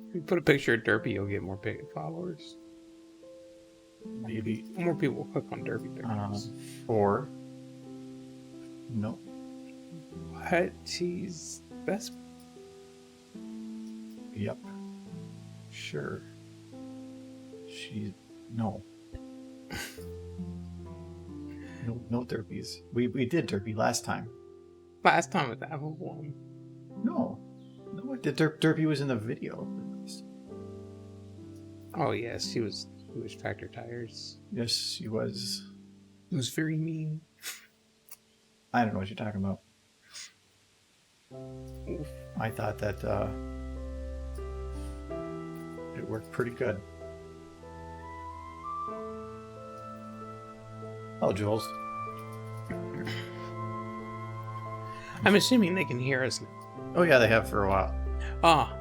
If you put a picture of Derpy, you'll get more followers. Maybe. More people will click on Derpy pictures. 4. Nope. What? She's best. Yep. Sure. No. No derpies. We did derpy last time. Last time with Apple one. No, the derpy was in the video. Oh yes, he was Tractor Tires. Yes, she was. It was very mean. I don't know what you're talking about. Oof. I thought that it worked pretty good. Oh, Jules. I'm assuming they can hear us now. Oh yeah, they have for a while. Ah,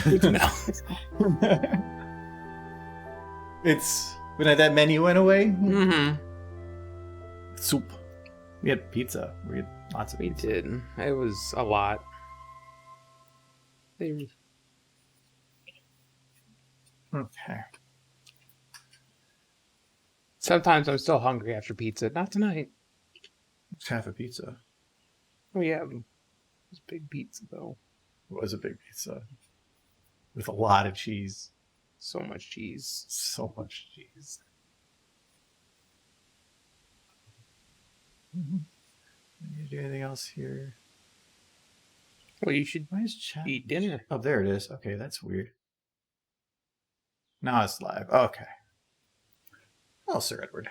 good to know. It's when that menu went away. Mm-hmm. Soup. We had pizza. We had lots of pizza. We did. It was a lot. Okay. Sometimes I'm still hungry after pizza. Not tonight. It's half a pizza. Oh yeah, it was a big pizza though. It was a big pizza with a lot of cheese. So much cheese. So much cheese. Need to do anything else here? Well, you should Why is chat? eat dinner. Oh, there it is. Okay, that's weird. Now it's live. Okay. Oh, Sir Edward.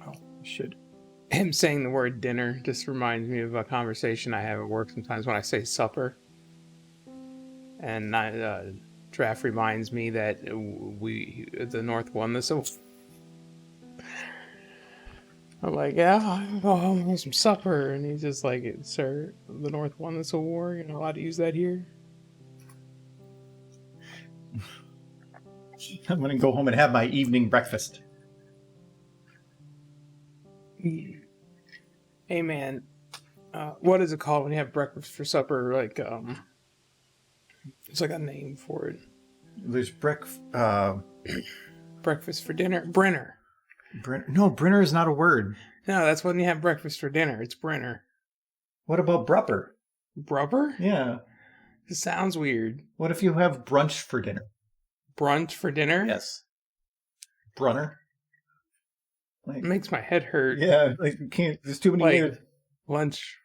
Oh, should. Him saying the word dinner just reminds me of a conversation I have at work sometimes when I say supper. And Draft reminds me that the North won this. So I'm like, yeah, I'm going home and have some supper. And he's just like, sir, the North won this war. You're not allowed to use that here. I'm going to go home and have my evening breakfast. Hey, man, what is it called when you have breakfast for supper? Like, it's like a name for it. There's breakfast for dinner. Brenner. No, Brenner is not a word. No, that's when you have breakfast for dinner. It's Brenner. What about brupper? Brupper? Yeah. It sounds weird. What if you have brunch for dinner? Brunch for dinner? Yes. Brunner. It makes my head hurt. Yeah, like you can't. There's too many names. Lunch.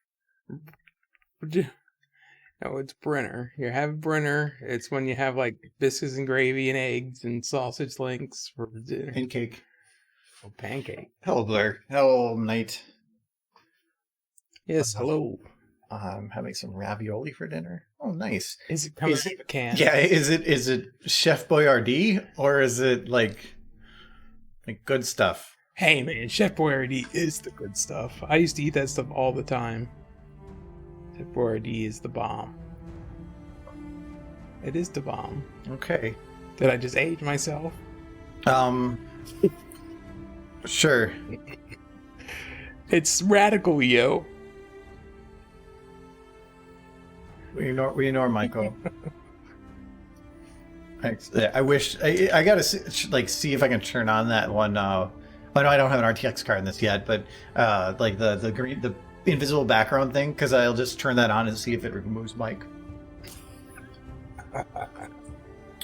No, it's Brenner. You have Brenner. It's when you have like biscuits and gravy and eggs and sausage links for dinner. Pancake. Oh, pancake. Hello, Blair. Hello, Knight. Yes, hello. I'm having some ravioli for dinner. Oh, nice. Is it coming out of a can? Yeah, is it Chef Boyardee or is it like good stuff? Hey man, Chef Boyardee is the good stuff. I used to eat that stuff all the time. Chef Boyardee is the bomb. It is the bomb. Okay. Did I just age myself? Sure. It's radical, yo. We ignore Michael. Thanks. I wish I gotta see if I can turn on that one. I know I don't have an RTX card in this yet, but like the green, the invisible background thing, because I'll just turn that on and see if it removes Mike.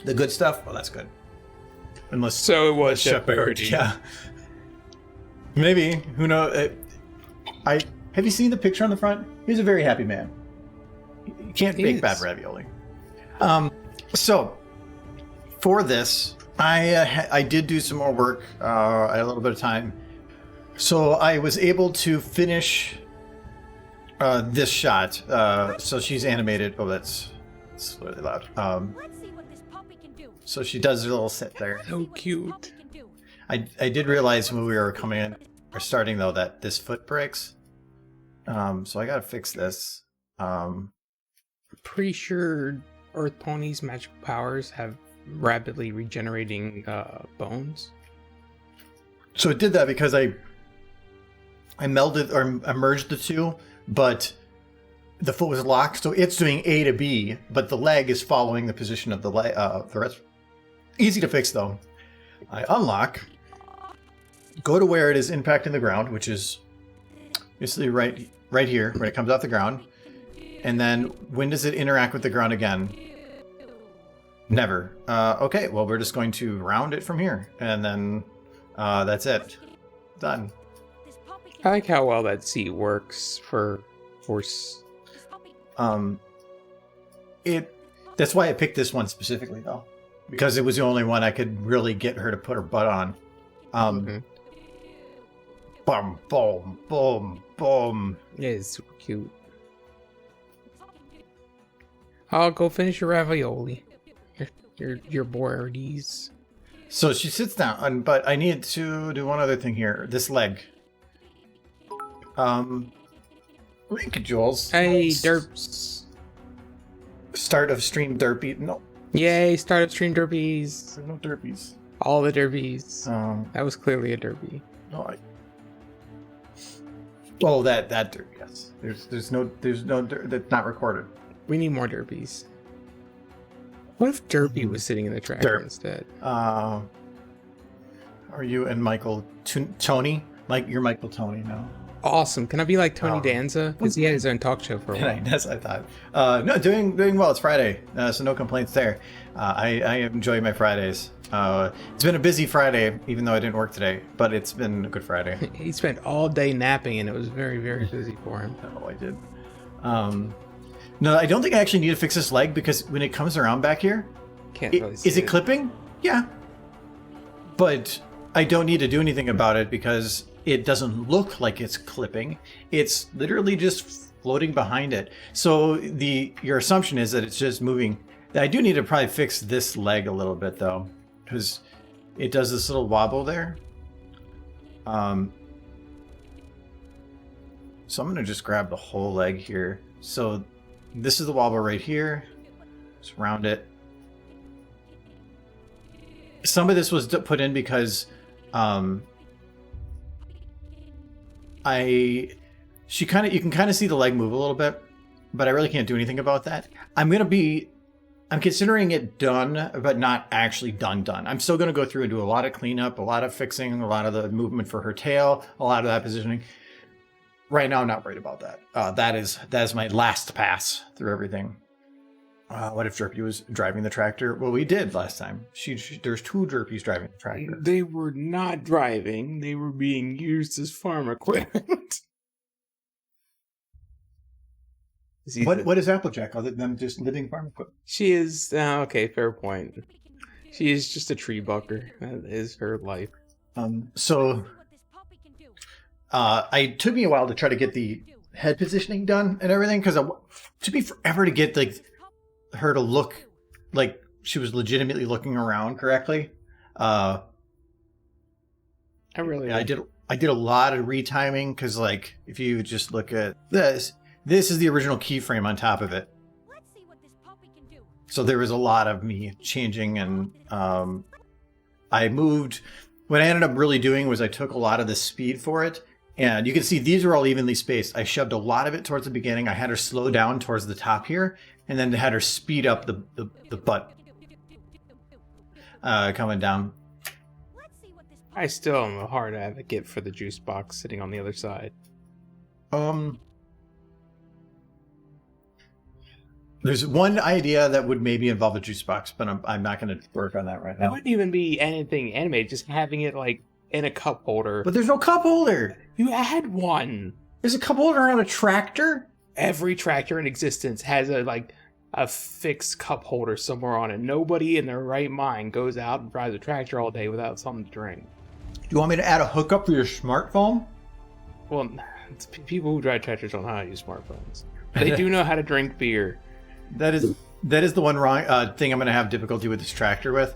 The good stuff. Well, that's good. Unless so it was Chef Boyardee. Yeah. Maybe. Who knows? Have you seen the picture on the front? He's a very happy man. You can't bake bad ravioli. So for this, I did do some more work. I had a little bit of time, so I was able to finish this shot. So she's animated. Oh, that's really loud. Let's see what this puppy can do. So she does her little sit there. So cute. I did realize when we were coming in or starting though that this foot breaks. So I gotta fix this. Pretty sure Earth Pony's magical powers have rapidly regenerating bones. So it did that because I melded or I merged the two, but the foot was locked, so it's doing A to B, but the leg is following the position of the rest. Easy to fix, though. I unlock, go to where it is impacting the ground, which is basically right here, when it comes off the ground. And then, when does it interact with the ground again? Never. Okay, well, we're just going to round it from here. And then, that's it. Done. This puppy can I like how well that seat works for horse. This puppy. That's why I picked this one specifically, though. Because it was the only one I could really get her to put her butt on. Boom, boom, boom, boom. Yeah, it's super cute. I'll go finish your ravioli. Your Boardies. So she sits down, but I need to do one other thing here. This leg. Link, Jules. Hey, derps. Start of stream derpy. No. Yay, start of stream derbies. There's no derpies. All the derbies. Um, That was clearly a derby. no, Oh, that derby, yes. There's no that's not recorded. We need more derbies. What if Derpy was sitting in the tractor Derp. instead? Are you and Michael Tony? Mike, you're Michael Tony now. Awesome. Can I be like Tony Oh. Danza? Because he had his own talk show for a while. Yes, I thought. No, doing well. It's Friday, so no complaints there. I enjoy my Fridays. It's been a busy Friday, even though I didn't work today, but it's been a good Friday. He spent all day napping, and it was very, very busy for him. Oh, I did. No, I don't think I actually need to fix this leg because when it comes around back here, Can't really see is it clipping? Yeah. But I don't need to do anything about it because it doesn't look like it's clipping. It's literally just floating behind it. So your assumption is that it's just moving. I do need to probably fix this leg a little bit though, because it does this little wobble there. So I'm going to just grab the whole leg here. So this is the wobble right here. Just round it. Some of this was put in because you can kind of see the leg move a little bit, but I really can't do anything about that. I'm considering it done, but not actually done. I'm still going to go through and do a lot of cleanup, a lot of fixing, a lot of the movement for her tail, a lot of that positioning. Right now, I'm not worried about that. That is my last pass through everything. What if Derpy was driving the tractor? Well, we did last time. There's two Derpies driving the tractor. They were not driving. They were being used as farm equipment. What is Applejack other than just living farm equipment? She is... okay, fair point. She is just a tree bucker. That is her life. So it took me a while to try to get the head positioning done and everything because it took me forever to get like her to look like she was legitimately looking around correctly. I did a lot of retiming because like if you just look at this is the original keyframe on top of it. Let's see what this puppy can do. So there was a lot of me changing and I moved. What I ended up really doing was I took a lot of the speed for it. And you can see these are all evenly spaced. I shoved a lot of it towards the beginning. I had her slow down towards the top here, and then had her speed up the butt coming down. Let's see what this puppy I still am a hard advocate for the juice box sitting on the other side. There's one idea that would maybe involve a juice box, but I'm not going to work on that right It now. wouldn't even be anything animated, just having it like in a cup holder. But there's no cup holder. You had one. There's a cup holder on a tractor. Every tractor in existence has a fixed cup holder somewhere on it. Nobody in their right mind goes out and drives a tractor all day without something to drink. Do you want me to add a hookup for your smartphone? Well, people who drive tractors don't know how to use smartphones. They do know how to drink beer. That is the one wrong thing I'm going to have difficulty with this tractor with.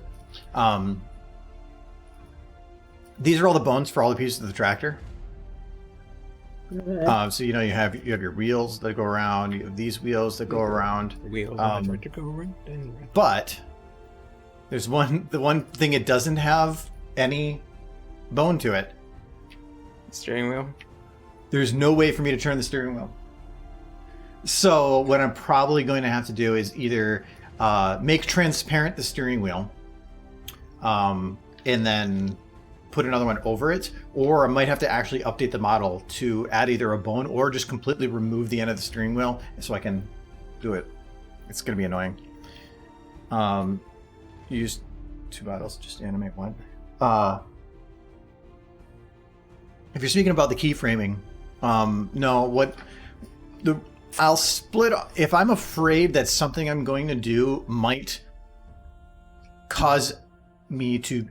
These are all the bones for all the pieces of the tractor. So you have your wheels that go around. You have these wheels that go around. Wheels on the tractor go around and around. But there's the one thing it doesn't have any bone to it. Steering wheel. There's no way for me to turn the steering wheel. So what I'm probably going to have to do is either make transparent the steering wheel, and then put another one over it, or I might have to actually update the model to add either a bone or just completely remove the end of the steering wheel so I can do it. It's going to be annoying. Use 2 models, just animate one. If you're speaking about the keyframing, no, I'll split. If I'm afraid that something I'm going to do might cause me to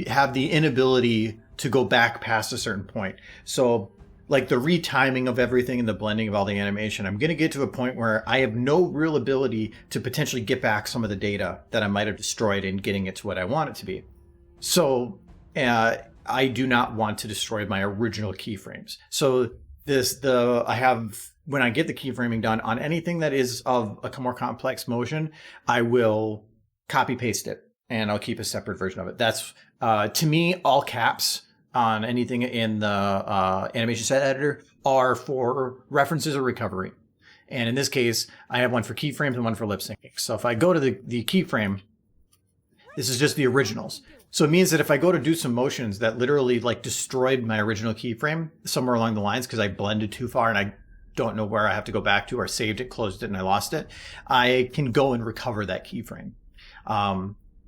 have the inability to go back past a certain point. So like the retiming of everything and the blending of all the animation, I'm going to get to a point where I have no real ability to potentially get back some of the data that I might have destroyed in getting it to what I want it to be. So I do not want to destroy my original keyframes. So when I get the keyframing done on anything that is of a more complex motion, I will copy paste it and I'll keep a separate version of it. That's to me, all caps on anything in the animation set editor are for references or recovery. And in this case, I have one for keyframes and one for lip syncing. So if I go to the keyframe, this is just the originals. So it means that if I go to do some motions that literally like destroyed my original keyframe somewhere along the lines because I blended too far and I don't know where I have to go back to, or saved it, closed it, and I lost it, I can go and recover that keyframe.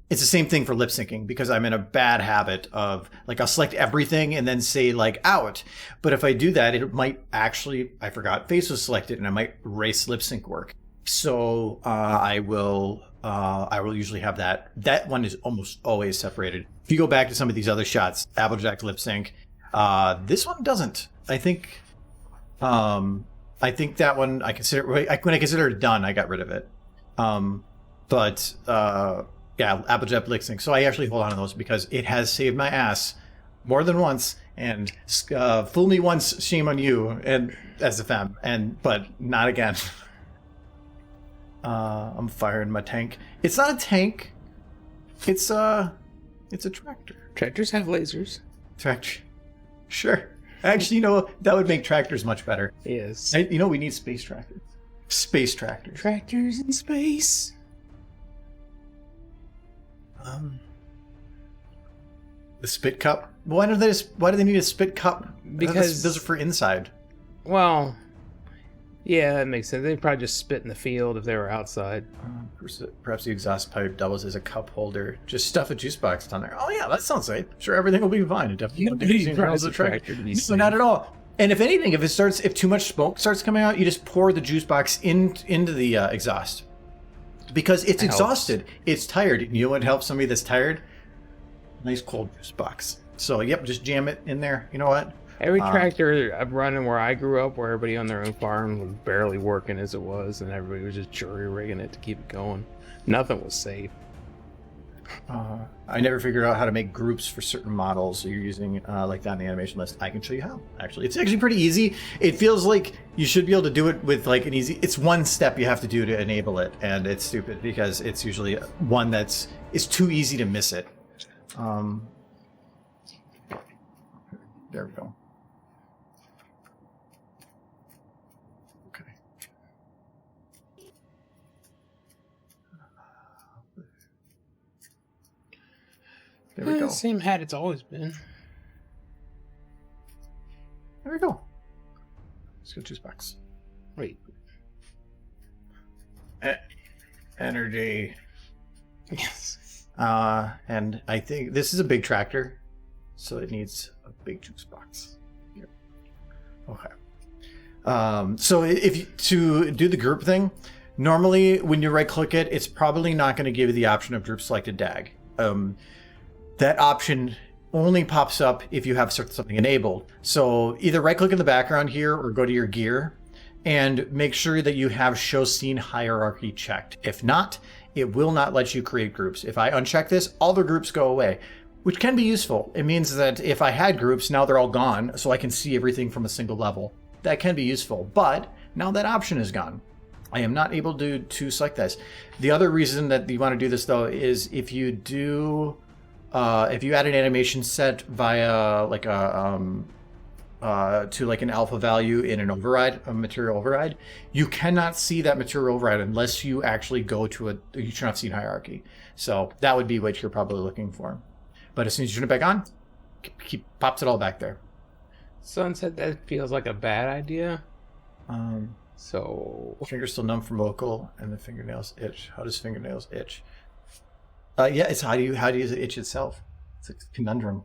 It's the same thing for lip syncing because I'm in a bad habit of like, I'll select everything and then say like out. But if I do that, it might actually, I forgot face was selected and I might erase lip sync work. So I will usually have that. That one is almost always separated. If you go back to some of these other shots, Applejack lip sync, this one doesn't. I think that one I consider, when I consider it done, I got rid of it. Yeah, Applejack lip sync. So I actually hold on to those because it has saved my ass more than once. And fool me once, shame on you, and as the femme, but not again. I'm firing my tank. It's not a tank. It's a tractor. Tractors have lasers. Tractor. Sure. Actually, that would make tractors much better. Yes. We need space tractors. Space tractors. Tractors in space. The spit cup. Why do they need a spit cup? Because those are for inside. Well, yeah, that makes sense. They'd probably just spit in the field if they were outside. Perhaps the exhaust pipe doubles as a cup holder. Just stuff a juice box down there. Oh yeah, that sounds safe. Sure, everything will be fine. It definitely won't do anything tractor to be safe. No, not at all. And if anything, if too much smoke starts coming out, you just pour the juice box into the exhaust. Because it's exhausted. It's tired. You know what helps somebody that's tired? Nice cold juice box. So, yep, just jam it in there. You know what? Every tractor I'm running where I grew up, where everybody on their own farm was barely working as it was, and everybody was just jury rigging it to keep it going. Nothing was safe. I never figured out how to make groups for certain models. So you're using like that in the animation list. I can show you how. Actually, it's actually pretty easy. It feels like you should be able to do it with like an easy. It's one step you have to do to enable it, and it's stupid because it's usually one it's too easy to miss it. There we go. Okay. There we go. Same hat it's always been. There we go. Let's go juice box. Wait. Energy. Yes. And I think this is a big tractor, so it needs a big juice box. Here. Okay. So to do the group thing, normally when you right click it, it's probably not going to give you the option of group selected DAG. That option only pops up if you have something enabled. So either right click in the background here or go to your gear and make sure that you have show scene hierarchy checked. If not, it will not let you create groups. If I uncheck this, all the groups go away, which can be useful. It means that if I had groups, now they're all gone, so I can see everything from a single level. That can be useful, but now that option is gone. I am not able to select this. The other reason that you want to do this though is if you add an animation set via like a to like an alpha value in an override, a material override, you cannot see that material override unless you actually go to you turn off scene hierarchy. So that would be what you're probably looking for. But as soon as you turn it back on, pops it all back there. Sunset, that feels like a bad idea. So fingers still numb from vocal, and the fingernails itch. How does fingernails itch? Yeah, it's how do you it itch itself? It's a conundrum.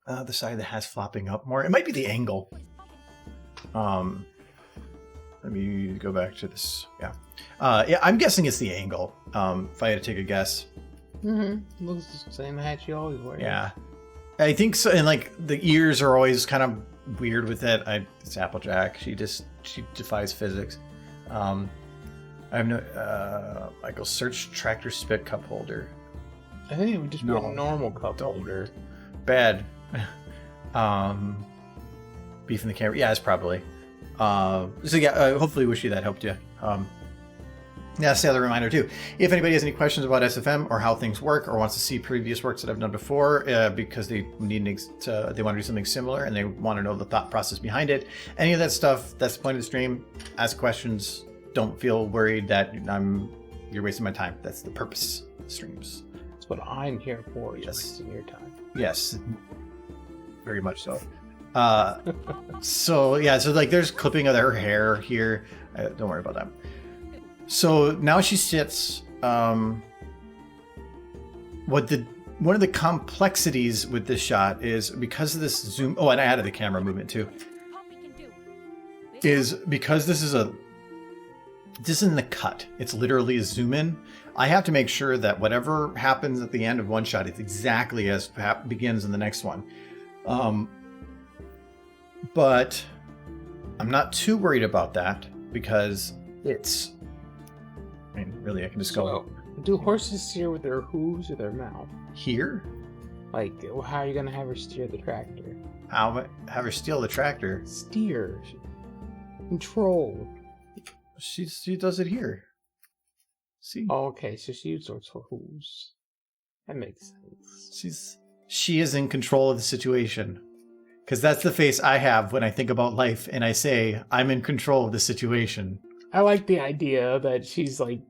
The side that has flopping up more. It might be the angle. Let me go back to this. Yeah. Yeah, I'm guessing it's the angle. If I had to take a guess. Mm-hmm. Looks the same hat you always wear. Yeah. I think so. And like the ears are always kind of weird with it. It's Applejack. She defies physics. I have no. Michael, search tractor spit cup holder. I think it would just be a normal cup holder. Bad. Beef in the camera. Yeah, it's probably. So yeah, hopefully Wishy that helped you. That's the other reminder too. If anybody has any questions about SFM or how things work, or wants to see previous works that I've done before, because they need they want to do something similar and they want to know the thought process behind it, any of that stuff, that's the point of the stream. Ask questions. Don't feel worried that you're wasting my time. That's the purpose of the streams. That's what I'm here for. Yes. Wasting your time. Yes, very much so. So yeah, so like there's clipping of her hair here. Don't worry about that. So now she sits. One of the complexities with this shot is because of this zoom. Oh, and I added the camera movement too. Is because this isn't the cut. It's literally a zoom in. I have to make sure that whatever happens at the end of one shot is exactly as begins in the next one. But I'm not too worried about that because it's. I mean, really, I can just go. Do horses steer with their hooves or their mouth? Here? Like, how are you gonna have her steer the tractor? How have her steal the tractor? Steer, control. She does it here. See? Oh, okay, so she uses those for hooves. That makes sense. She is in control of the situation. Because that's the face I have when I think about life and I say, I'm in control of the situation. I like the idea that she's like,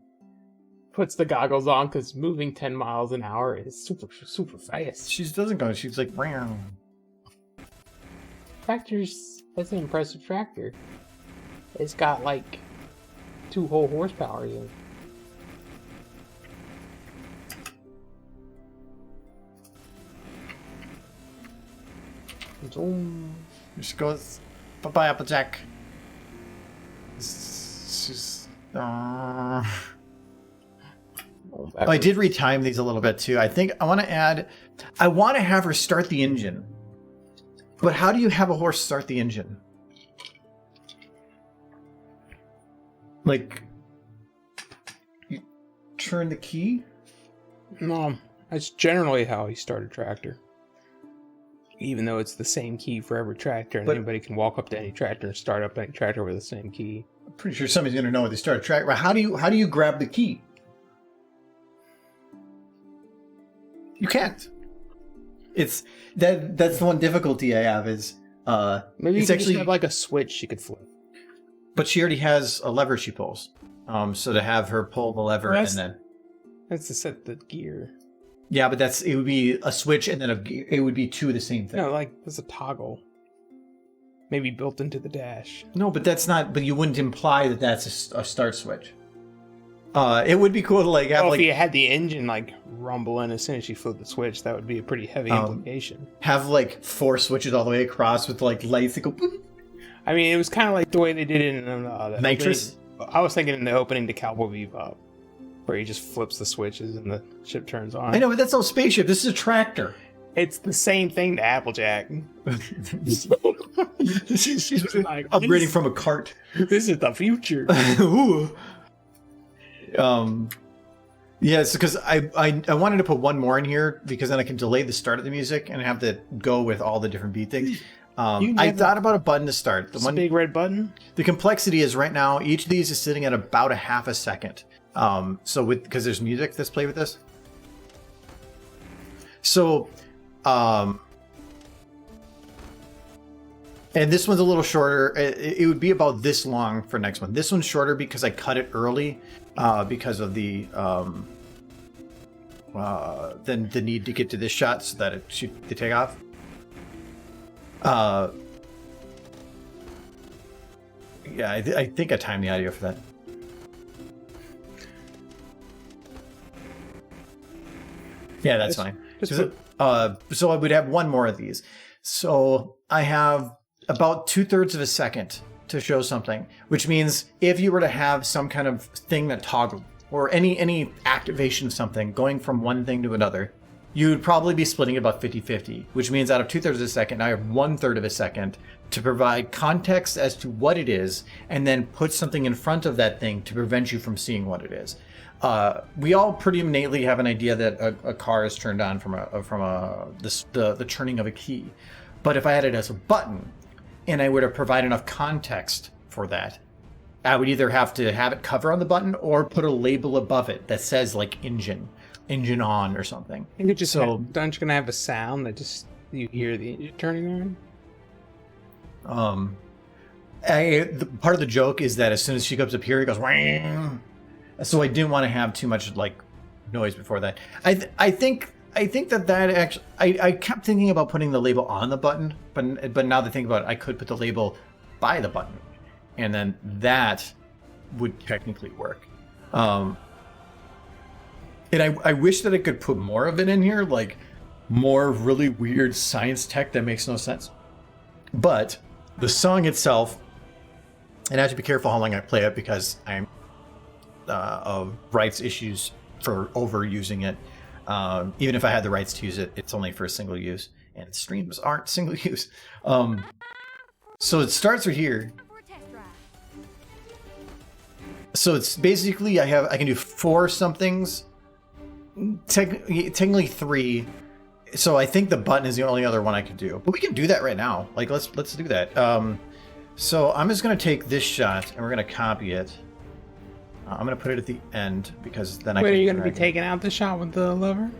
puts the goggles on because moving 10 miles an hour is super, super fast. She doesn't go, she's like, wow. That's an impressive tractor. It's got like 2 whole horsepower in it. She goes, bye-bye, Applejack. She's... I did retime these a little bit, too. I think I want to add... I want to have her start the engine. But how do you have a horse start the engine? Like... You turn the key? No, that's generally how you start a tractor. Even though it's the same key for every tractor, and anybody can walk up to any tractor and start up any tractor with the same key. I'm pretty sure somebody's going to know when they start a tractor. But how do you grab the key? You can't. It's that's the one difficulty I have is maybe it's you actually just have like a switch she could flip. But she already has a lever she pulls. So to have her pull the lever and then that's to set the gear. Yeah, but it would be a switch and then it would be two of the same thing. No, like there's a toggle. Maybe built into the dash. No, but that's not. But you wouldn't imply that that's a start switch. It would be cool to like have if you had the engine like rumbling as soon as you flip the switch, that would be a pretty heavy implication. Have like 4 switches all the way across with like lights that go. I mean, it was kind of like the way they did it in the Nitrous. I was thinking in the opening to Cowboy Bebop, where he just flips the switches and the ship turns on. I know, but that's no spaceship. This is a tractor. It's the same thing to Applejack. She's like, upgrading from a cart. This is the future. Ooh. Yes, because I wanted to put one more in here because then I can delay the start of the music and have to go with all the different beat things. I thought about a button to start. The big red button. The complexity is right now each of these is sitting at about a half a second. So because there's music that's played with this. So And this one's a little shorter. It would be about this long for next one. This one's shorter because I cut it early because of the need to get to this shot so that it should take off. Yeah, I think I timed the audio for that. Yeah, that's fine. So I would have one more of these. So I have about 2/3 of a second to show something, which means if you were to have some kind of thing that toggled or any activation of something going from one thing to another, you would probably be splitting about 50-50, which means out of 2/3 of a second, I have 1/3 of a second to provide context as to what it is, and then put something in front of that thing to prevent you from seeing what it is. We all pretty innately have an idea that a car is turned on from the turning of a key. But if I had it as a button, and I were to provide enough context for that, I would either have to have it cover on the button or put a label above it that says like engine on or something. You could just aren't you gonna have a sound that just you hear the engine turning on? Part of the joke is that as soon as she comes up here, it goes Wang! So I didn't want to have too much like noise before that. I think that actually I kept thinking about putting the label on the button, but now that I think about it, I could put the label by the button, and then that would technically work. And I wish that I could put more of it in here, like more really weird science tech that makes no sense. But the song itself, and I have to be careful how long I play it because I'm of rights issues for overusing it. Even if I had the rights to use it, it's only for a single use, and streams aren't single use. So it starts right here. So it's basically I can do 4 somethings, technically 3. So I think the button is the only other one I could do, but we can do that right now. Like let's do that. So I'm just gonna take this shot and we're gonna copy it. I'm gonna put it at the end because then Wait, are you gonna be taking out the shot with the lever?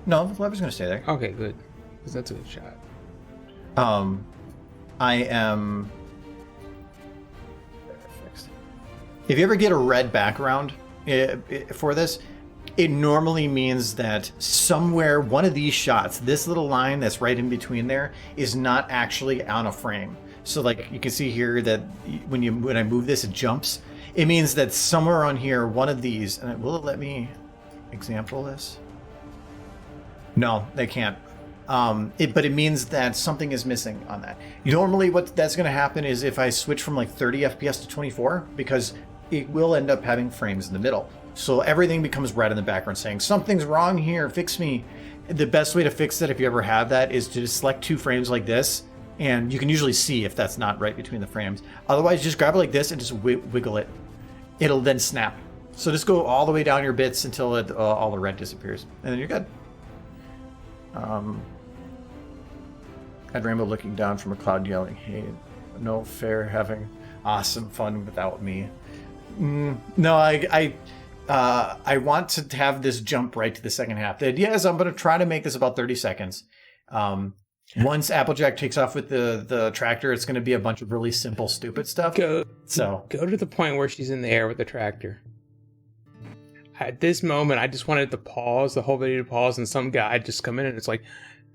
No, the lever's gonna stay there. Okay, good. Because that's a good shot. I am. If you ever get a red background for this, it normally means that somewhere one of these shots, this little line that's right in between there, is not actually on a frame. So like you can see here that when I move this, it jumps. It means that somewhere on here, one of these, and will it let me example this? No, they can't. But it means that something is missing on that. Normally what that's going to happen is if I switch from like 30 FPS to 24, because it will end up having frames in the middle. So everything becomes red in the background saying, something's wrong here, fix me. The best way to fix that, if you ever have that, is to just select 2 frames like this. And you can usually see if that's not right between the frames. Otherwise, just grab it like this and just wiggle it. It'll then snap. So just go all the way down your bits until all the red disappears. And then you're good. Had Rainbow looking down from a cloud yelling, hey, no fair having awesome fun without me. No, I want to have this jump right to the second half. The idea is I'm going to try to make this about 30 seconds. Once Applejack takes off with the tractor, it's going to be a bunch of really simple, stupid stuff. Go to the point where she's in the air with the tractor. At this moment, I just wanted to pause, the whole video to pause, and some guy just come in and it's like,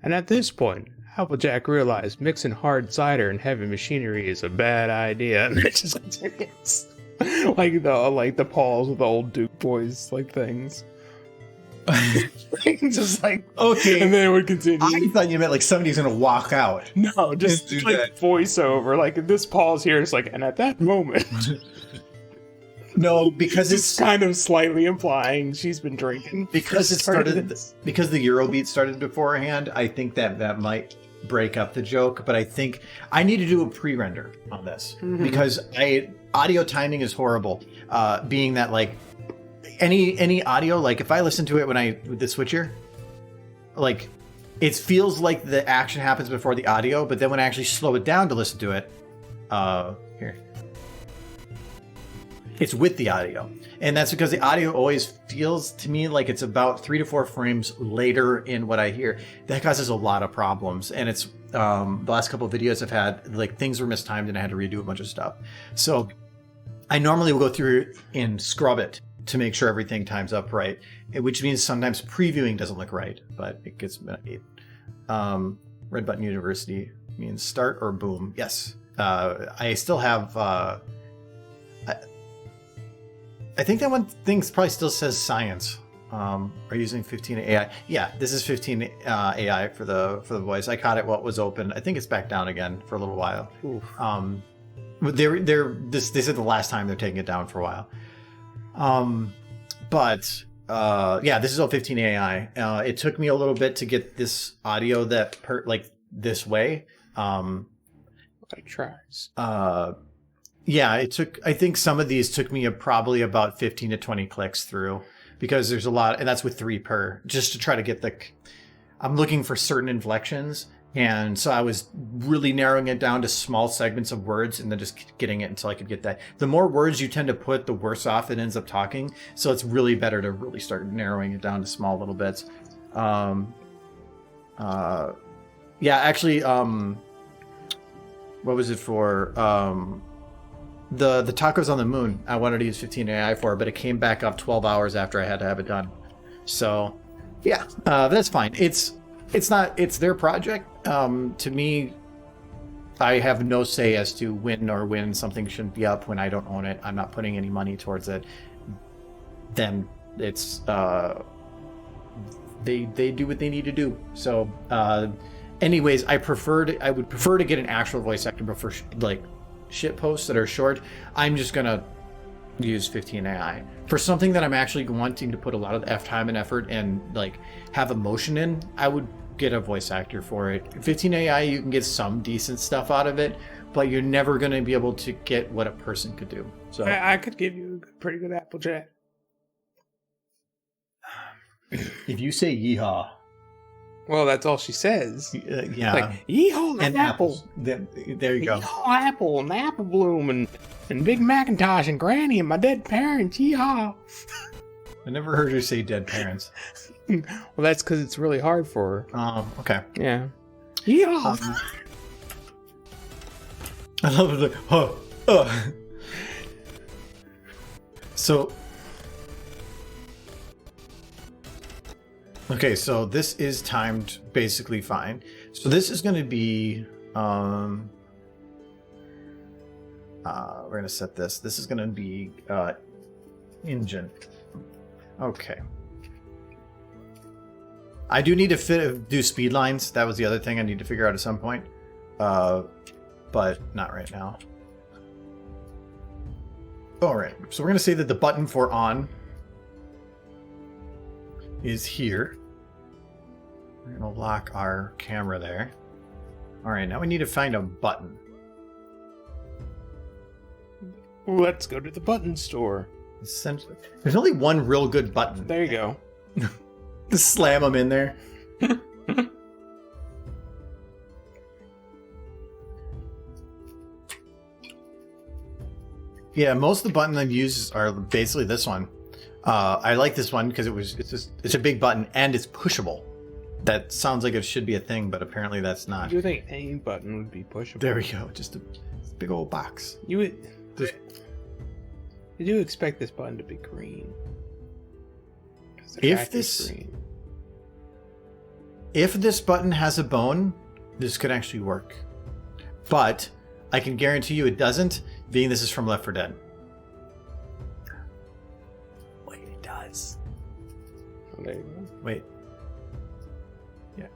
and at this point, Applejack realized mixing hard cider and heavy machinery is a bad idea, and it just continues. like the pause with the old Duke boys like things. Just like okay, and then it would continue. I thought you meant like somebody's gonna walk out. No, just like that voiceover. Like this pause here, it's like, and at that moment. No, because it's kind of slightly implying she's been drinking. Because it started. Because the Eurobeat started beforehand. I think that might break up the joke. But I think I need to do a pre-render on this because audio timing is horrible. Being that like. Any audio, like if I listen to it with the switcher, like it feels like the action happens before the audio, but then when I actually slow it down to listen to it, here, It's with the audio. And that's because the audio always feels to me like it's about 3 to 4 frames later in what I hear. That causes a lot of problems. And it's the last couple of videos I've had, like things were mistimed and I had to redo a bunch of stuff. So I normally will go through and scrub it to make sure everything times up right, which means sometimes previewing doesn't look right, but it gets made. Red Button University means start or boom. Yes. I still have... I think that one thing probably still says science. Are you using 15 AI? Yeah, this is 15 AI for the voice. I caught it while it was open. I think it's back down again for a little while. They said the last time they're taking it down for a while. Yeah, this is all 15 AI. It took me a little bit to get this audio this way. I tries. Yeah, I think some of these took me probably about 15 to 20 clicks through because there's a lot, and that's with 3 per, just to try to get I'm looking for certain inflections. And so I was really narrowing it down to small segments of words and then just getting it until I could get that. The more words you tend to put, the worse off it ends up talking. So it's really better to really start narrowing it down to small little bits. Yeah, actually, what was it for? The tacos on the moon, I wanted to use 15 AI for, but it came back up 12 hours after I had to have it done. So, yeah, that's fine. It's their project. To me, I have no say as to when something shouldn't be up when I don't own it. I'm not putting any money towards it. Then it's they do what they need to do. So, anyways, I would prefer to get an actual voice actor before shit posts that are short. I'm just gonna use 15 AI for something that I'm actually wanting to put a lot of time and effort and have emotion in. I would get a voice actor for it. 15 AI, you can get some decent stuff out of it, but you're never going to be able to get what a person could do. So I could give you a pretty good Applejack. If you say Yee-haw, well, that's all she says. Yeah, like Yee-haw and apple. There you go. Yee-haw apple and apple bloom and Big Macintosh and Granny and my dead parents. Yee-haw. I never heard her say dead parents. Well, that's because it's really hard for her. Okay. Yeah. Yee-haw. I love it. So. Okay, so this is timed basically fine. So this is going to be, we're going to set this. This is going to be engine. Okay. I do need to do speed lines. That was the other thing I need to figure out at some point, but not right now. All right, so we're going to say that the button for on is here. We're going to lock our camera there. All right, now we need to find a button. Let's go to the button store. Essentially, there's only one real good button. There you go. Just slam them in there. Yeah, most of the buttons I've used are basically this one. I like this one because it's a big button and it's pushable. That sounds like it should be a thing, but apparently that's not. Do you think any button would be pushable? There we go. Just a big old box. You do expect this button to be green. If this button has a bone, this could actually work. But I can guarantee you it doesn't, being this is from Left 4 Dead. Wait, it does. Oh, there you go. Wait. Yeah.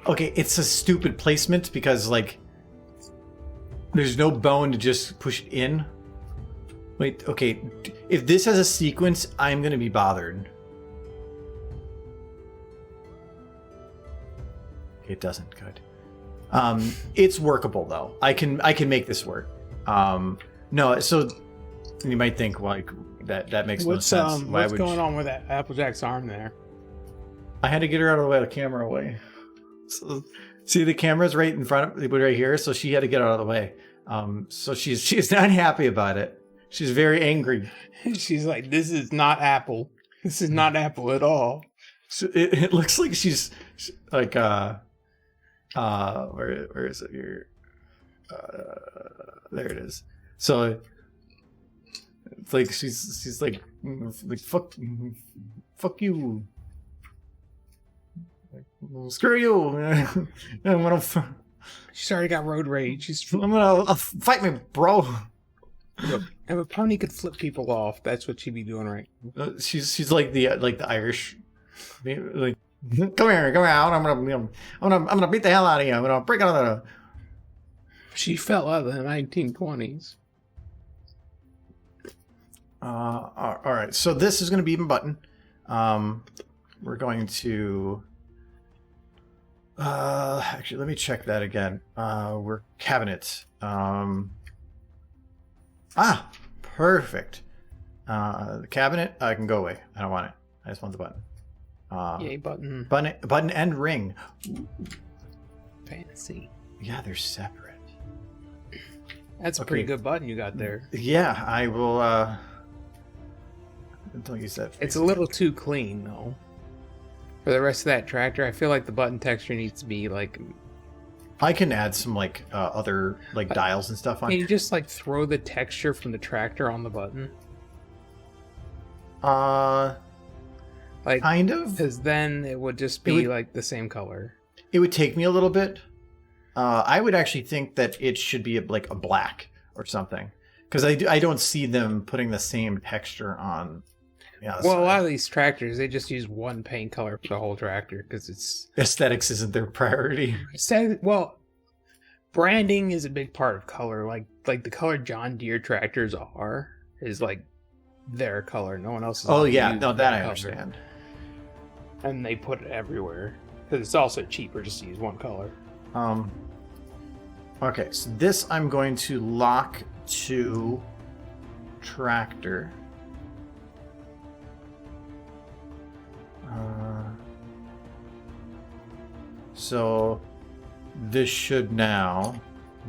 Okay, it's a stupid placement because, there's no bone to just push it in. Wait, okay. If this has a sequence, I'm going to be bothered. It doesn't. Good. It's workable though. I can make this work. No, so you might think that makes no sense. What's going on with that Applejack's arm there? I had to get her out of the way, the camera away. So, see, the camera's right in front of right here, so she had to get out of the way. So she's not happy about it. She's very angry. She's like, this is not Apple. This is not Apple at all. So it looks like she's like where is it here? There it is. So it's like she's like fuck you. Like, screw you. I'm gonna She's already got road rage. I'll fight me, bro. If a pony could flip people off, that's what she'd be doing, right? She's like the Irish, like, come here, I'm gonna beat the hell out of you. I'm gonna break out of the. She fell out of the 1920s. All right. So this is gonna be even button. We're going to. Actually, let me check that again. We're cabinet. Perfect. The cabinet, I can go away. I don't want it. I just want the button. Yay, button. Button and ring. Fancy. Yeah, they're separate. That's a pretty good button you got there. Yeah, I will. Don't use that. It's a little too clean, though. For the rest of that tractor, I feel like the button texture needs to be like. I can add some like other like dials and stuff on. Can you just like throw the texture from the tractor on the button? Like kind of, because then it would just be like the same color. It would take me a little bit. I would actually think that it should be like a black or something, because I don't see them putting the same texture on. Yeah. Well, a lot of these tractors, they just use one paint color for the whole tractor because it's aesthetics isn't their priority. Well, branding is a big part of color. Like the color John Deere tractors is like their color. No one else is. Oh yeah, no, that I understand. And they put it everywhere because it's also cheaper just to use one color. Okay, so this I'm going to lock to tractor. So this should now.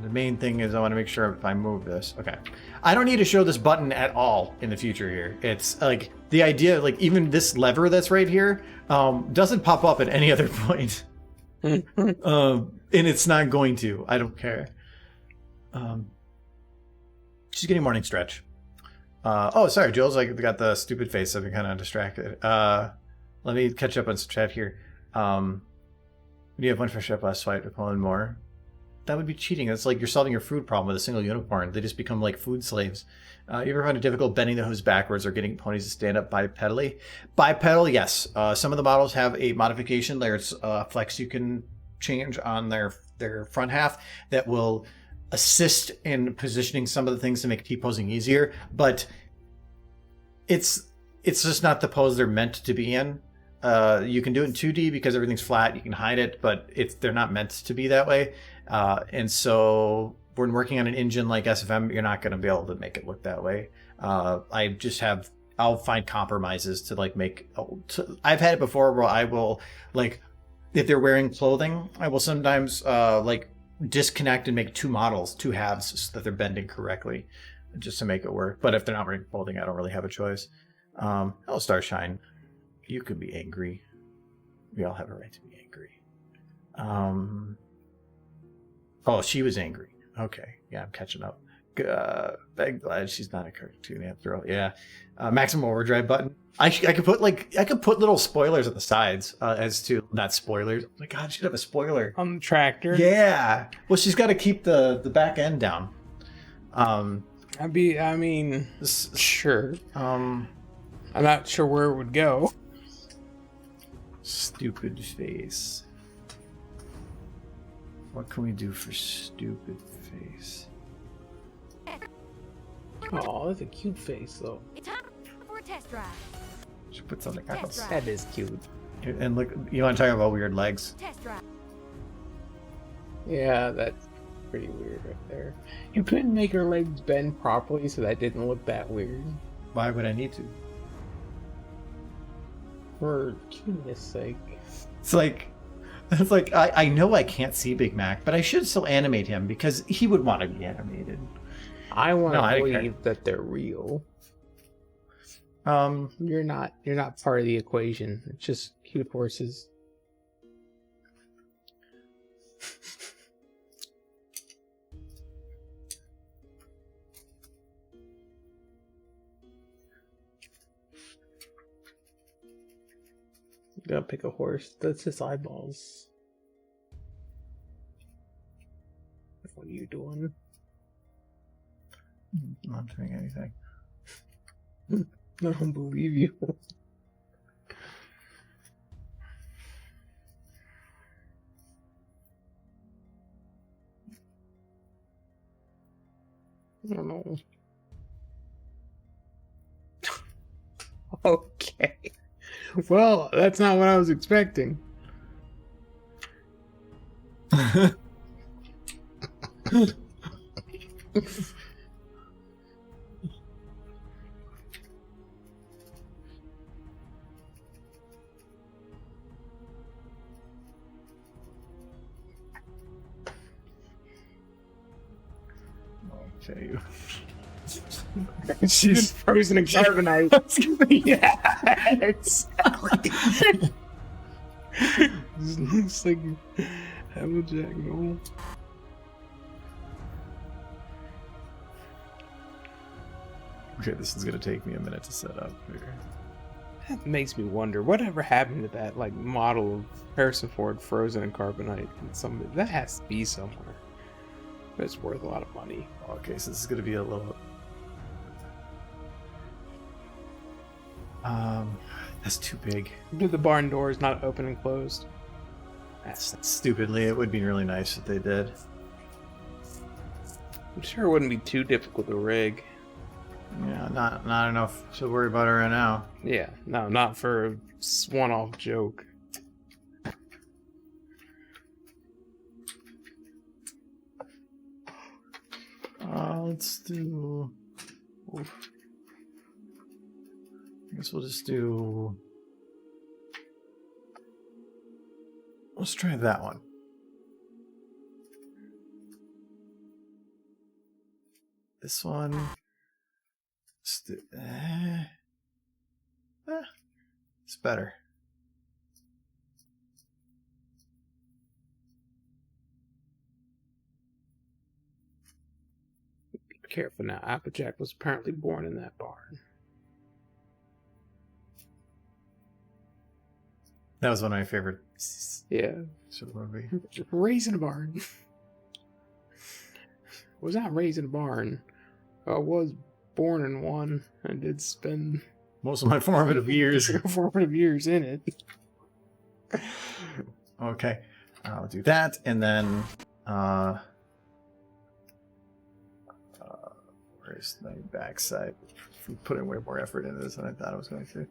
The main thing is I want to make sure if I move this. Okay. I don't need to show this button at all in the future here. It's like the idea, like even this lever that's right here doesn't pop up at any other point. And it's not going to. I don't care. She's getting morning stretch. Oh, sorry, Jules. I got the stupid face. I've been kind of distracted. Let me catch up on some chat here. You have one fresh up last fight with one more. That would be cheating. It's like you're solving your food problem with a single unicorn. They just become like food slaves. You ever find it difficult bending the hooves backwards or getting ponies to stand up bipedally? Bipedal, yes. Some of the models have a modification. There's a flex you can change on their front half that will assist in positioning some of the things to make T-posing easier. But it's just not the pose they're meant to be in. You can do it in 2D because everything's flat. You can hide it, but they're not meant to be that way. And so when working on an engine like SFM, you're not going to be able to make it look that way. I'll find compromises to like make. I've had it before where I will like, if they're wearing clothing, I will sometimes like disconnect and make two models, two halves, so that they're bending correctly, just to make it work. But if they're not wearing clothing, I don't really have a choice. Oh, Starshine, you could be angry. We all have a right to be angry. Oh, she was angry. Okay, yeah, I'm catching up. I'm glad she's not a cartoon after all. Yeah, maximum overdrive button. I could put little spoilers on the sides as to not spoilers. Oh my God, she'd have a spoiler on the tractor. Yeah. Well, she's got to keep the back end down. Sure. I'm not sure where it would go. Stupid face. What can we do for stupid face? Oh, that's a cute face, though. It's time for a test drive. She puts on the goggles. That is cute. And look, you want to talk about weird legs? Test drive. Yeah, that's pretty weird right there. You couldn't make her legs bend properly so that didn't look that weird. Why would I need to? For cuteness sake. It's like I know I can't see Big Mac, but I should still animate him because he would want to be animated. I want No, to I didn't care. believe that they're real. Um, You're not part of the equation. It's just cute horses. You gotta pick a horse. That's just eyeballs. What are you doing? I'm not doing anything. I don't believe you. I don't know. Okay. Well, that's not what I was expecting. Okay. She's frozen in carbonite. Yeah, exactly. It's like Applejack, no. Okay, this is gonna take me a minute to set up here. That makes me wonder whatever happened to that like model of Harrison Ford frozen in carbonite. That has to be somewhere. But it's worth a lot of money. Okay, so this is gonna be a little. That's too big. Do the barn doors not open and closed? Stupidly, it would be really nice if they did. I'm sure it wouldn't be too difficult to rig. Yeah, not enough to worry about it right now. Yeah, no, not for a one-off joke. Let's do. Oof. I guess we'll just do. Let's try that one. This one. It's better. Be careful now. Applejack was apparently born in that barn. That was one of my favorite. Yeah. Movie. Raised in a barn. Was not raised in a barn. I was born in one and did spend Most of my formative years. in it. Okay, I'll do that, and then where's my backside? I'm putting way more effort into this than I thought I was going to.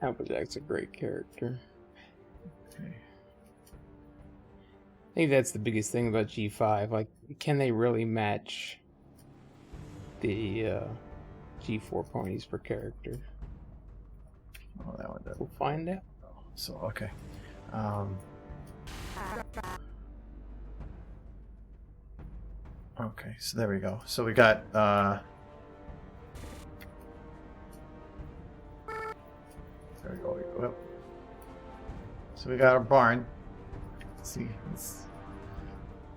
Applejack's a great character. Okay. I think that's the biggest thing about G5. Like, can they really match the G4 ponies per character? Oh, that one does. We'll find out. So okay. Okay, so there we go. So we got there we go. Well, so we got a barn. Let's see,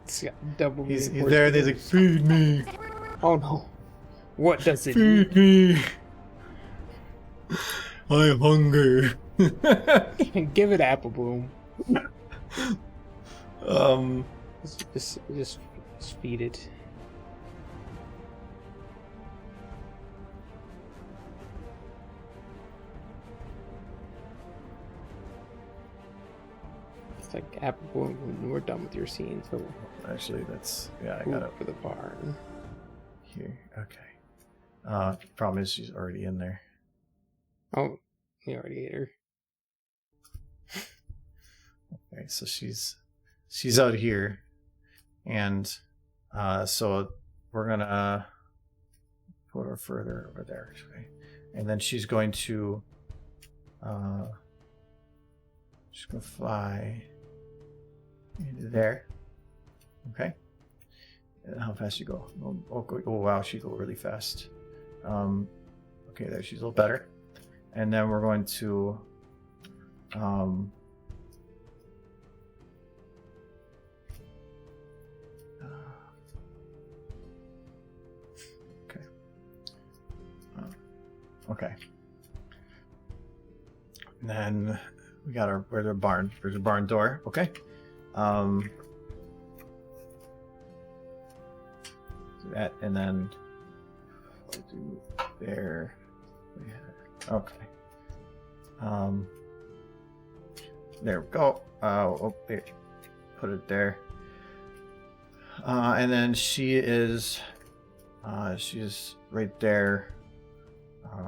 It's got double. he's there. There's like, feed me, Oh no! What does it feed me. I'm hungry. eat? Give it Apple Bloom. Just feed it. It's like Apple Bloom when we're done with your scene. So Actually, that's I got it for the barn. here. Okay. Problem is she's already in there. Oh, you already ate her. Okay, so she's out here, and so we're gonna put her further over there. Okay. And then she's going to fly into there. Okay. And how fast you go? Oh, wow, she go really fast. Okay, there, she's a little better. And then we're going to okay. And then we got where's our barn? There's a barn door. Okay. Do that, and then we'll do there. Okay. There we go. There. Put it there. And then she's right there.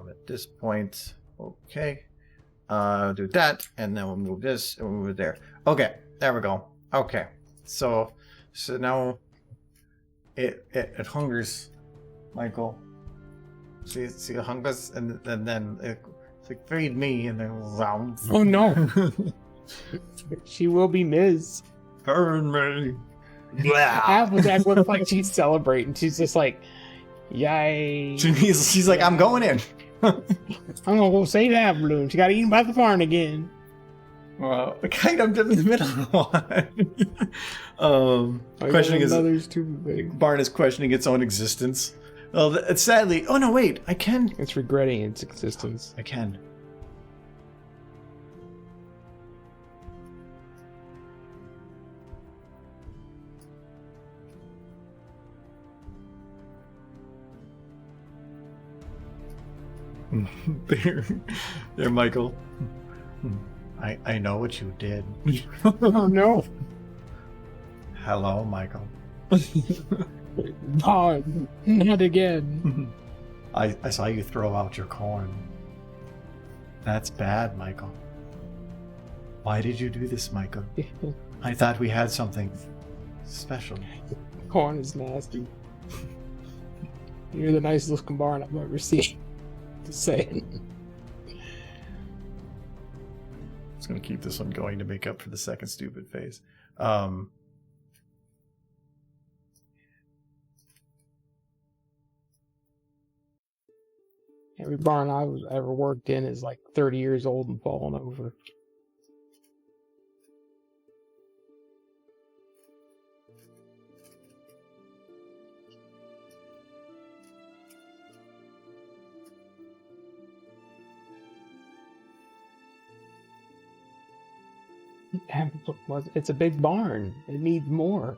At this point, okay. Do that, and then we'll move this, and we'll move it there. Okay, there we go. Okay, so now it hungers, Michael. See it hungers, and then it's like feed me, and then Oh no! She will be Ms. burn me. Applejack looks like she's celebrating. She's just like, yay! She's like, I'm going in. I'm gonna go save that balloon. She got eaten by the barn again. Well, kind of in the middle of one. Questioning is too big. Barn is questioning its own existence. Well, it's sadly. Oh no, wait! I can. It's regretting its existence. I can. there, Michael. I know what you did. Oh no! Hello, Michael. Oh, not again. I saw you throw out your corn. That's bad, Michael. Why did you do this, Michael? I thought we had something special. Corn is nasty. You're the nicest looking barn I've ever seen. Just saying. Just gonna keep this one going to make up for the second stupid phase. Every barn I was ever worked in is like 30 years old and falling over. It's a big barn. It needs more.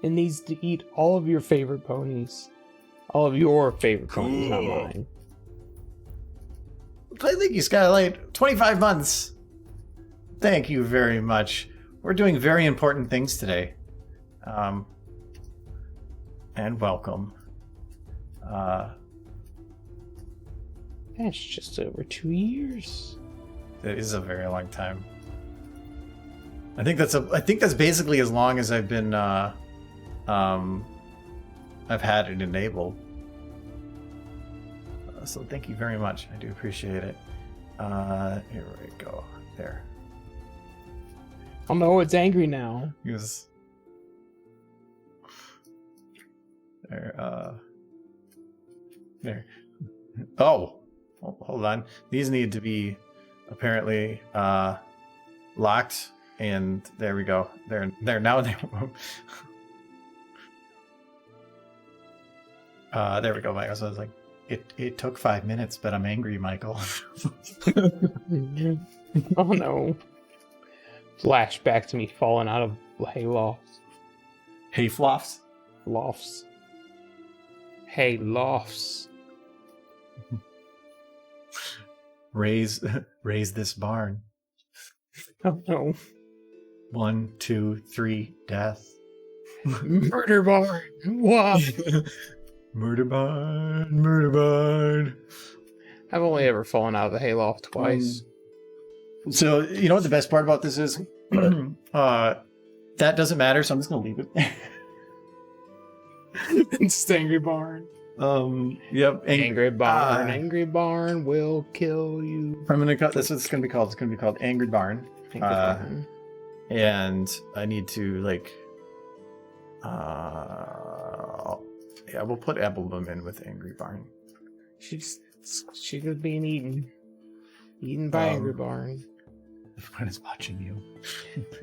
It needs to eat all of your favorite ponies. All of your favorite ponies, not mine. I think you Skylight, 25 months. Thank you very much. We're doing very important things today. And welcome. That's just over 2 years. It is a very long time. I think that's basically as long as I've been I've had it enabled. So thank you very much. I do appreciate it. Here we go. There. Oh no, it's angry now. Yes. There. There. Oh, hold on. These need to be apparently locked, and there we go. They're now. There we go, Michael. So I was like, it took 5 minutes, but I'm angry, Michael. Oh no. Flashback to me falling out of haylofts. Hayflofts? Lofts. Haylofts. Raise this barn. Oh no. 1, 2, 3, death. Murder barn. Wow. Murder barn. I've only ever fallen out of the hayloft twice. So, you know what the best part about this is? That doesn't matter, so I'm just going to leave it. It's angry barn. Yep. Angry Barn. Angry Barn will kill you. I'm gonna call that's what it's gonna be called. It's gonna be called Angry Barn. Angry Barn. And I need to yeah, we'll put Applebum in with Angry Barn. She's being eaten by Angry Barn. Everyone is watching you.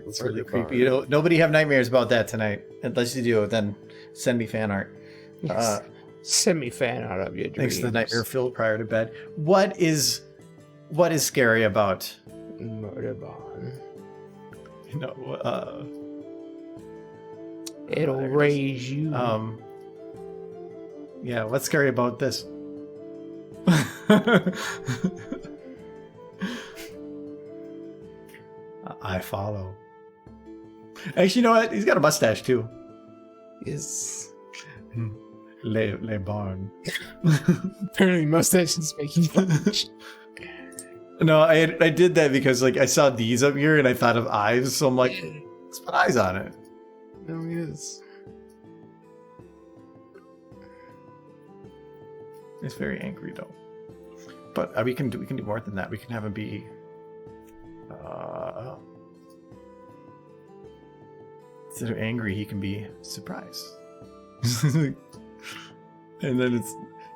It's really creepy. You know, nobody have nightmares about that tonight. Unless you do, then send me fan art. Send me fan art of your dreams. Thanks to the nightmare filled prior to bed. What is scary about Murder Barn? You know, it'll raise you. Yeah, what's scary about this? I follow. Actually, you know what? He's got a mustache too. Yes. Le Barn. Apparently, mustache is making lunch. No, I did that because I saw these up here and I thought of eyes, so I'm like, let's put eyes on it. No, he is. It's very angry though. But we can do more than that. We can have him be. Instead of angry, he can be surprised. And then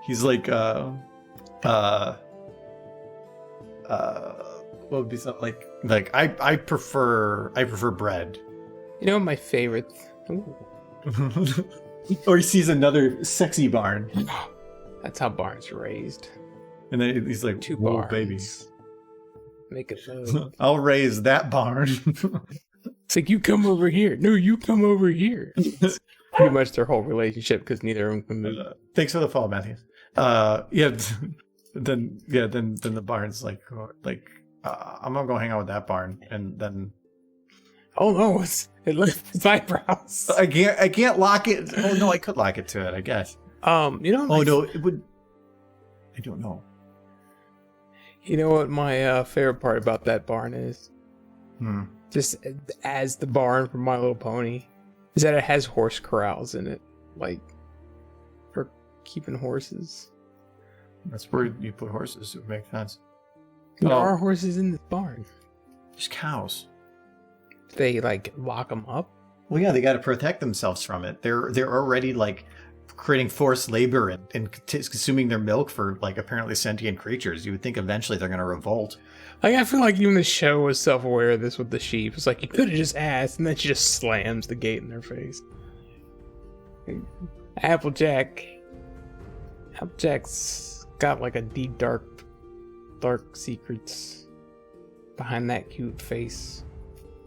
he's like what would be something like I prefer bread. You know my favorite. Or he sees another sexy barn. That's how barns are raised. And then he's like, two whoa, barns. baby. Make it move. I'll raise that barn. It's like, you come over here. No, you come over here. It's pretty much their whole relationship because neither of them can move. Thanks for the follow, Matthew. Then the barn's like I'm gonna go hang out with that barn, and then oh no, it left its eyebrows. I can't lock it. Oh no, I could lock it to it, I guess. You know. Oh no, it would. I don't know. You know what my favorite part about that barn is? Just as the barn from My Little Pony, is that it has horse corrals in it, like for keeping horses. That's where you put horses. It would make sense. There are horses in this barn. There's cows. They lock them up. Well, yeah, they got to protect themselves from it. They're already creating forced labor and consuming their milk for apparently sentient creatures. You would think eventually they're going to revolt. I feel like even the show was self-aware of this with the sheep. It's like, you could have just asked, and then she just slams the gate in their face. Applejack's got a deep, dark secrets behind that cute face.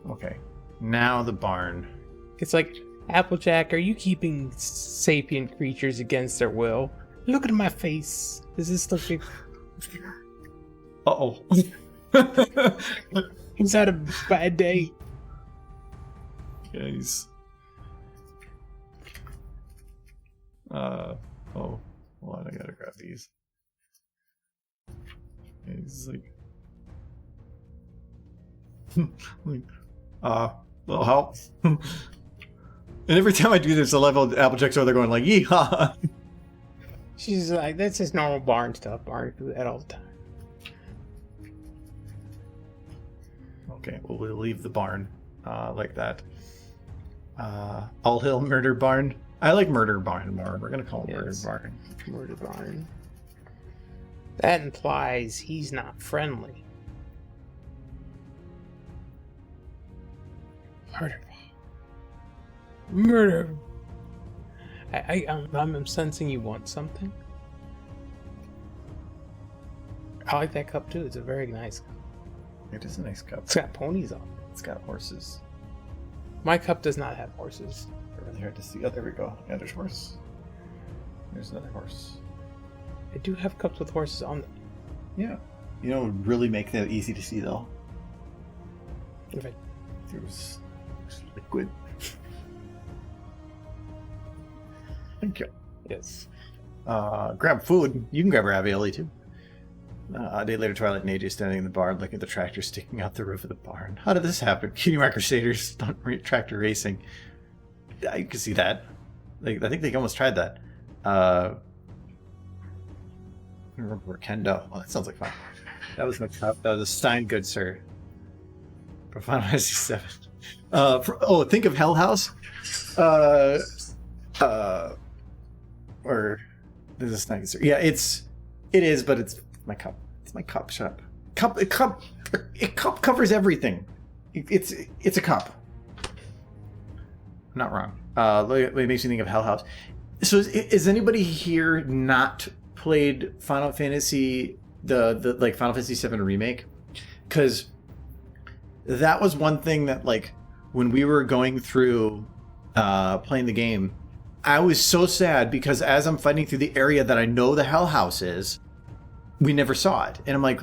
Okay, now the barn. It's like, Applejack, are you keeping sapient creatures against their will? Look at my face. Does this look like... Uh-oh. He's had a bad day. Guys. Oh, hold on, I gotta grab these. He's little help. And every time I do this, the level of Applejack's over there going yee-haw. She's like, that's just normal barn stuff. Barn do that all the time. Okay, well, we'll leave the barn like that. All Hill Murder Barn. I like Murder Barn more. We're going to call it Murder Barn. Murder Barn. That implies he's not friendly. Murder. I'm sensing you want something. I like that cup too. It's a very nice cup. It is a nice cup. It's got ponies on it. It's got horses. My cup does not have horses. They're really hard to see. Oh, there we go. Yeah, there's horse. There's another horse. I do have cups with horses on them. Yeah. You know what would really make that easy to see, though? If I... There's liquid. Thank you. Yes. Grab food. You can grab ravioli, too. A day later, Twilight and AJ standing in the barn, looking at the tractor sticking out the roof of the barn. How did this happen? Cutie Mark Crusaders, tractor racing. I can see that. I think they almost tried that. Kendo. Oh, that sounds like fun. That was my cup. That was a Stein Good Sir. For Final Fantasy VII. Think of Hell House. Or this is Stein Good Sir. Yeah, it is, but it's my cup. It's my cup. Shut up. Cup covers everything. It's a cup. I'm not wrong. It makes me think of Hell House. So is anybody here not played Final Fantasy the like Final Fantasy VII Remake? Because that was one thing that, like, when we were going through playing the game, I was so sad because as I'm fighting through the area that I know the Hell House is, we never saw it, and I'm like,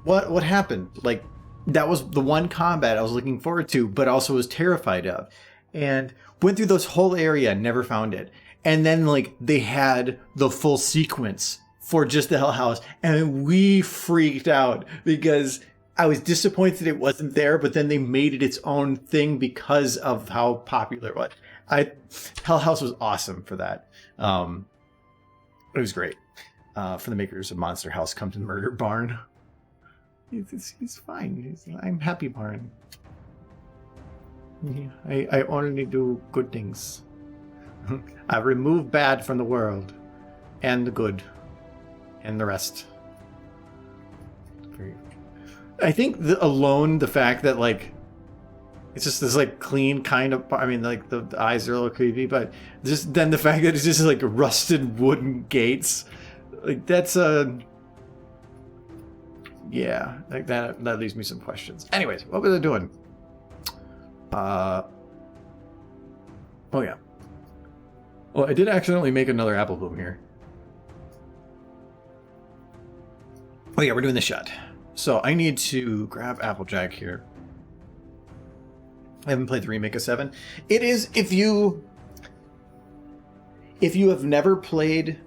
what happened? Like, that was the one combat I was looking forward to, but also was terrified of, and went through this whole area, never found it. And then, like, they had the full sequence for just the Hell House, and we freaked out because I was disappointed it wasn't there, but then they made it its own thing because of how popular it was. Hell House was awesome for that. It was great. For the makers of Monster House Come to Murder Barn. He's fine. I'm happy, Barn. I only do good things. I remove bad from the world, and the good, and the rest. I think the fact that, like, it's just this, like, clean kind of, I mean, like, the eyes are a little creepy, but just then the fact that it's just, like, rusted wooden gates, like, that's yeah, like, that leaves me some questions. Anyways, what was I doing? Oh yeah. Well, I did accidentally make another apple bloom here. Oh yeah, we're doing the shot. So I need to grab Applejack here. I haven't played the remake of 7. It is, if you have never played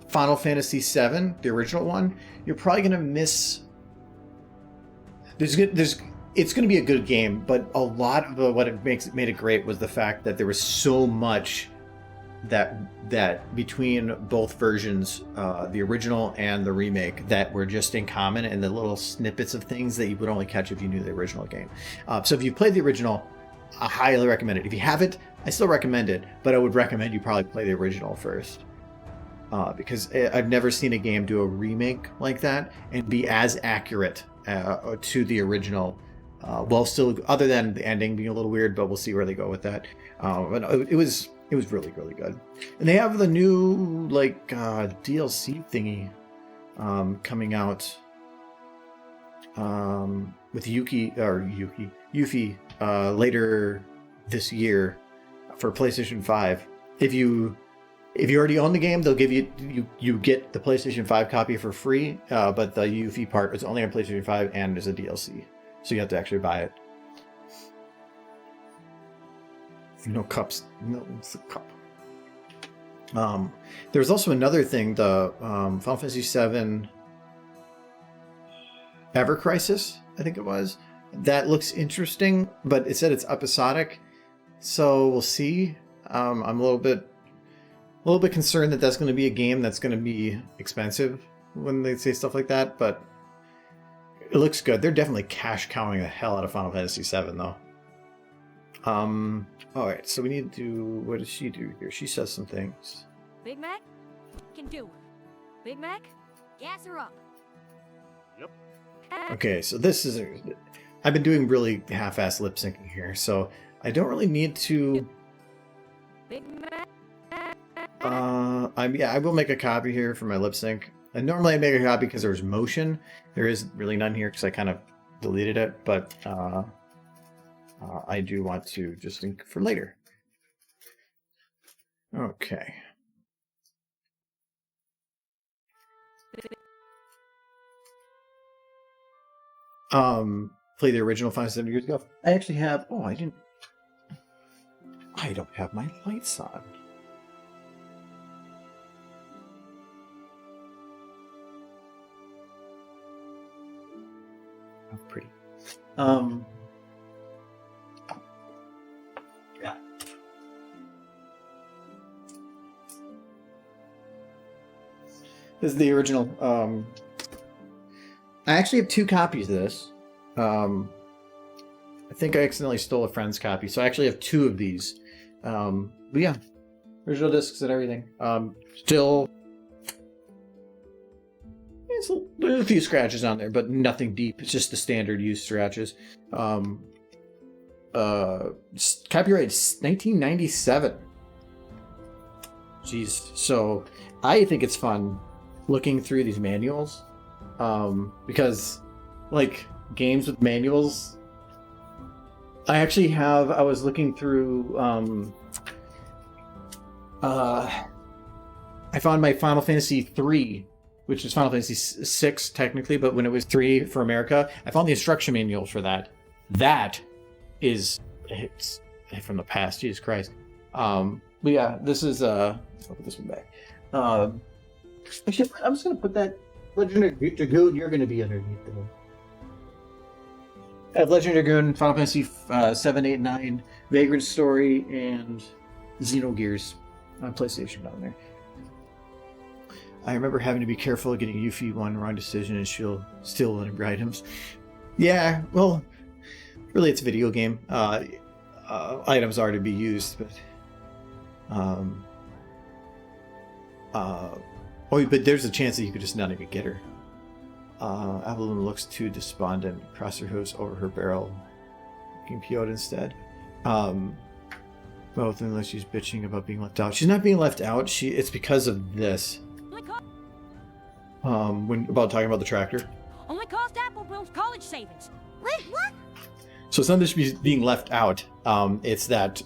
Final Fantasy VII, the original one, you're probably gonna miss. It's gonna be a good game, but a lot of what made it great was the fact that there was so much that between both versions, the original and the remake, that were just in common, and the little snippets of things that you would only catch if you knew the original game. So if you played the original, I highly recommend it. If you haven't, I still recommend it, but I would recommend you probably play the original first. Because I've never seen a game do a remake like that and be as accurate to the original. Well, still, other than the ending being a little weird, but we'll see where they go with that. But it was really, really good. And they have the new, like, DLC thingy coming out with Yuffie later this year for PlayStation 5. If you already own the game, they'll give you get the PlayStation 5 copy for free, but the Yuffie part is only on PlayStation 5 and is a DLC. So you have to actually buy it. No cups. No, it's a cup. There's also another thing, the Final Fantasy VII Ever Crisis, I think it was. That looks interesting, but it said it's episodic, so we'll see. I'm a little bit concerned that that's going to be a game that's going to be expensive when they say stuff like that, but it looks good. They're definitely cash cowing the hell out of Final Fantasy VII, though. All right, so we need to. What does she do here? She says some things. Big Mac? Can do. Big Mac? Gas her up. Yep. Okay, so this is. I've been doing really half-ass lip syncing here, so I don't really need to. Big Mac? I will make a copy here for my lip sync. And normally I make a copy because there's motion. There is really none here because I kind of deleted it, but I do want to just think for later. Okay. Play the original 5-7 years ago. I actually have. Oh, I don't have my lights on. Oh, pretty. Yeah. This is the original. I actually have 2 copies of this. I think I accidentally stole a friend's copy, so I actually have 2 of these. But yeah, original discs and everything. Still, there's a few scratches on there, but nothing deep. It's just the standard use scratches. Copyright 1997. Jeez. So I think it's fun looking through these manuals, because like games with manuals, I was looking through, I found my Final Fantasy 3, which is Final Fantasy 6 technically, but when it was 3 for America, I found the instruction manual for that. That is, it's from the past, Jesus Christ. But yeah, this is, I'll put this one back. Actually, I'm just going to put that Legendary Dragoon, you're going to be underneath the one. I have Legendary Dragoon, Final Fantasy 7, 8, 9, Vagrant Story, and Xenogears on PlayStation down there. I remember having to be careful getting Yuffie one wrong decision and she'll steal one of her items. Yeah, well, really it's a video game. Items are to be used, but... but there's a chance that you could just not even get her. Avalon looks too despondent. Cross her hooves over her barrel. Looking PO'd instead. Both, unless she's bitching about being left out. She's not being left out. It's because of this. About talking about the tractor. Only cost Apple Bloom's college savings. Wait, what? So it's not that she's being left out. It's that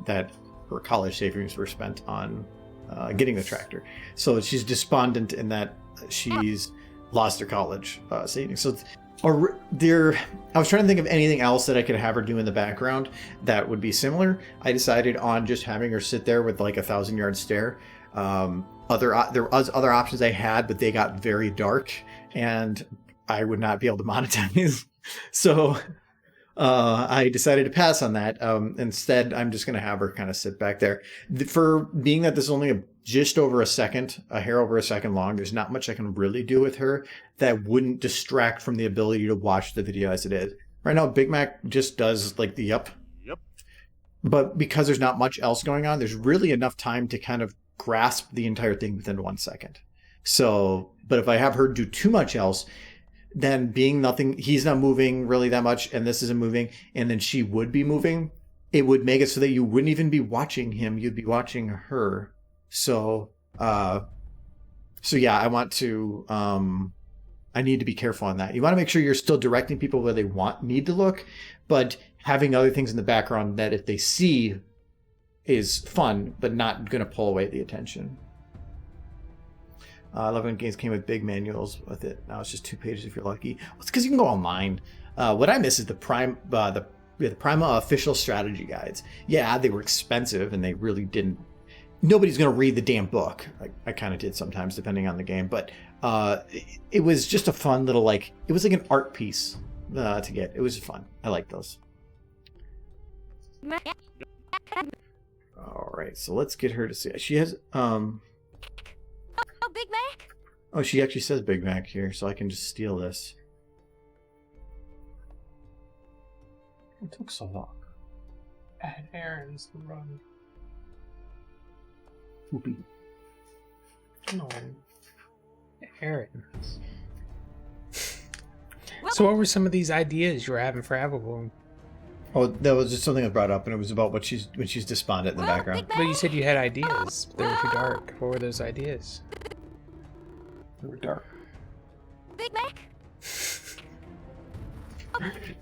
that her college savings were spent on getting the tractor. So she's despondent in that she's lost her college savings. So, I was trying to think of anything else that I could have her do in the background that would be similar. I decided on just having her sit there with like a 1,000-yard stare. There was other options I had, but they got very dark, and I would not be able to monetize. So I decided to pass on that. Instead, I'm just going to have her kind of sit back there. For being that this is only just over a hair over a second long, there's not much I can really do with her that wouldn't distract from the ability to watch the video as it is. Right now, Big Mac just does like the yup. But because there's not much else going on, there's really enough time to kind of grasp the entire thing within 1 second. So, but if I have her do too much else, then being nothing, he's not moving really that much, and this isn't moving, and then she would be moving, it would make it so that you wouldn't even be watching him, you'd be watching her. So yeah, I want to, I need to be careful on that. You want to make sure you're still directing people where they need to look, but having other things in the background that if they see is fun, but not going to pull away the attention. I love when games came with big manuals with it. Now it's just 2 pages if you're lucky. Well, it's because you can go online. What I miss is the Prima official strategy guides. Yeah, they were expensive and they really didn't. Nobody's going to read the damn book. I kind of did sometimes, depending on the game, but it was just a fun little it was like an art piece to get. It was fun. I like those. All right, so let's get her to see. She has Big Mac? Oh, she actually says Big Mac here, so I can just steal this. It took so long. I had errands to run. Whoopee. No. Errands. So what were some of these ideas you were having for Applebloom? Oh, that was just something I brought up, and it was about when she's despondent in the background. But you said you had ideas. They were too dark. What were those ideas? They were dark. Big Mac?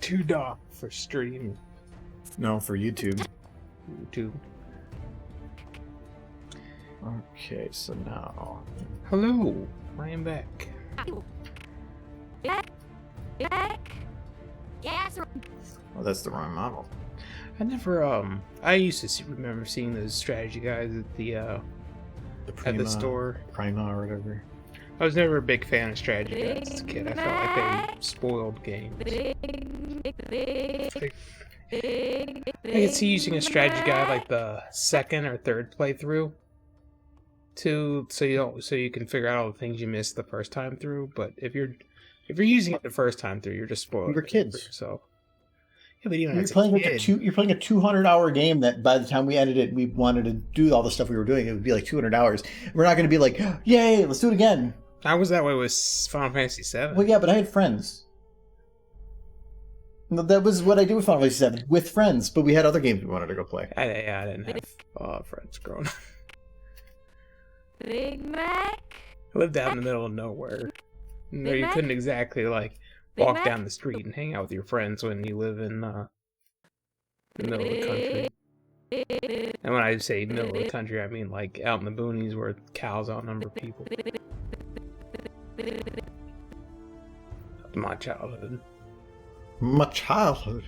Too dark for stream. No, for YouTube. YouTube. Okay, so now... Hello, I am back. Back. Gas. Oh, that's the wrong model. I never, I used to remember seeing those strategy guides at the Prima, at the store. Prima or whatever. I was never a big fan of strategy guides as a kid. I felt like they spoiled games. I could see using a strategy guide like the second or third playthrough so you can figure out all the things you missed the first time through. But if you're using it the first time through, you're just spoiling. We were kids. it for yourself. Yeah, but even You're as playing a kid, you're playing a 200-hour game that by the time we edited it, we wanted to do all the stuff we were doing. It would be like 200 hours. We're not going to be like, yay, let's do it again. I was that way with Final Fantasy VII. Well, yeah, but I had friends. No, that was what I did with Final Fantasy VII, with friends. But we had other games we wanted to go play. I didn't have friends growing up. Big Mac? I lived out in the middle of nowhere. No, you Mac? couldn't exactly like Big walk Mac? down the street and hang out with your friends when you live in the middle of the country. And when I say middle of the country, I mean like out in the boonies where cows outnumber people. My childhood. My childhood.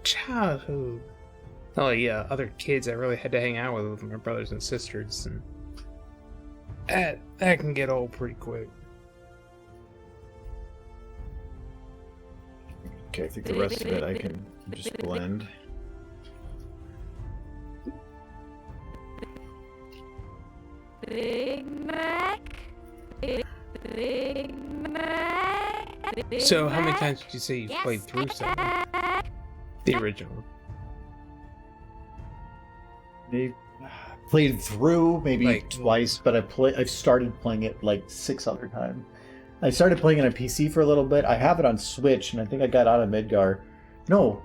Childhood. Oh yeah, other kids I really had to hang out with my brothers and sisters, and that can get old pretty quick. Okay, I think the rest of it I can just blend. Big Mac? Big Mac? So how many times did you say you played through 7? The original. Maybe played through maybe Like- twice, but I've started playing it like 6 other times. I started playing it on PC for a little bit. I have it on Switch, and I think I got out of Midgar. No,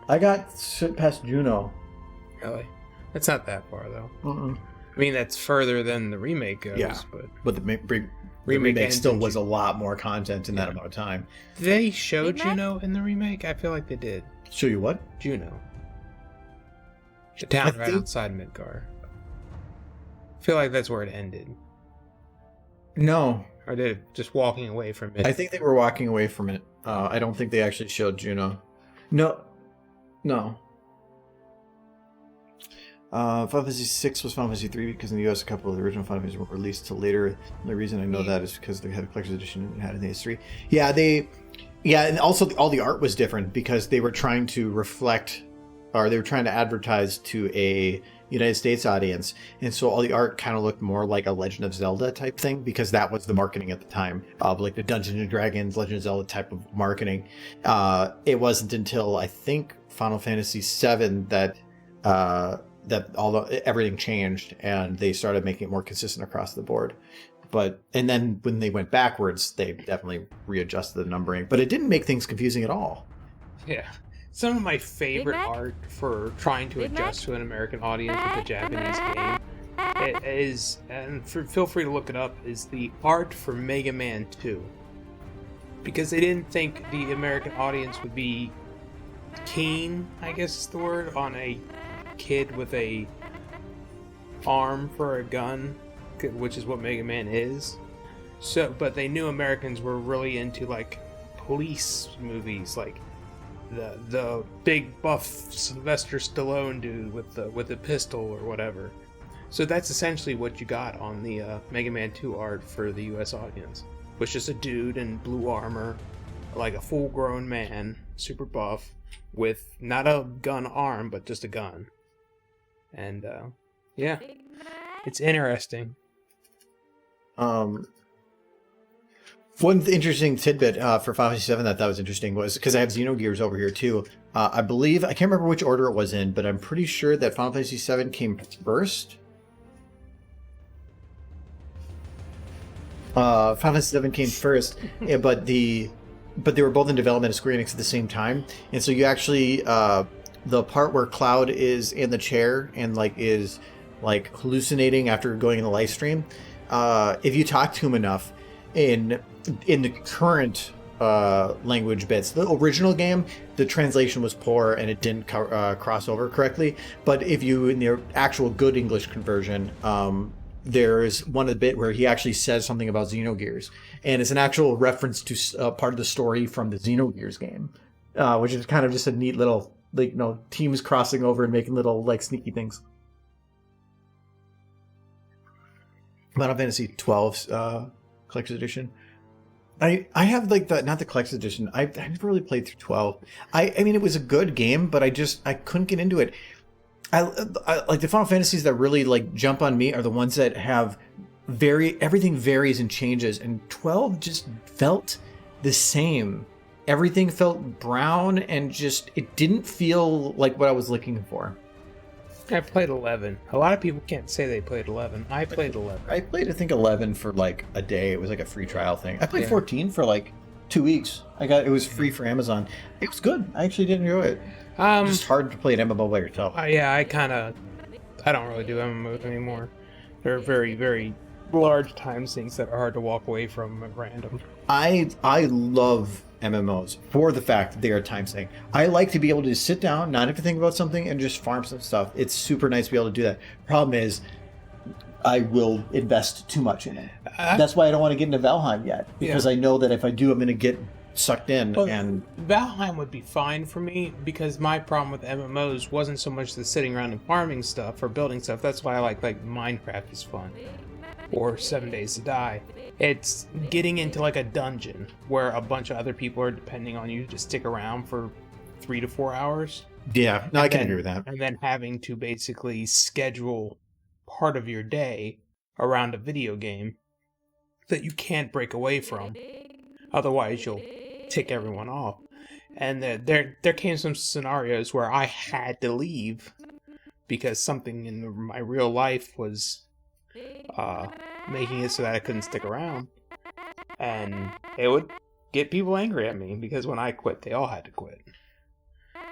I got past Juno. Really? That's not that far though. Uh-uh. I mean, that's further than the remake goes, Yeah. but But the remake and still then was a lot more content in that Yeah. amount of time. they showed Big Mac? Juno in the remake. I feel like they did. Show you what? Juno, the town I right think- outside Midgar. I feel like that's where it ended, No, or did it just walking away from it? I think they were walking away from it. I don't think they actually showed Juno. No. Final Fantasy VI was Final Fantasy III because in the US a couple of the original Final Fantasies weren't released till later. The only reason I know that is because they had a collector's edition and had it in the PS3. Yeah, and also all the art was different because they were trying to reflect, or they were trying to advertise to a United States audience, and so all the art kind of looked more like a Legend of Zelda type thing because that was the marketing at the time, like the Dungeons and Dragons, Legend of Zelda type of marketing. It wasn't until I think Final Fantasy VII that everything changed and they started making it more consistent across the board. And then when they went backwards, they definitely readjusted the numbering, but it didn't make things confusing at all. Yeah. Some of my favorite Mac? art for trying to Big adjust to an American audience with a Japanese game it is, and feel free to look it up, is the art for Mega Man 2. Because they didn't think the American audience would be keen, I guess is the word, on a kid with a arm for a gun, which is what Mega Man is. So, but they knew Americans were really into like police movies, like the big buff Sylvester Stallone dude with the pistol or whatever. So that's essentially what you got on the Mega Man 2 art for the US audience. Was just a dude in blue armor, like a full-grown man, super buff, with not a gun arm, but just a gun. And yeah, it's interesting. One interesting tidbit for Final Fantasy VII that was interesting was because I have Xenogears over here too. I believe I can't remember which order it was in, but I'm pretty sure that Final Fantasy VII came first. Final Fantasy VII came first, yeah, but they were both in development at Square Enix at the same time, and so you actually the part where Cloud is in the chair and is hallucinating after going in the live stream. If you talk to him enough in the current language bits, the original game, the translation was poor and it didn't cross over correctly. But if you in the actual good English conversion, there's one of the bit where he actually says something about Xenogears, and it's an actual reference to part of the story from the Xenogears game, which is kind of just a neat little teams crossing over and making little sneaky things. Final Fantasy 12's collector's edition. I have not the collector's edition. I never really played through 12. I mean it was a good game, but I couldn't get into it. I like the Final Fantasies that really like jump on me are the ones that have everything varies and changes, and 12 just felt the same. Everything felt brown and just it didn't feel like what I was looking for. I played 11. A lot of people can't say they played 11. I played 11. I played I think 11 for like a day. It was like a free trial thing. I played Yeah. 14 for like 2 weeks. It was free for Amazon. It was good. I actually did enjoy it. Just hard to play an MMO by yourself. Yeah, I don't really do MMOs anymore. They're very, very large time sinks that are hard to walk away from at random. I love MMOs for the fact that they are time sink. I like to be able to just sit down, not have to think about something, and just farm some stuff. It's super nice to be able to do that. Problem is, I will invest too much in it. That's why I don't want to get into Valheim yet, because I know that if I do, I'm going to get sucked in. Well, and Valheim would be fine for me because my problem with MMOs wasn't so much the sitting around and farming stuff or building stuff. That's why I like Minecraft is fun. Or 7 Days to Die. It's getting into like a dungeon where a bunch of other people are depending on you to stick around for 3 to 4 hours. yeah, no, I can agree with that. And then having to basically schedule part of your day around a video game that you can't break away from. Otherwise, you'll tick everyone off. And there came some scenarios where I had to leave because something in my real life was making it so that I couldn't stick around. And it would get people angry at me because when I quit, they all had to quit.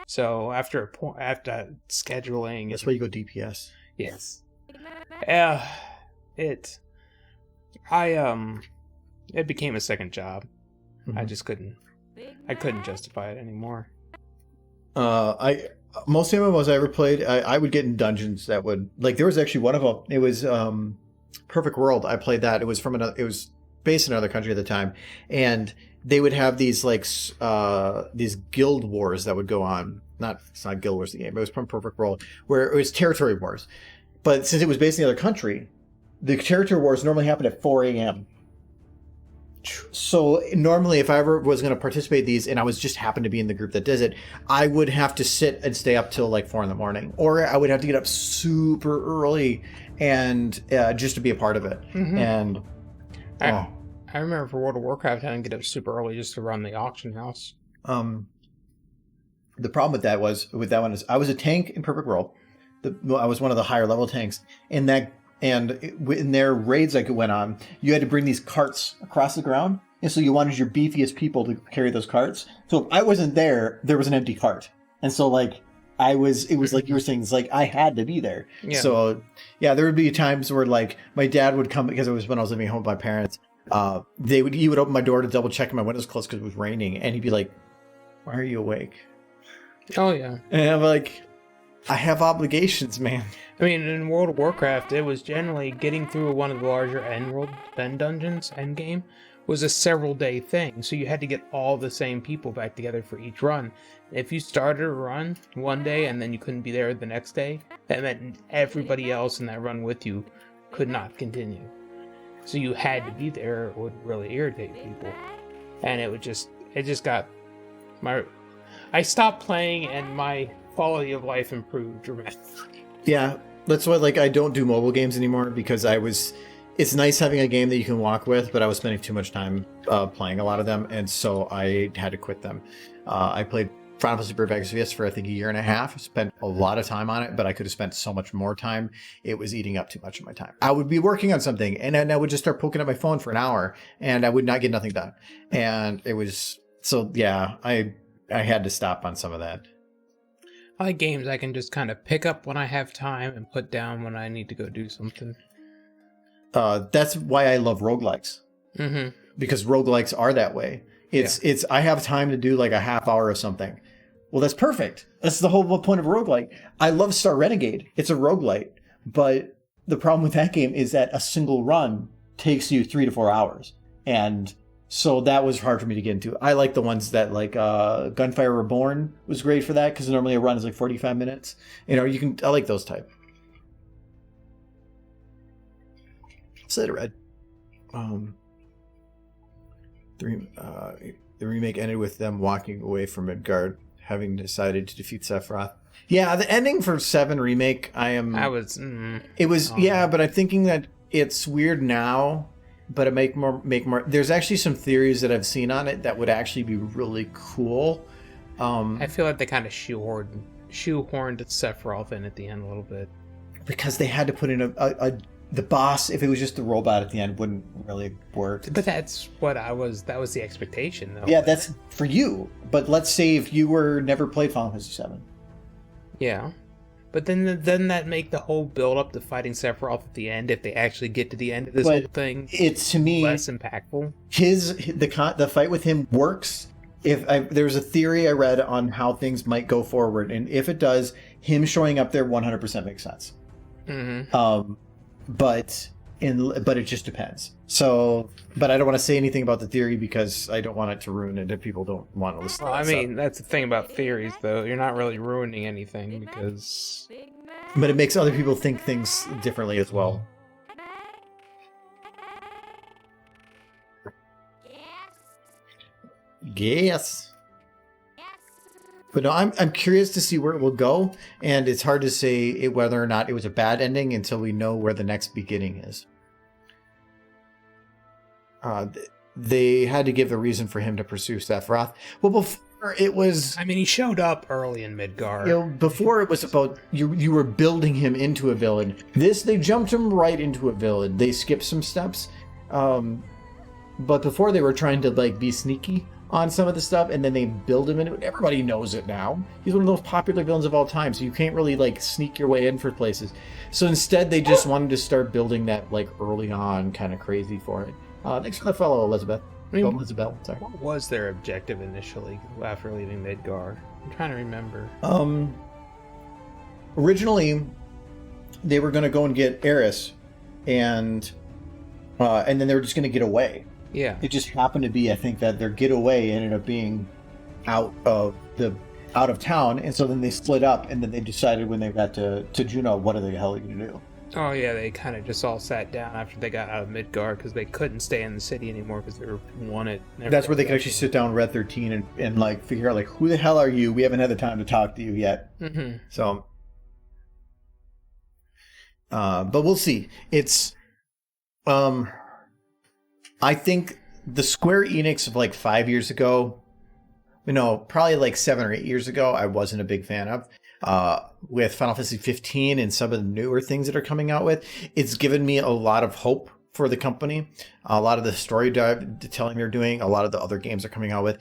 So after scheduling, That's why you go DPS. yes, it became a second job. Mm-hmm. I couldn't justify it anymore. Most MMOs I ever played, I would get in dungeons that would like. There was actually one of them. It was Perfect World. I played that. It was it was based in another country at the time, and they would have these like these guild wars that would go on. It's not Guild Wars the game. It was from Perfect World, where it was territory wars. But since it was based in the other country, the territory wars normally happened at 4 a.m. So normally, if I ever was going to participate in these, and I was just happened to be in the group that does it, I would have to sit and stay up till like 4 a.m, or I would have to get up super early and just to be a part of it. Mm-hmm. And I remember for World of Warcraft, having to get up super early just to run the auction house. The problem with that one is I was a tank in Perfect World. I was one of the higher level tanks, and in their raids like it went on, you had to bring these carts across the ground, and so you wanted your beefiest people to carry those carts. So if I wasn't there, there was an empty cart, and so like it was like you were saying, it's like I had to be there. Yeah. So yeah, there would be times where like my dad would come, because it was when I was living home with my parents. He would open my door to double check my windows closed because it was raining, and he'd be like, "Why are you awake?" Oh yeah, and I'm like, I have obligations, man. I mean, in World of Warcraft, it was generally getting through one of the larger end dungeons, end game, was a several day thing. So you had to get all the same people back together for each run. If you started a run one day and then you couldn't be there the next day, that meant everybody else in that run with you could not continue. So you had to be there, or it would really irritate people. And it just got I stopped playing and my quality of life improved dramatically. Yeah, that's why like I don't do mobile games anymore, because it's nice having a game that you can walk with, but I was spending too much time playing a lot of them, and so I had to quit them. I played Final Fantasy Brave Exvius for I think a year and a half. Spent a lot of time on it, but I could have spent so much more time. It was eating up too much of my time. I would be working on something, and then I would just start poking at my phone for an hour, and I would not get nothing done. And it was so yeah, I had to stop on some of that. I like games I can just kind of pick up when I have time and put down when I need to go do something. That's why I love roguelikes. Mm-hmm. Because roguelikes are that way. It's I have time to do like a half hour of something. Well, that's perfect. That's the whole point of a roguelike. I love Star Renegade. It's a roguelike. But the problem with that game is that a single run takes you 3 to 4 hours. And so that was hard for me to get into. I like the ones that like Gunfire Reborn was great for that, because normally a run is like 45 minutes. I like those type. Said Red. The remake ended with them walking away from Midgard, having decided to defeat Sephiroth. Yeah, the ending for 7 remake, I was. It was but I'm thinking that it's weird now, but it make more. There's actually some theories that I've seen on it that would actually be really cool. I feel like they kind of shoehorned Sephiroth in at the end a little bit because they had to put in the boss. If it was just the robot at the end, wouldn't really work. But that's what that was the expectation, though. Yeah, that's for you. But let's say if you never played Final Fantasy VII. Yeah. But then doesn't that make the whole build up to fighting Sephiroth at the end, if they actually get to the end of this whole thing, it's to me less impactful? The fight with him works. There's a theory I read on how things might go forward, and if it does, him showing up there 100% makes sense. Mm-hmm. But it just depends. So, but I don't want to say anything about the theory because I don't want it to ruin it if people don't want to listen. Well, I mean, that's the thing about theories, though. You're not really ruining anything because. But it makes other people think things differently as well. Yes. But no, I'm curious to see where it will go, and it's hard to say whether or not it was a bad ending until we know where the next beginning is. They had to give a reason for him to pursue Sephiroth. Well, before it was... I mean, he showed up early in Midgar. Before it was about you were building him into a villain. They jumped him right into a villain. They skipped some steps. But before they were trying to be sneaky on some of the stuff, and then they build him into it. Everybody knows it now. He's one of those popular villains of all time, so you can't really sneak your way in for places. So instead, they just wanted to start building that early on kind of crazy for it. Thanks for the follow, Elizabeth. Elizabeth, sorry. What was their objective initially after leaving Midgar? I'm trying to remember. Originally, they were going to go and get Eris, and then they were just going to get away. Yeah. It just happened to be, I think, that their getaway ended up being out of town, and so then they split up, and then they decided when they got to Juneau, what the hell are you gonna do? Oh yeah, they kind of just all sat down after they got out of Midgar because they couldn't stay in the city anymore because they were wanted. That's where they could actually sit down Red 13 and figure out who the hell are you? We haven't had the time to talk to you yet. Mm-hmm. So, but we'll see. It's I think the Square Enix of 5 years ago, probably 7 or 8 years ago, I wasn't a big fan of. With Final Fantasy 15 and some of the newer things that are coming out with, it's given me a lot of hope for the company. A lot of the storytelling they're doing, a lot of the other games they're coming out with,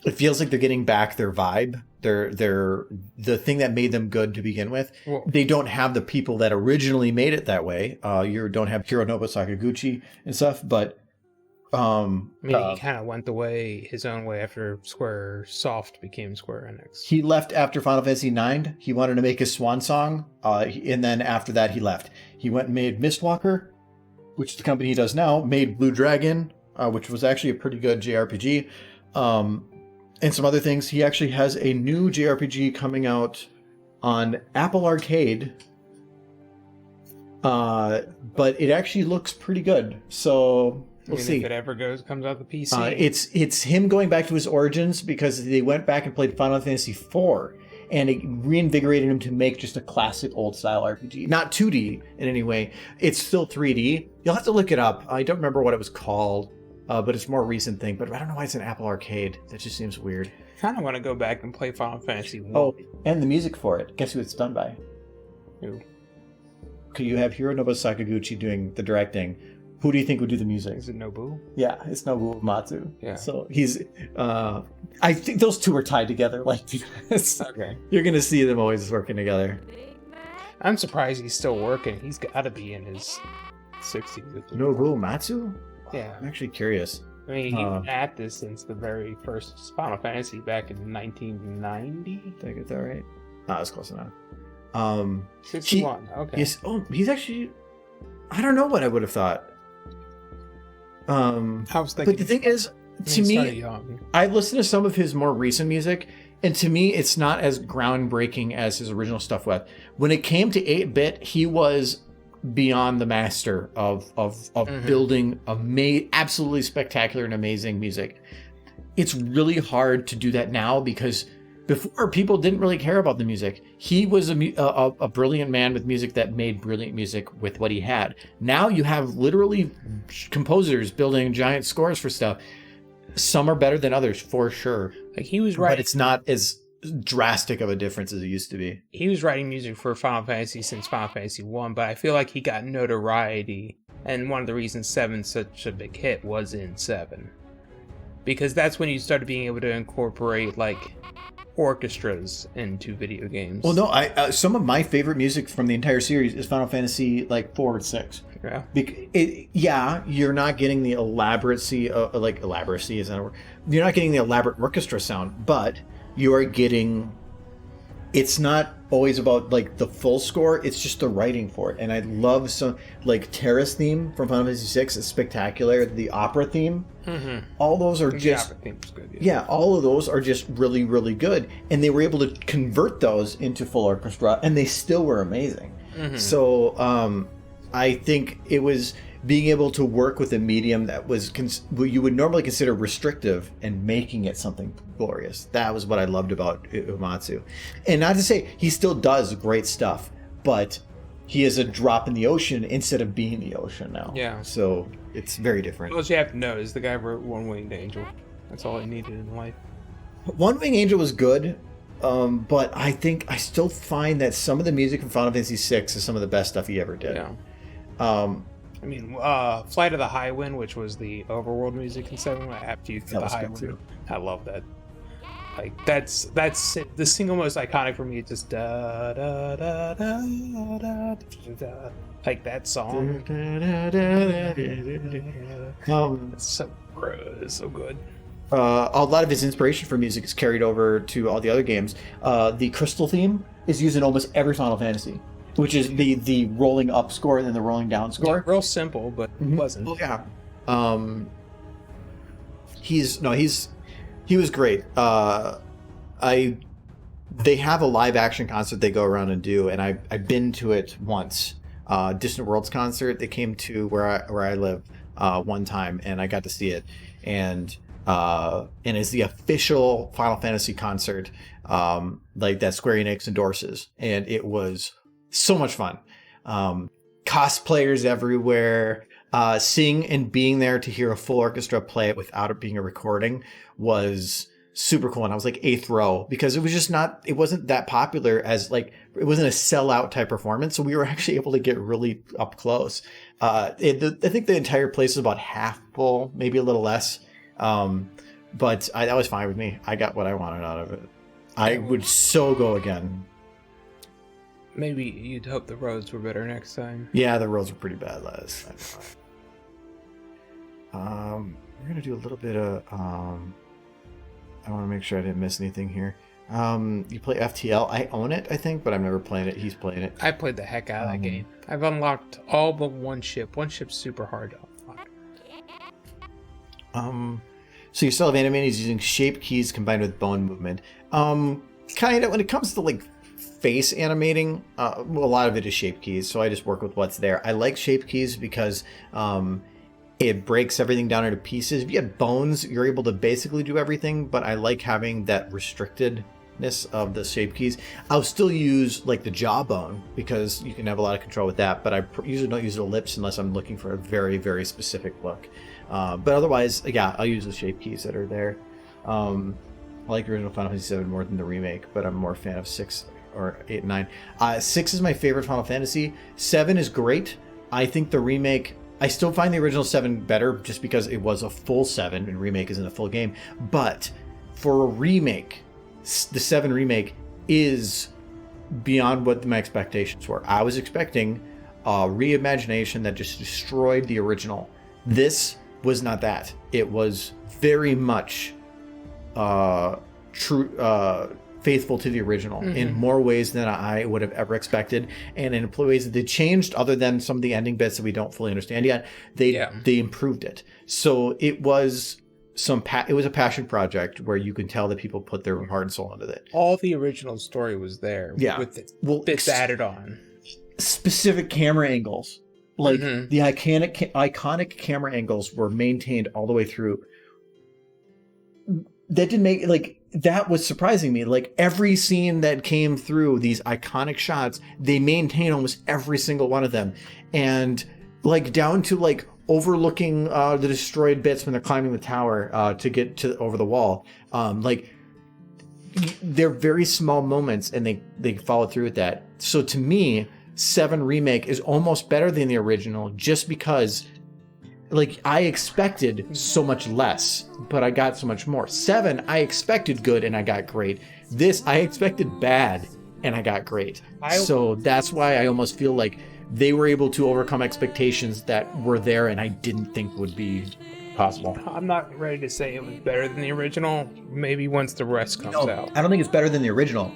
it feels like they're getting back their vibe. They're the thing that made them good to begin with. Well, they don't have the people that originally made it that way. You don't have Hironobu Sakaguchi and stuff, but he kind of went his own way after Square Soft became Square Enix. He left after Final Fantasy IX. He wanted to make his swan song, and then after that he left. He went and made Mistwalker, which is the company he does now, made Blue Dragon, which was actually a pretty good JRPG, and some other things. He actually has a new JRPG coming out on Apple Arcade, but it actually looks pretty good, so... We'll see. If it ever comes out the PC. It's him going back to his origins because they went back and played Final Fantasy IV, and it reinvigorated him to make just a classic old style RPG. Not 2D in any way. It's still 3D. You'll have to look it up. I don't remember what it was called, but it's a more recent thing. But I don't know why it's an Apple Arcade. That just seems weird. I kind of want to go back and play Final Fantasy 1. Oh, and the music for it. Guess who it's done by? Who? Okay, you have Hironobu Sakaguchi doing the directing. Who do you think would do the music? Is it Nobu? Yeah, it's Nobu Uematsu. Yeah. So he's, I think those two are tied together like this. Okay. You're going to see them always working together. I'm surprised he's still working. He's got to be in his 60s. Nobu Uematsu? Yeah. I'm actually curious. I mean, he's been at this since the very first Final Fantasy back in 1990. Did I get that right? That's close enough. 61, okay. He's actually, I don't know what I would have thought. I was thinking, but the thing is, to me, I've listened to some of his more recent music, and to me, it's not as groundbreaking as his original stuff was. When it came to 8-bit, he was beyond the master of building absolutely spectacular and amazing music. It's really hard to do that now because Before, people didn't really care about the music. He was a brilliant man with music that made brilliant music with what he had. Now you have literally composers building giant scores for stuff. Some are better than others, for sure. Like he was writing, but it's not as drastic of a difference as it used to be. He was writing music for Final Fantasy since Final Fantasy 1, but I feel like he got notoriety, and one of the reasons 7's such a big hit was in 7. Because that's when you started being able to incorporate, like, orchestras into video games. Well, no, some of my favorite music from the entire series is Final Fantasy, like, 4 and 6. Yeah. You're not getting the elaboracy, is that a word? You're not getting the elaborate orchestra sound, but you are getting, it's not always about like the full score, it's just the writing for it. And I love some, like Terra's theme from Final Fantasy 6 is spectacular. The opera theme, all those are just, the opera theme's good, yeah, all of those are just really, really good. And they were able to convert those into full orchestra, and they still were amazing. So I think it was being able to work with a medium that was you would normally consider restrictive and making it something glorious. That was what I loved about Uematsu. And not to say he still does great stuff, but he is a drop in the ocean instead of being the ocean now. Yeah. So it's very different. All you have to know is the guy wrote One Winged Angel. That's all he needed in life. One Winged Angel was good, but I think I still find that some of the music from Final Fantasy VI is some of the best stuff he ever did. Yeah. I mean, Flight of the High Wind, which was the overworld music in 7, I have to use the High Wind. Too. I love that. Like that's the single most iconic for me. It's just da da da da da da, like that song. It's so good. A lot of his inspiration for music is carried over to all the other games. The Crystal theme is used in almost every Final Fantasy, which is the rolling up score and then the rolling down score. Yeah, real simple, but it wasn't. Well, yeah. He was great. They have a live action concert they go around and do, and I've been to it once. Distant Worlds concert. They came to where I live one time, and I got to see it. And it's the official Final Fantasy concert, like that Square Enix endorses, and it was so much fun. Cosplayers everywhere. Seeing and being there to hear a full orchestra play it without it being a recording was super cool. And I was like 8th row because it wasn't that popular as like, it wasn't a sellout type performance. So we were actually able to get really up close. I think the entire place was about half full, maybe a little less. But that was fine with me. I got what I wanted out of it. I would so go again. Maybe you'd hope the roads were better next time. Yeah, the roads were pretty bad last time. We're gonna do a little bit of. I want to make sure I didn't miss anything here. You play FTL. I own it, I think, but I've never played it. He's playing it. I played the heck out of that game. I've unlocked all but one ship. One ship's super hard to unlock. So you still have Animating. He's using shape keys combined with bone movement. Kind of when it comes to like face animating, a lot of it is shape keys, so I just work with what's there. I like shape keys because it breaks everything down into pieces. If you have bones, you're able to basically do everything, but I like having that restrictedness of the shape keys. I'll still use like the jawbone because you can have a lot of control with that, but I usually don't use the lips unless I'm looking for a very, very specific look. But otherwise, yeah, I'll use the shape keys that are there. I like the original Final Fantasy VII more than the remake, but I'm more a fan of 6 or 8 and 9. 6 is my favorite Final Fantasy. 7 is great. I think the remake, I still find the original 7 better just because it was a full 7 and remake isn't a full game. But for a remake, the 7 remake is beyond what my expectations were. I was expecting a reimagination that just destroyed the original. This was not that. It was very much faithful to the original in more ways than I would have ever expected, and in ways that they changed other than some of the ending bits that we don't fully understand yet. They improved it. So it was a passion project where you can tell that people put their heart and soul into it. All the original story was there. Yeah. With the bits added on. Specific camera angles. Like the iconic camera angles were maintained all the way through. That didn't make, like, that was surprising me. Like every scene that came through these iconic shots, they maintain almost every single one of them. And like down to like overlooking the destroyed bits when they're climbing the tower to get to over the wall. Like they're very small moments and they follow through with that. So to me, 7 Remake is almost better than the original just because like I expected so much less, but I got so much more. 7, I expected good and I got great. This, I expected bad and I got great. So that's why I almost feel like they were able to overcome expectations that were there and I didn't think would be possible. I'm not ready to say it was better than the original. Maybe once the rest comes out. I don't think it's better than the original.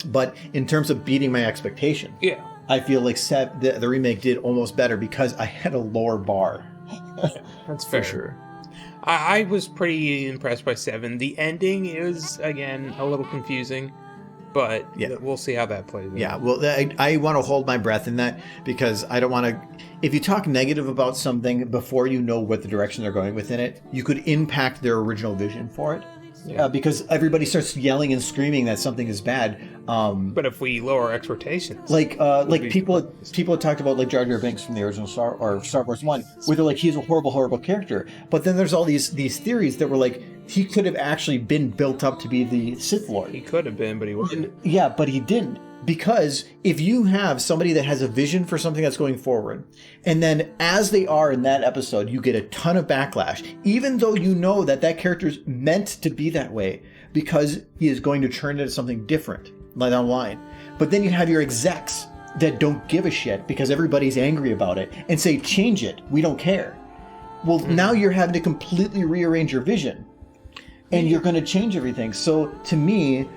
But in terms of beating my expectation, yeah, I feel like the remake did almost better because I had a lower bar. That's fair. For sure. I was pretty impressed by 7. The ending is, again, a little confusing, but we'll see how that plays out. Yeah, well, I want to hold my breath in that because I don't want to... If you talk negative about something before you know what the direction they're going within it, you could impact their original vision for it. Yeah. Because everybody starts yelling and screaming that something is bad. But if we lower expectations, like people have talked about like Jar Jar Binks from the original Star Wars 1, where they're like he's a horrible character. But then there's all these theories that were like he could have actually been built up to be the Sith Lord. He could have been, but he wasn't. Yeah, but he didn't. Because if you have somebody that has a vision for something that's going forward, and then as they are in that episode, you get a ton of backlash, even though you know that that character's meant to be that way because he is going to turn into something different down the line. But then you have your execs that don't give a shit because everybody's angry about it and say, change it, we don't care. Well, now you're having to completely rearrange your vision and you're going to change everything. So to me,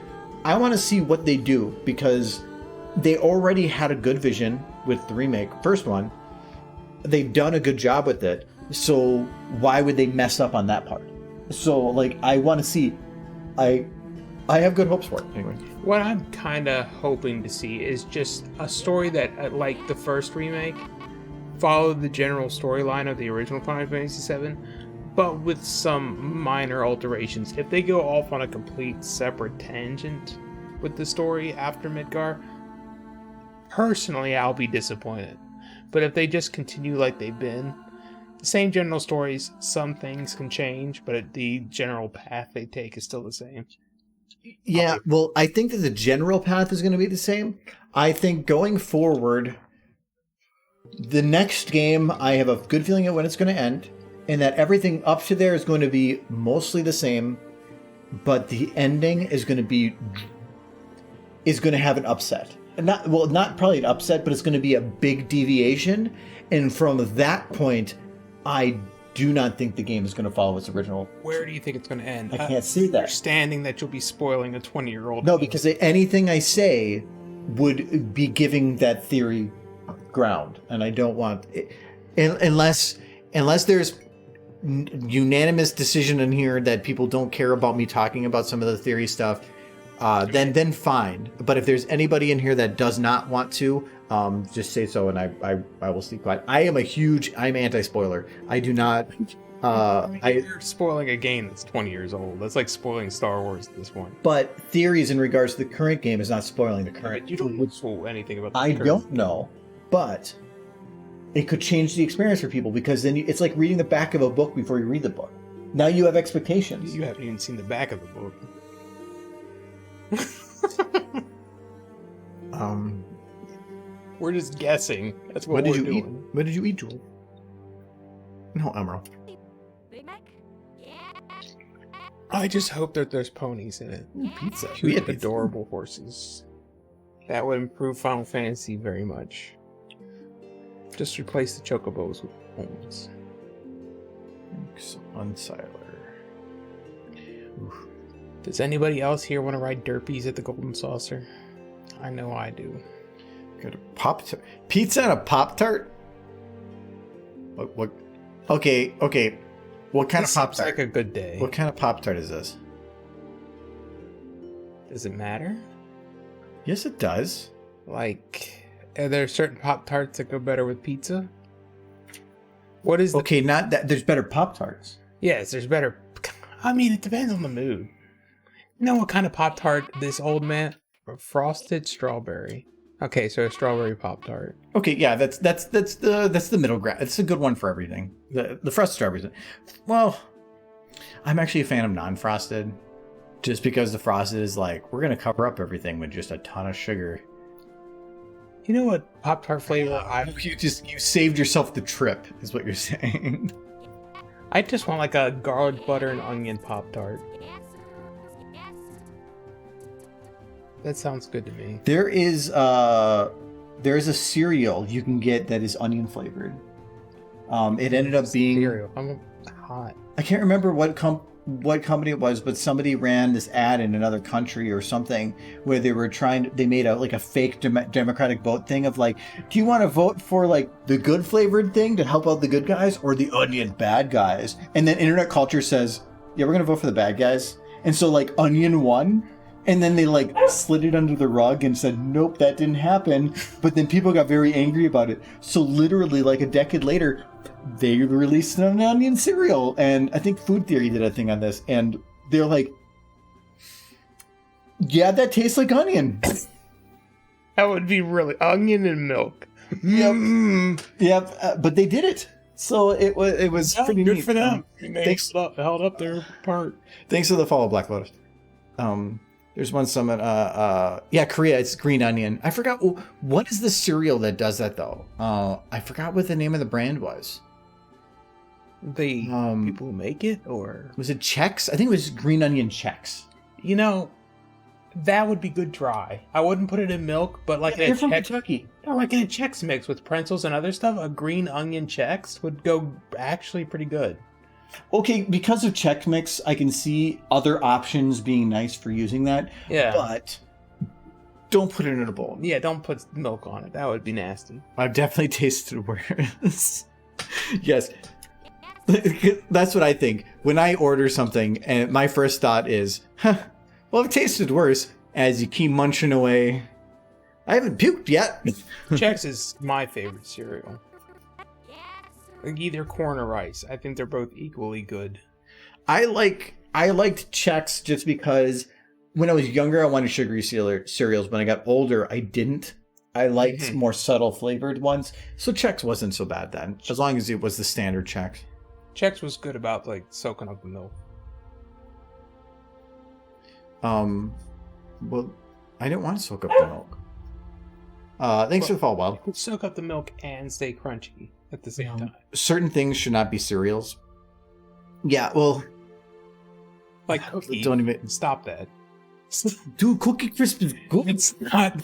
I want to see what they do because they already had a good vision with the remake, first one. They've done a good job with it. So why would they mess up on that part? So like, I want to see, I have good hopes for it anyway. What I'm kind of hoping to see is just a story that, like the first remake, followed the general storyline of the original Final Fantasy VII, but with some minor alterations. If they go off on a complete separate tangent with the story after Midgar, personally, I'll be disappointed. But if they just continue like they've been, the same general stories, some things can change, but the general path they take is still the same. Yeah, well, I think that the general path is going to be the same. I think going forward, the next game, I have a good feeling of when it's going to end. And that everything up to there is going to be mostly the same, but the ending is going to have an upset. And not probably an upset, but it's going to be a big deviation. And from that point, I do not think the game is going to follow its original. Where do you think it's going to end? I can't see that. Understanding that you'll be spoiling a 20-year-old. No, because anything I say would be giving that theory ground, and I don't want it, unless there's unanimous decision in here that people don't care about me talking about some of the theory stuff, then fine. But if there's anybody in here that does not want to, just say so, and I will sleep quiet. I'm anti-spoiler. I do not. You're spoiling a game that's 20 years old. That's like spoiling Star Wars at this point. But theories in regards to the current game is not spoiling the current. You don't spoil anything about. I don't know, but it could change the experience for people because then it's like reading the back of a book before you read the book. Now you have expectations. You haven't even seen the back of the book. We're just guessing. That's what we're doing. Eat? What did you eat, Joel? No, Emerald. Big Mac? Yeah. I just hope that there's ponies in it. Ooh, pizza. Cute, adorable horses. That would improve Final Fantasy very much. Just replace the chocobos with ponies. Unsiler. Does anybody else here want to ride derpies at the Golden Saucer? I know I do. Got a Pop-Tart. Pizza and a Pop-Tart? What? Okay. What kind of Pop-Tart? Sounds like a good day. What kind of Pop-Tart is this? Does it matter? Yes, it does. Like, are there certain Pop-Tarts that go better with pizza? What is okay, not that. There's better Pop-Tarts. Yes, there's better. I mean, it depends on the mood. You know what kind of Pop Tart this old man? Frosted strawberry. Okay, so a strawberry Pop Tart. Okay, yeah, that's the middle ground. It's a good one for everything. The frosted strawberries. Well, I'm actually a fan of non-frosted, just because the frosted is like we're gonna cover up everything with just a ton of sugar. You know what Pop Tart flavor You saved yourself the trip, is what you're saying. I just want like a garlic butter and onion Pop Tart. That sounds good to me. There is a cereal you can get that is onion flavored. It ended up being cereal. I'm hot. I can't remember what company it was, but somebody ran this ad in another country or something where they made a fake democratic vote thing of like, do you want to vote for like the good flavored thing to help out the good guys or the onion bad guys? And then internet culture says, yeah, we're gonna vote for the bad guys. And so like onion won. And then they like slid it under the rug and said, nope, that didn't happen. But then people got very angry about it. So literally like a decade later, they released an onion cereal. And I think Food Theory did a thing on this. And they're like, yeah, that tastes like onion. That would be really onion and milk. Yep. Yep. But they did it. So it was pretty good neat. for them. They held up their part. Thanks for the follow, Black Lotus. There's one summit. Korea. It's green onion. I forgot what is the cereal that does that though. I forgot what the name of the brand was. The people who make it, or was it Chex? I think it was green onion Chex. You know, that would be good dry. I wouldn't put it in milk, but like in a Kentucky. No, like in a Chex mix with pretzels and other stuff, a green onion Chex would go actually pretty good. Okay, because of Chex Mix, I can see other options being nice for using that. Yeah. But don't put it in a bowl. Yeah, don't put milk on it. That would be nasty. I've definitely tasted worse. Yes. That's what I think. When I order something, and my first thought is, well, it tasted worse as you keep munching away. I haven't puked yet. Chex is my favorite cereal. Like either corn or rice. I think they're both equally good. I liked Chex just because when I was younger, I wanted sugary cereals. When I got older, I didn't. I liked more subtle flavored ones. So Chex wasn't so bad then, as long as it was the standard Chex. Chex was good about like soaking up the milk. Well, I didn't want to soak up the milk. Thanks for the follow, Wild. Soak up the milk and stay crunchy at the same time. Certain things should not be cereals. Yeah, well, like cookies. Don't even stop that. Dude, Cookie Crisp is good. It's not.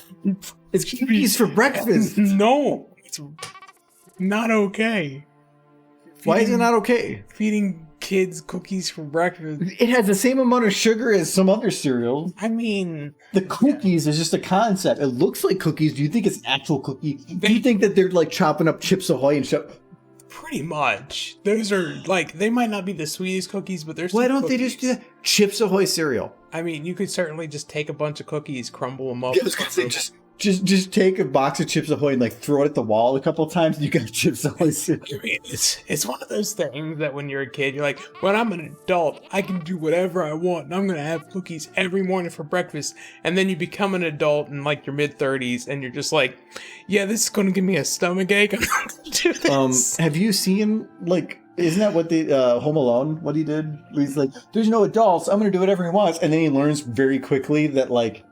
It's cookies for breakfast. No, it's not okay. Why is it not okay? Feeding kids cookies for breakfast. It has the same amount of sugar as some other cereals. I mean, the cookies is just a concept. It looks like cookies. Do you think it's an actual cookie? Do you think that they're like chopping up Chips Ahoy and stuff? Pretty much. Those are like, they might not be the sweetest cookies, but they're still Why don't cookies. they just do that? Chips Ahoy cereal. I mean, you could certainly just take a bunch of cookies, crumble them up. Yeah, I was gonna say, just take a box of Chips Ahoy and like throw it at the wall a couple of times, and you got Chips Ahoy cereal. I mean, it's one of those things that when you're a kid, you're like, when I'm an adult, I can do whatever I want, and I'm gonna have cookies every morning for breakfast. And then you become an adult in like your mid-30s, and you're just like, yeah, this is gonna give me a stomach ache. I'm not gonna do this. Have you seen like? Isn't that what the Home Alone? What he did? He's like, "There's no adults. I'm gonna do whatever he wants," and then he learns very quickly that like,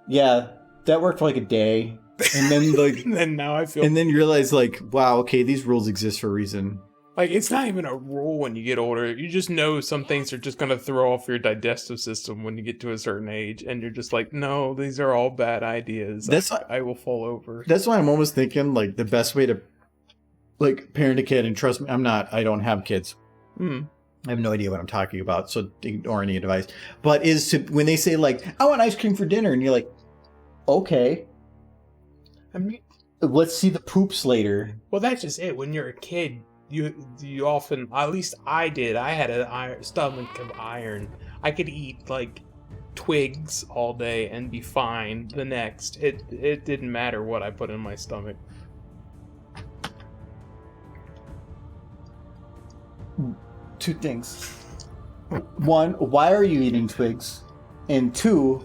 yeah. That worked for like a day, and then like, and then now I feel, and then you realize like, wow, okay, these rules exist for a reason. Like it's not even a rule when you get older. You just know some things are just gonna throw off your digestive system when you get to a certain age, and you're just like, no, these are all bad ideas. I will fall over. That's why I'm almost thinking like the best way to like parent a kid, and trust me, I don't have kids. I have no idea what I'm talking about, so ignore any advice. But is to when they say like, I want ice cream for dinner, and you're like, okay. I mean, let's see the poops later. Well, that's just it. When you're a kid, you often, at least I did. I had a stomach of iron. I could eat like twigs all day and be fine the next. It didn't matter what I put in my stomach. Two things. One, why are you eating twigs? And 2,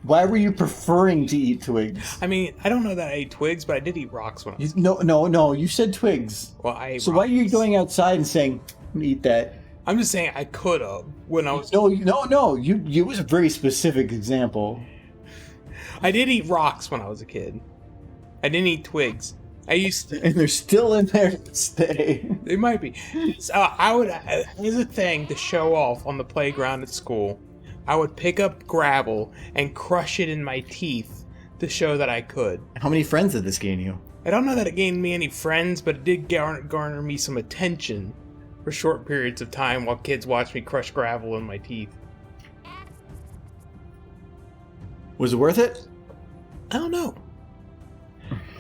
why were you preferring to eat twigs? I mean, I don't know that I ate twigs, but I did eat rocks when I was... No, you said twigs. Well, I ate So rocks. why are you going outside and saying, I'm gonna eat that? I'm just saying I could have when I was... No, you was a very specific example. I did eat rocks when I was a kid. I didn't eat twigs. I used to... And they're still in there to stay. They might be. So I would, as a thing to show off on the playground at school, I would pick up gravel and crush it in my teeth to show that I could. How many friends did this gain you? I don't know that it gained me any friends, but it did garner me some attention for short periods of time while kids watched me crush gravel in my teeth. Was it worth it? I don't know.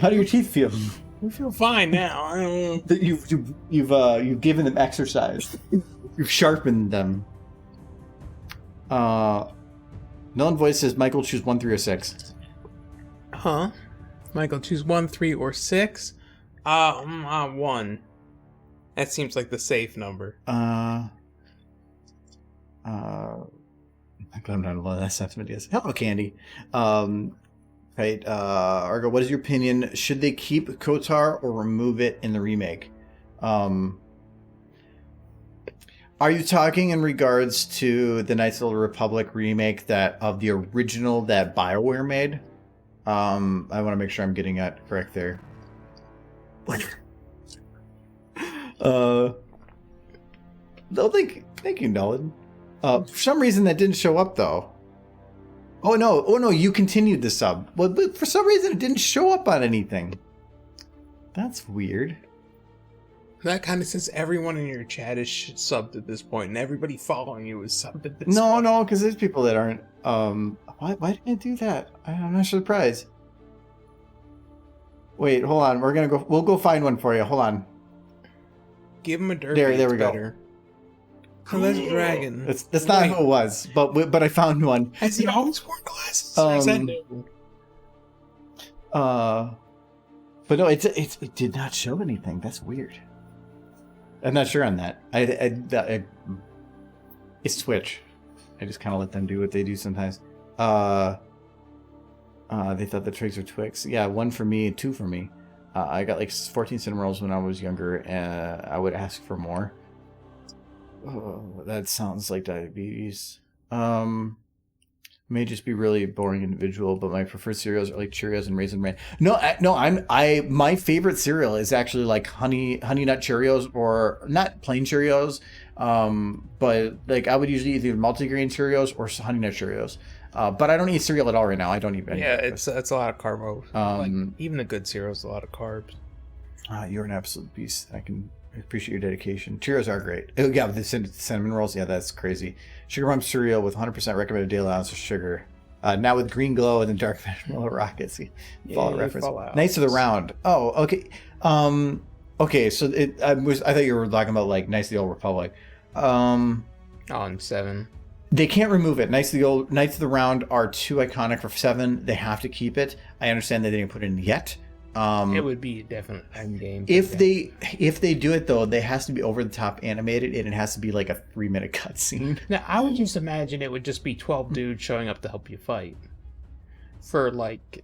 How do your teeth feel? We feel fine now. I don't know. You've given them exercise. You've sharpened them. Null Voice says Michael choose 1, 3, or 6. Huh? Michael, choose 1, 3, or 6. 1. That seems like the safe number. I'm not alone. That's something it is. Hello, Candy. Right. Argo, what is your opinion? Should they keep Kotar or remove it in the remake? Are you talking in regards to the Knights of the Republic remake of the original that BioWare made? I want to make sure I'm getting that correct there. No, thank you, Nolan. For some reason that didn't show up though. Oh no, you continued the sub. Well, but for some reason it didn't show up on anything. That's weird. That kind of says everyone in your chat is subbed at this point, and everybody following you is subbed at this point. No, because there's people that aren't. Why didn't I do that? I'm not surprised. Wait, hold on. We'll go find one for you. Hold on. Give him a derby. There we go. Better. Oh, that's a dragon. That's not who it was, but I found one. Has he always worn glasses? Or is that new? But no, it did not show anything. That's weird. I'm not sure on that. It's Twitch. I just kind of let them do what they do sometimes. They thought the twigs were Twix. Yeah, 1 for me, 2 for me. I got like 14 cinnamon rolls when I was younger, and I would ask for more. Oh, that sounds like diabetes. May just be really boring individual, but my preferred cereals are like Cheerios and Raisin Bran. My favorite cereal is actually like honey nut Cheerios, or not plain Cheerios, but like I would usually either multigrain Cheerios or honey nut Cheerios. But I don't eat cereal at all right now. I don't eat any. Yeah, it's a lot of carbo. Like, even a good cereal is a lot of carbs. You're an absolute beast. I appreciate your dedication. Cheerios are great. Oh, yeah, with the cinnamon rolls. Yeah, that's crazy. Sugar Bomb cereal with 100% recommended daily ounce of sugar. Now with green glow and the dark marshmallow rockets. Fallout reference. Fallout. Knights of the Round. Oh, okay. Okay, so I thought you were talking about like Knights of the Old Republic. On 7. They can't remove it. Knights of the Round are too iconic for 7. They have to keep it. I understand that they didn't put it in yet. It would be a definite end game. If they do it though, it has to be over the top animated, and it has to be like a 3-minute cutscene. Now I would just imagine it would just be 12 dudes showing up to help you fight for like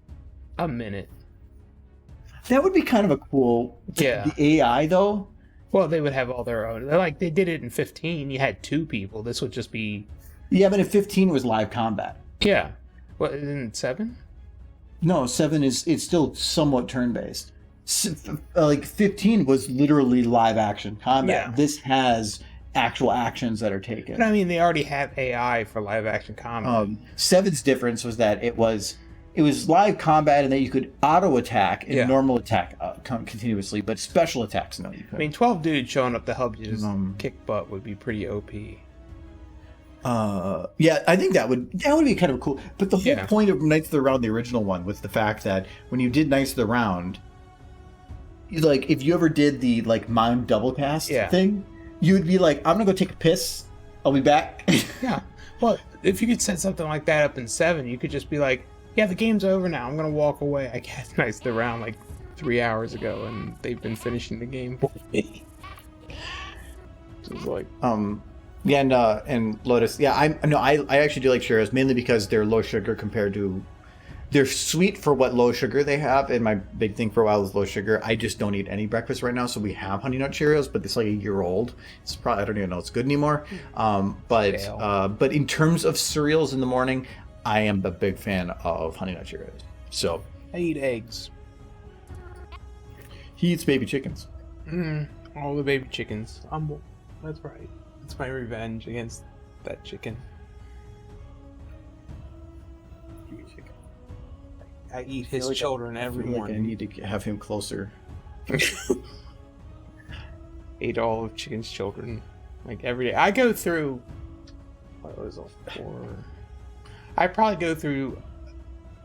a minute. That would be kind of a cool. Yeah. The AI though. Well, they would have all their own. Like they did it in 15. You had 2 people. This would just be. Yeah, but in 15 was live combat. Yeah. What in 7? No, 7 it's still somewhat turn-based. Like 15 was literally live action combat. Yeah. This has actual actions that are taken. But I mean, they already have AI for live action combat. 7's difference was that it was live combat, and that you could auto attack and normal attack continuously, but special attacks no, you couldn't. I mean, 12 dudes showing up to help you just kick butt would be pretty OP. Yeah, I think that would be kind of cool. But the whole point of Knights of the Round, the original one, was the fact that when you did Knights of the Round, like if you ever did the like mime double cast thing, you would be like, I'm gonna go take a piss. I'll be back. Yeah. Well, if you could set something like that up in 7, you could just be like, yeah, the game's over now. I'm gonna walk away. I guess Knights of the Round like 3 hours ago, and they've been finishing the game for me. Just like Yeah, and Lotus. Yeah, I actually do like Cheerios mainly because they're low sugar compared to. They're sweet for what low sugar they have, and my big thing for a while is low sugar. I just don't eat any breakfast right now, so we have Honey Nut Cheerios, but it's like a year old. It's probably I don't even know it's good anymore. But in terms of cereals in the morning, I am a big fan of Honey Nut Cheerios. So I eat eggs. he eats baby chickens. All the baby chickens. That's right. It's my revenge against that chicken. Baby chicken. I eat his I feel like children I every feel like I morning. need to have him closer. Ate all of chicken's children, like every day. I go through. What was it? 4? I probably go through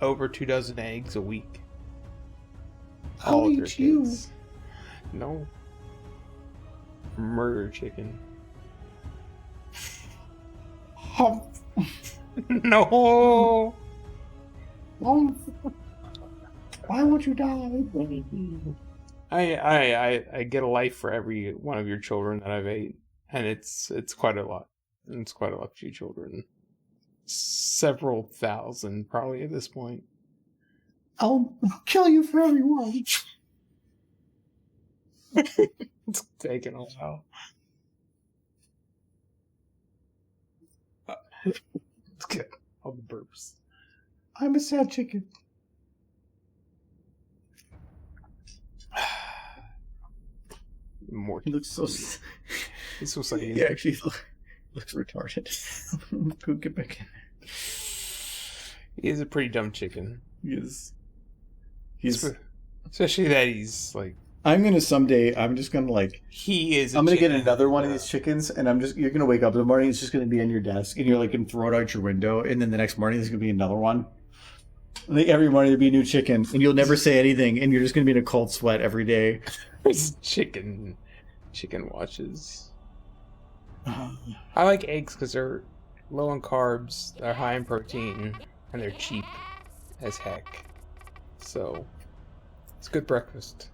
over 24 eggs a week. I'll of their eat you. kids. No. Murder chicken. No. Why would you die? I get a life for every one of your children that I've ate, and it's quite a lot. It's quite a lot for you children. Several thousand, probably at this point. I'll kill you for everyone. It's taken a while. It's good. All the burps. I'm a sad chicken. More. He looks so. He's so sad. He actually looks retarded. Go get back in. He is a pretty dumb chicken. He is. He's. Especially that he's like. I'm gonna someday. I'm just gonna like. He is. I'm gonna get another one of these chickens, and you're gonna wake up in the morning. It's just gonna be on your desk, and you're like gonna throw it out your window, and then the next morning there's gonna be another one. I think every morning there'll be a new chicken, and you'll never say anything, and you're just gonna be in a cold sweat every day. Chicken watches. I like eggs because they're low in carbs, they're high in protein, and they're cheap as heck. So it's good breakfast.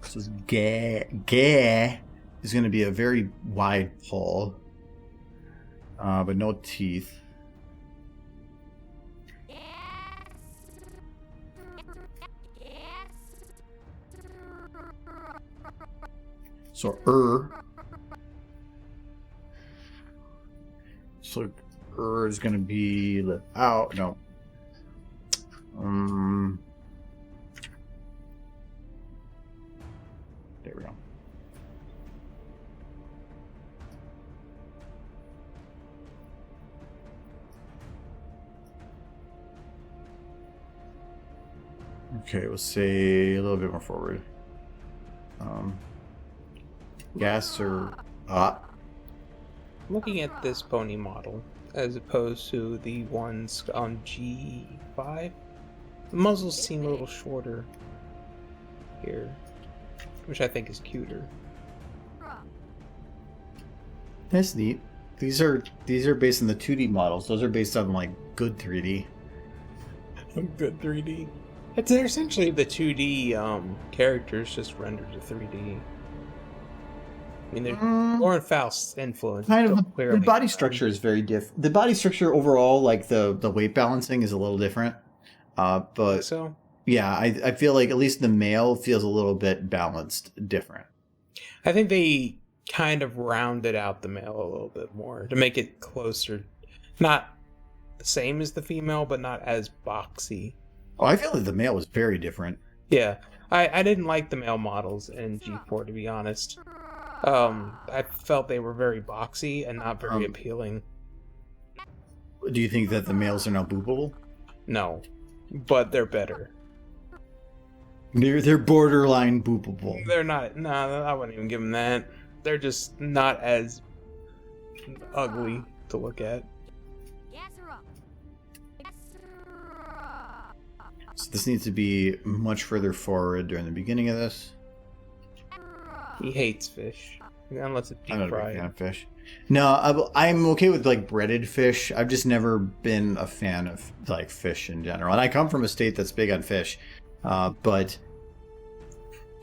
So gah is going to be a very wide pull, but no teeth. So So is going to be let out. No. There we go. Okay, we'll say a little bit more forward. Gas or Looking at this pony model as opposed to the ones on G5, the muzzles seem a little shorter here, which I think is cuter. That's neat. These are based on the 2D models. Those are based on like good 3D. Good 3D. They're essentially the 2D characters just rendered to 3D. I mean, they're Lauren Faust's influence. Kind of. The body structure is very different. The body structure overall, like the weight balancing, is a little different. But so yeah, I feel like at least the male feels a little bit balanced different. I think they kind of rounded out the male a little bit more to make it closer, not the same as the female, but not as boxy. Oh, I feel like the male was very different. Yeah, I didn't like the male models in G4, to be honest. I felt they were very boxy and not very appealing. Do you think that the males are now boopable? No, but they're better. They're borderline boopable. They're not. No, I wouldn't even give them that. They're just not as ugly to look at. So this needs to be much further forward during the beginning of this. He hates fish, unless it's deep fried. I'm not a big fan of fish. No, I'm okay with like breaded fish. I've just never been a fan of like fish in general. And I come from a state that's big on fish, but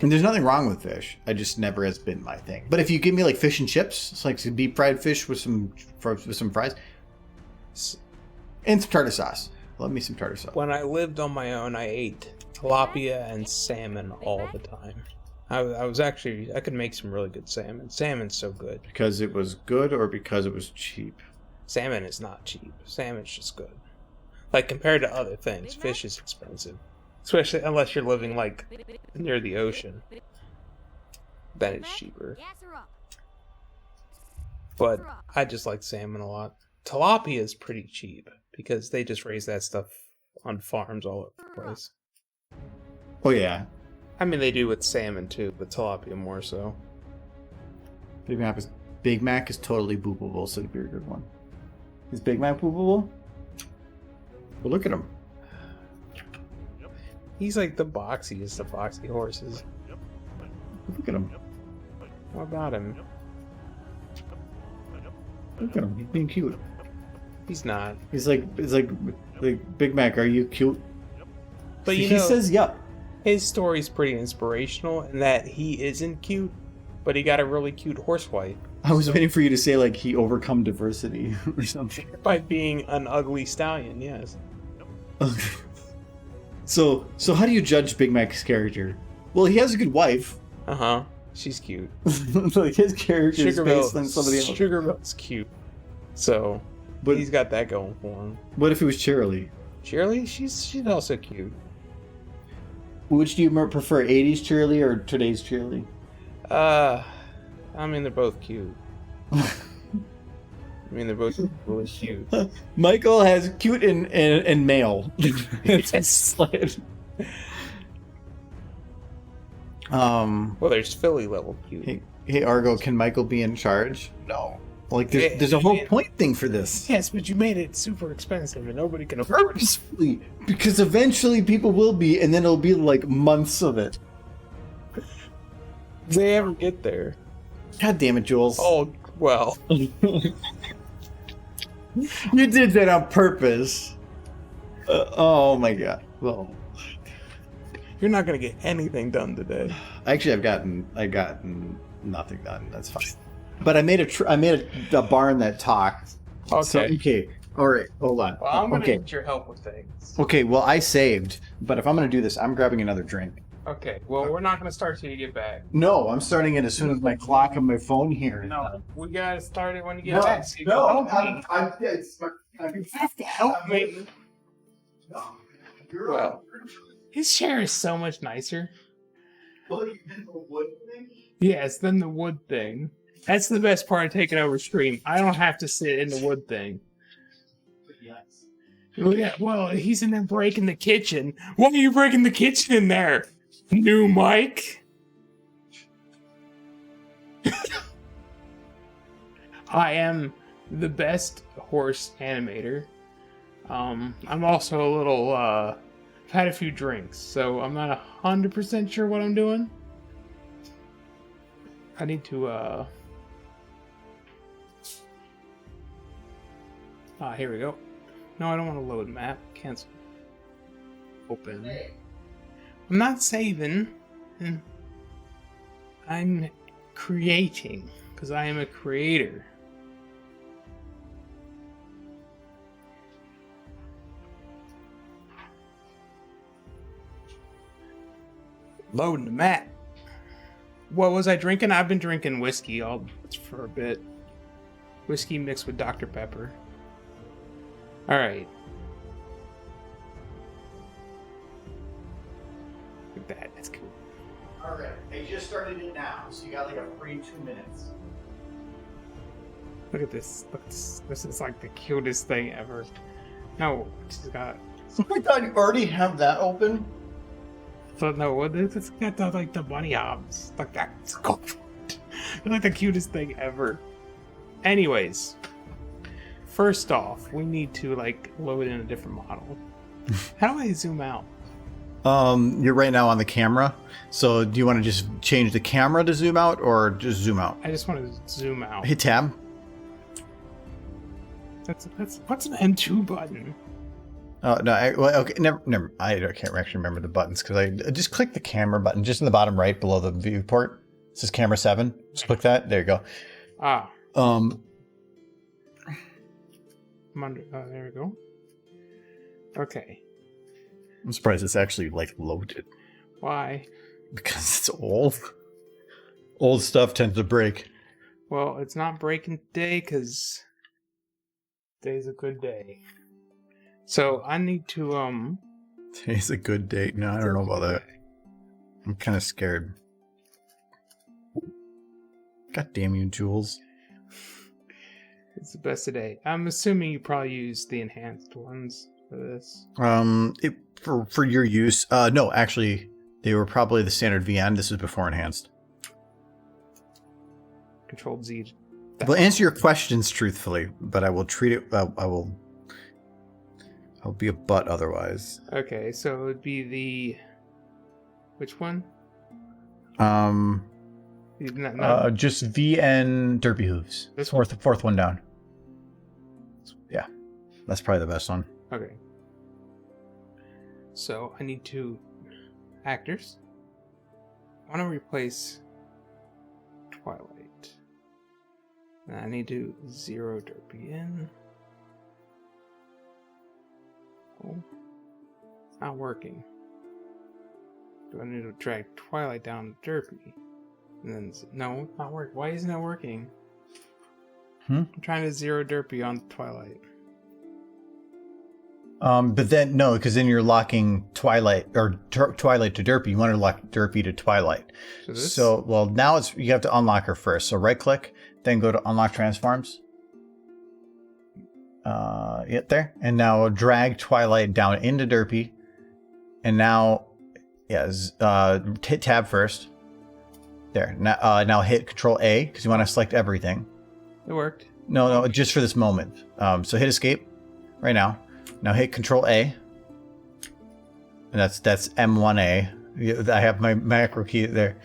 And there's nothing wrong with fish. I just never has been my thing. But if you give me like fish and chips, it's like some deep fried fish with some fries and some tartar sauce. Love me some tartar sauce. When I lived on my own, I ate tilapia and salmon all the time. I could make some really good salmon. Salmon's so good. Because it was good or because it was cheap? Salmon is not cheap. Salmon's just good. Like, compared to other things, fish is expensive. Especially unless you're living, like, near the ocean. Then it's cheaper. Gas her up. But I just like salmon a lot. Tilapia is pretty cheap because they just raise that stuff on farms all over the place. Oh, yeah. I mean, they do with salmon too, but tilapia more so. Big Mac is totally boopable, so it'd be a good one. Is Big Mac boopable? Well, look at him. He's like the boxiest of boxy horses. Look at him. What about him? Look at him. He's being cute. He's not. It's like Big Mac. Are you cute? But he says, "Yep." His story's pretty inspirational in that he isn't cute, but he got a really cute horsewife. I was waiting for you to say like he overcome diversity or something. By being an ugly stallion, yes. So how do you judge Big Mac's character? Well, he has a good wife. Uh-huh. She's cute. Like his character is based on somebody else. Sugarmilk's cute. So, but he's got that going for him. What if it was Cheerilee? Cheerilee? She's also cute. Which do you prefer, 80s Cheerilee or today's Cheerilee? I mean, they're both cute. They're both really cute. Michael has cute and male. It's like... Well, there's Philly level cute. Hey, Argo, can Michael be in charge? No. Like, there's a whole point thing for this. Yes, but you made it super expensive and nobody can afford it. Purposefully. Because eventually people will be, and then it'll be like months of it. They ever get there? God damn it, Jules. Oh, well. You did that on purpose. Oh my god. Well, you're not gonna get anything done today. Actually, I've gotten nothing done. That's fine. But I made a barn that talked. Okay. So, okay. All right. Hold on. Well, I'm gonna need your help with things. Okay. Well, I saved, but if I'm gonna do this, I'm grabbing another drink. Okay. Well, we're not gonna start till you get back. No, I'm starting it as soon as my clock on my phone here. No, we gotta start it when you get back. So you have to help me. Well, his chair is so much nicer. Well, you did the wood thing? Yes, then the wood thing. That's the best part of taking over stream. I don't have to sit in the wood thing. Yes. Yeah, well, he's in there breaking the kitchen. Why are you breaking the kitchen in there? New Mike? I am the best horse animator. I'm also a little, I've had a few drinks, so I'm not 100% sure what I'm doing. I need to, here we go. No, I don't want to load map. Cancel. Open. I'm not saving. I'm creating, because I am a creator. Loading the map. What was I drinking? I've been drinking whiskey for a bit. Whiskey mixed with Dr. Pepper. Alright. Look at that. That's cool. Alright. I just started it now, so you got like a free 2 minutes. Look at this. Look at this. This is like the cutest thing ever. No, it's got... I thought you already have that open. So no, it's got the bunny hops. Like that. It's cool. It's like the cutest thing ever. Anyways. First off, we need to load in a different model. How do I zoom out? You're right now on the camera. So do you want to just change the camera to zoom out or just zoom out? I just want to zoom out. Hit tab. That's what's an N2 button? Oh no! Well, okay, never. I can't actually remember the buttons because I just clicked the camera button just in the bottom right below the viewport. It says camera 7. Just click that. There you go. Ah. Um. There we go. Okay. I'm surprised it's actually like loaded Why? because it's old. Old stuff tends to break. Well, it's not breaking today because today's a good day. So I need to Today's a good date. No, I don't know about that. I'm kind of scared. God damn you, Jules. It's the best today. I'm assuming you probably use the enhanced ones for this. For your use, no, actually, they were probably the standard VN. This was before enhanced. Controlled Z. I'll answer your questions truthfully, but I will treat it. I'll be a butt otherwise. Okay, so it would be the which one? Just VN Derpy Hooves. This fourth one down. Yeah, that's probably the best one. Okay. So I need 2 actors. I want to replace Twilight. And I need to 0 Derpy in. Oh, it's not working. Do I need to drag Twilight down to Derpy? And then no, it's not working. Why isn't it working? I'm trying to 0 Derpy on Twilight. But then no, because then you're locking Twilight or Twilight to Derpy. You want to lock Derpy to Twilight. So well, now you have to unlock her first. So right click, then go to unlock transforms. Get there, and now drag Twilight down into Derpy, and now, hit tab first. There. Now hit Control A because you want to select everything. It worked. No, just for this moment. So hit Escape right now. Now hit Control A, and that's M1A. I have my macro key there.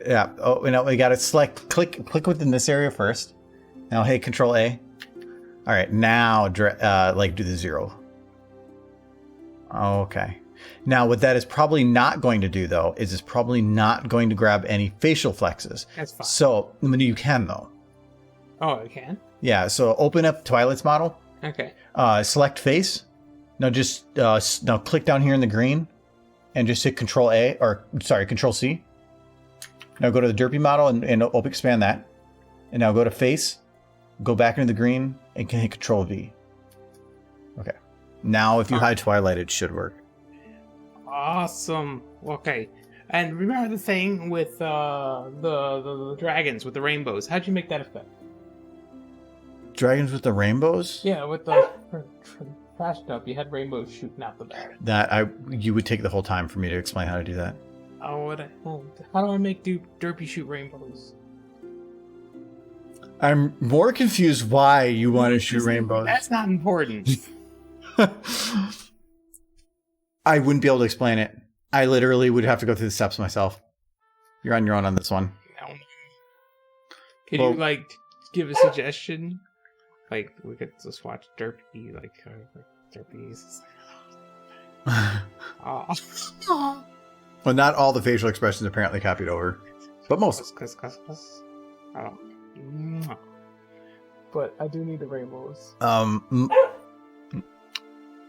Yeah. Oh, now we got to select. Click within this area first. Now hit Control A. All right. Now do the 0. Okay. Now, what that is probably not going to do, though, is it's probably not going to grab any facial flexes. That's fine. So, I mean, you can, though. Oh, I can? Yeah, so open up Twilight's model. Okay. Select face. Now, just now click down here in the green and just hit Control C. Now go to the Derpy model and expand that. And now go to face, go back into the green, and can hit Control V. Okay. Now, if you hide Twilight, it should work. Awesome. Okay. And remember the thing with the dragons with the rainbows? How'd you make that effect? Dragons with the rainbows? Yeah, with the fast up, you had rainbows shooting out the back. You would take the whole time for me to explain how to do that. How do I make Derpy shoot rainbows? I'm more confused why you want to shoot rainbows. That's not important. I wouldn't be able to explain it. I literally would have to go through the steps myself. You're on your own on this one. No. Can you give a suggestion? We could just watch Derpy, Derpy's. Well, not all the facial expressions apparently copied over, but most. I don't. But I do need the rainbows.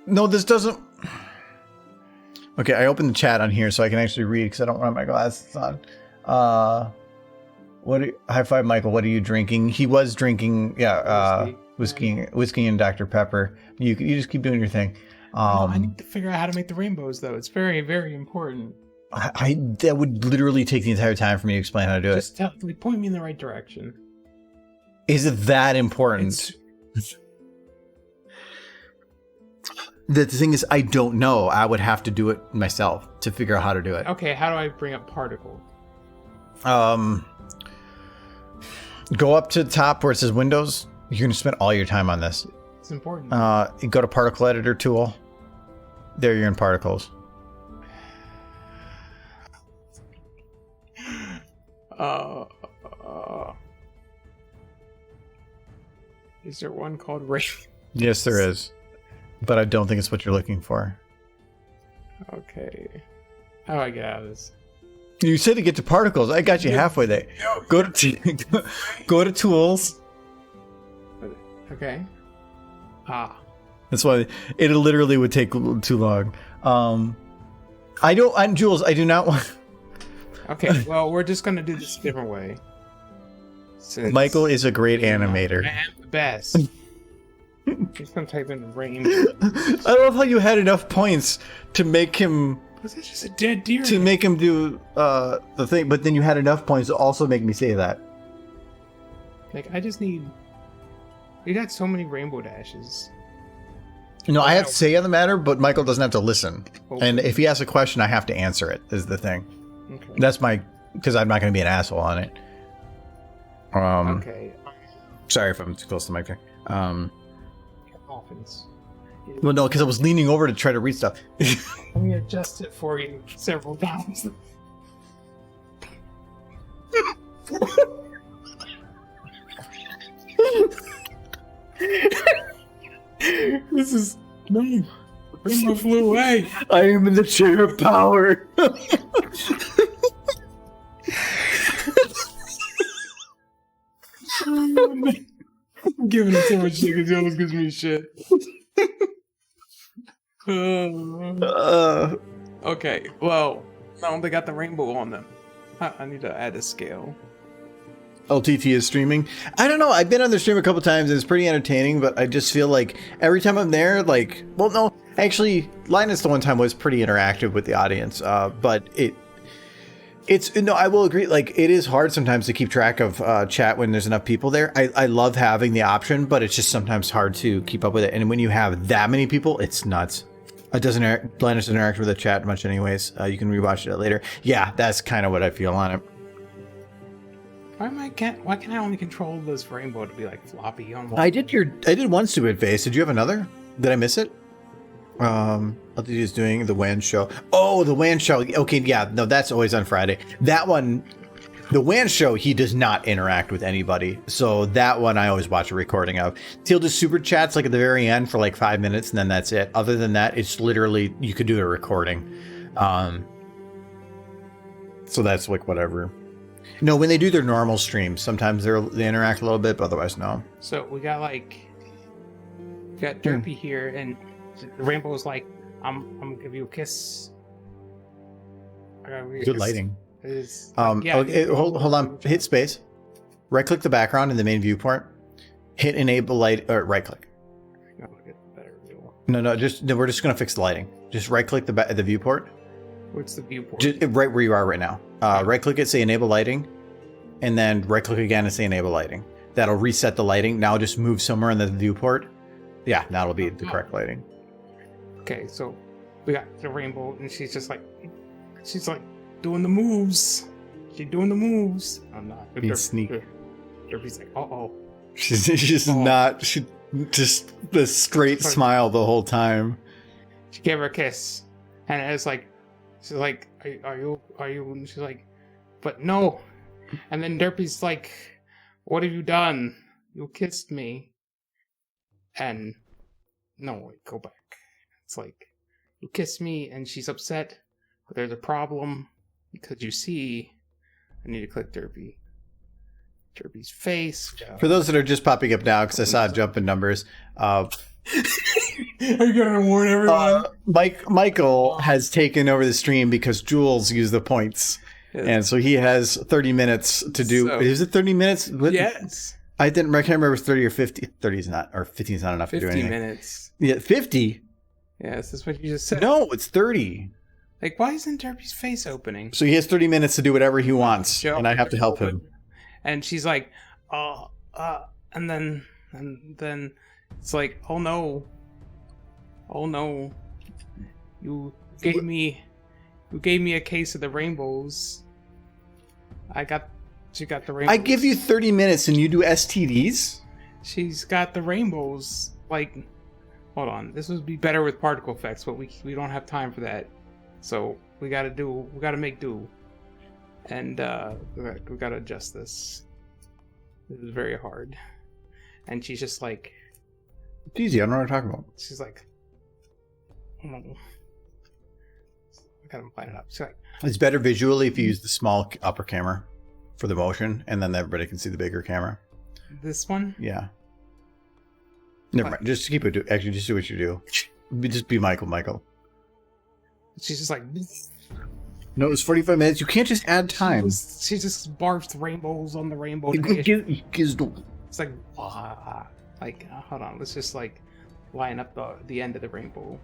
No, this doesn't. Okay, I opened the chat on here so I can actually read because I don't have my glasses on. High five, Michael. What are you drinking? He was drinking, whiskey and Dr. Pepper. You just keep doing your thing. I need to figure out how to make the rainbows, though. It's very, very important. That would literally take the entire time for me to explain how to do it. Just point me in the right direction. Is it that important? The thing is, I don't know. I would have to do it myself to figure out how to do it. Okay, how do I bring up particle? Go up to the top where it says Windows. You're going to spend all your time on this. It's important. Go to Particle Editor tool. There, you're in Particles. Is there one called Rain? Yes, there is. but I don't think it's what you're looking for. Okay. How do I get out of this? You said to get to particles. I got you halfway there. Go to go to tools. Okay. Ah. That's why it literally would take too long. Jules, I do not want. Okay, well, we're just gonna do this a different way. Since Michael is a great animator. I am the best. He's gonna type in range. I love how you had enough points to make him. Was it just a dead deer? To make him do the thing, but then you had enough points to also make me say that. Like, I just need. We got so many rainbow dashes. No, I have to say on the matter, but Michael doesn't have to listen. Okay. And if he asks a question, I have to answer it. Is the thing. Okay. That's because I'm not going to be an asshole on it. Okay. Sorry if I'm too close to the mic there. Offense. Well, no, because I was leaning over to try to read stuff. Let me adjust it for you several times. This is no. Rainbow flew away. I am in the chair of power. I'm giving him so much shit because he always gives me shit. Okay, well, no, they got the rainbow on them. I need to add a scale. LTT is streaming. I don't know. I've been on their stream a couple times and it's pretty entertaining, but I just feel like every time I'm there, like, well, no, actually, Linus the one time was pretty interactive with the audience, but it's no, I will agree. Like, it is hard sometimes to keep track of chat when there's enough people there. I love having the option, but it's just sometimes hard to keep up with it. And when you have that many people, it's nuts. It doesn't Linus interact with the chat much, anyways. You can rewatch it later. Yeah, that's kind of what I feel on it. Why can I only control this rainbow to be like floppy on one? I did one stupid face. Did you have another? Did I miss it? LTT is doing the WAN show. Oh, the WAN show. Okay, yeah, no, that's always on Friday. That one, the WAN show, he does not interact with anybody. So that one I always watch a recording of. He'll do super chats like at the very end for like 5 minutes and then that's it. Other than that, it's literally, you could do a recording. So that's like whatever. No, when they do their normal streams, sometimes they interact a little bit, but otherwise no. So we got Derpy here, and the rainbow's like, I'm gonna give you a kiss. Good lighting. Yeah, okay, hold on. Hit space. Right click the background in the main viewport. Hit enable light, or right click. No, we're just gonna fix the lighting. Just right click the viewport. What's the viewport? Just right where you are right now. Right click it, say enable lighting, and then right click again and say enable lighting. That'll reset the lighting. Now just move somewhere in the viewport. Yeah, now it'll be the correct lighting. Okay, so we got the rainbow, and she's like doing the moves. She's doing the moves. I'm not. Being sneaky. Derpy's like, uh-oh. She's not. She just the straight smile the whole time. She gave her a kiss, and it's like, she's like, are you? And she's like, but no. And then Derpy's like, what have you done? You kissed me. And no, wait, go back. It's like, you kissed me, and she's upset, but there's a problem because you see, I need to click Derpy's face. For those that are just popping up now, because I saw a jump in numbers. Are you gonna warn everyone? Michael has taken over the stream because Jules used the points. Yes. And so he has 30 minutes to do. So, is it 30 minutes? Yes. I can't remember if it was 30 or 50. 30 is not, or 15 is not enough to do anything. 50 minutes. Yeah, 50? Yes, that's what you just said. No, it's 30. Like, why isn't Derpy's face opening? So he has 30 minutes to do whatever he wants, and I have to help him. And she's like, and then it's like, oh no, you gave me a case of the rainbows. She got the rainbows. I give you 30 minutes and you do STDs? She's got the rainbows. Like, hold on. This would be better with particle effects, but we don't have time for that. So we gotta make do. And we gotta adjust this. This is very hard. And she's just like, it's easy, I don't know what I'm talking about. She's like, I gotta line it up. So, It's better visually if you use the small upper camera for the motion, and then everybody can see the bigger camera. this one? Yeah. Never mind. Just keep it. Actually, just do what you do. Just be Michael. She's just like... No, it was 45 minutes. You can't just add time. She just barfs rainbows on the rainbow. It's like, ah. Like, hold on. Let's just, like, line up the end of the rainbow.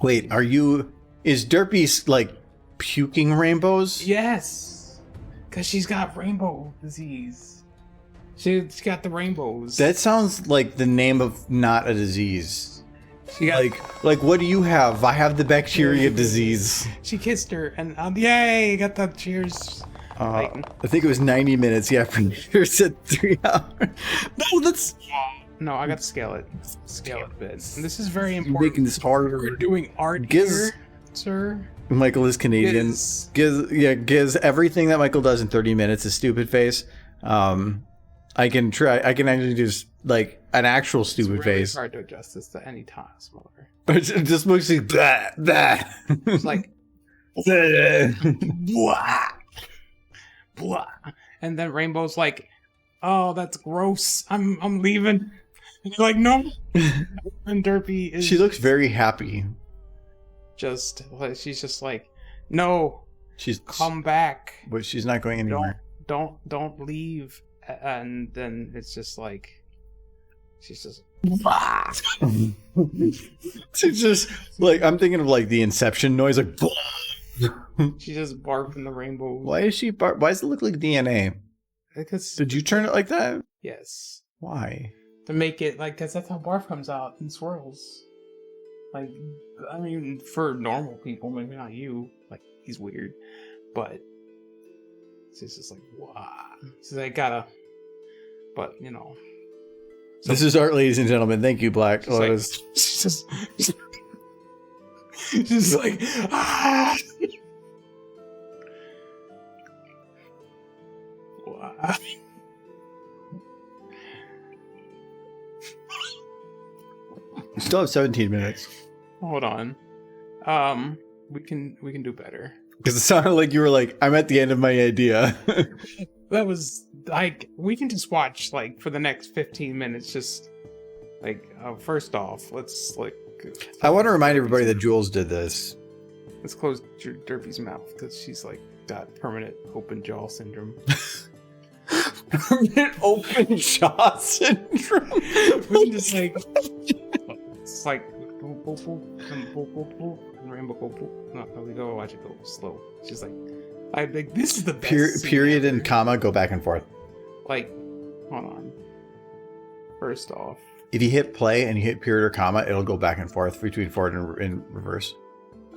Wait, is Derpy, like, puking rainbows? Yes! Because she's got rainbow disease. She's got the rainbows. That sounds like the name of not a disease. She got, like what do you have? I have the bacteria disease. She kissed her, and yay! Got the cheers. I think it was 90 minutes. Yeah, producer said 3 hours. No, that's... No, I got to scale it. Scale it a bit. And this is very important. You're making this harder. We're doing art here, sir. Michael is Canadian. Giz everything that Michael does in 30 minutes is stupid face. I can actually do like an actual stupid face. It's hard to adjust this to any time smaller. But just mostly that. It's like blah, blah. And then Rainbow's like, oh, that's gross. I'm leaving. And you're like, no. And Derpy is... She looks very happy. She's just like, no. She's come back. But she's not going anywhere. Don't leave. And then it's just like, she's just... She's just like, I'm thinking of like the Inception noise, like... She just barfing the rainbow. Why is she why does it look like DNA? Because... Did you turn it like that? Yes. Why? To make it like, because that's how barf comes out in swirls. Like, I mean, for normal people, maybe not you. Like, he's weird. But it's just like, wow. So I gotta... But, you know. So, this is art, ladies and gentlemen. Thank you, Black. She's just like, ah! Wow. You still have 17 minutes. Hold on. We can do better. Because it sounded like you were like, I'm at the end of my idea. That was like, we can just watch like for the next 15 minutes. Just like, first off, let's like. I want to remind everybody that Jules did this. Let's close Derpy's mouth because she's like got permanent open jaw syndrome. Permanent open jaw syndrome. We can just like, it's like, boop, boop, boop, and boop, boop, boop, and rainbow, boop, boop. No, we go watch it go slow. She's like, I think this is the best period and comma go back and forth. Like, hold on. First off, if you hit play and you hit period or comma, it'll go back and forth between forward and reverse.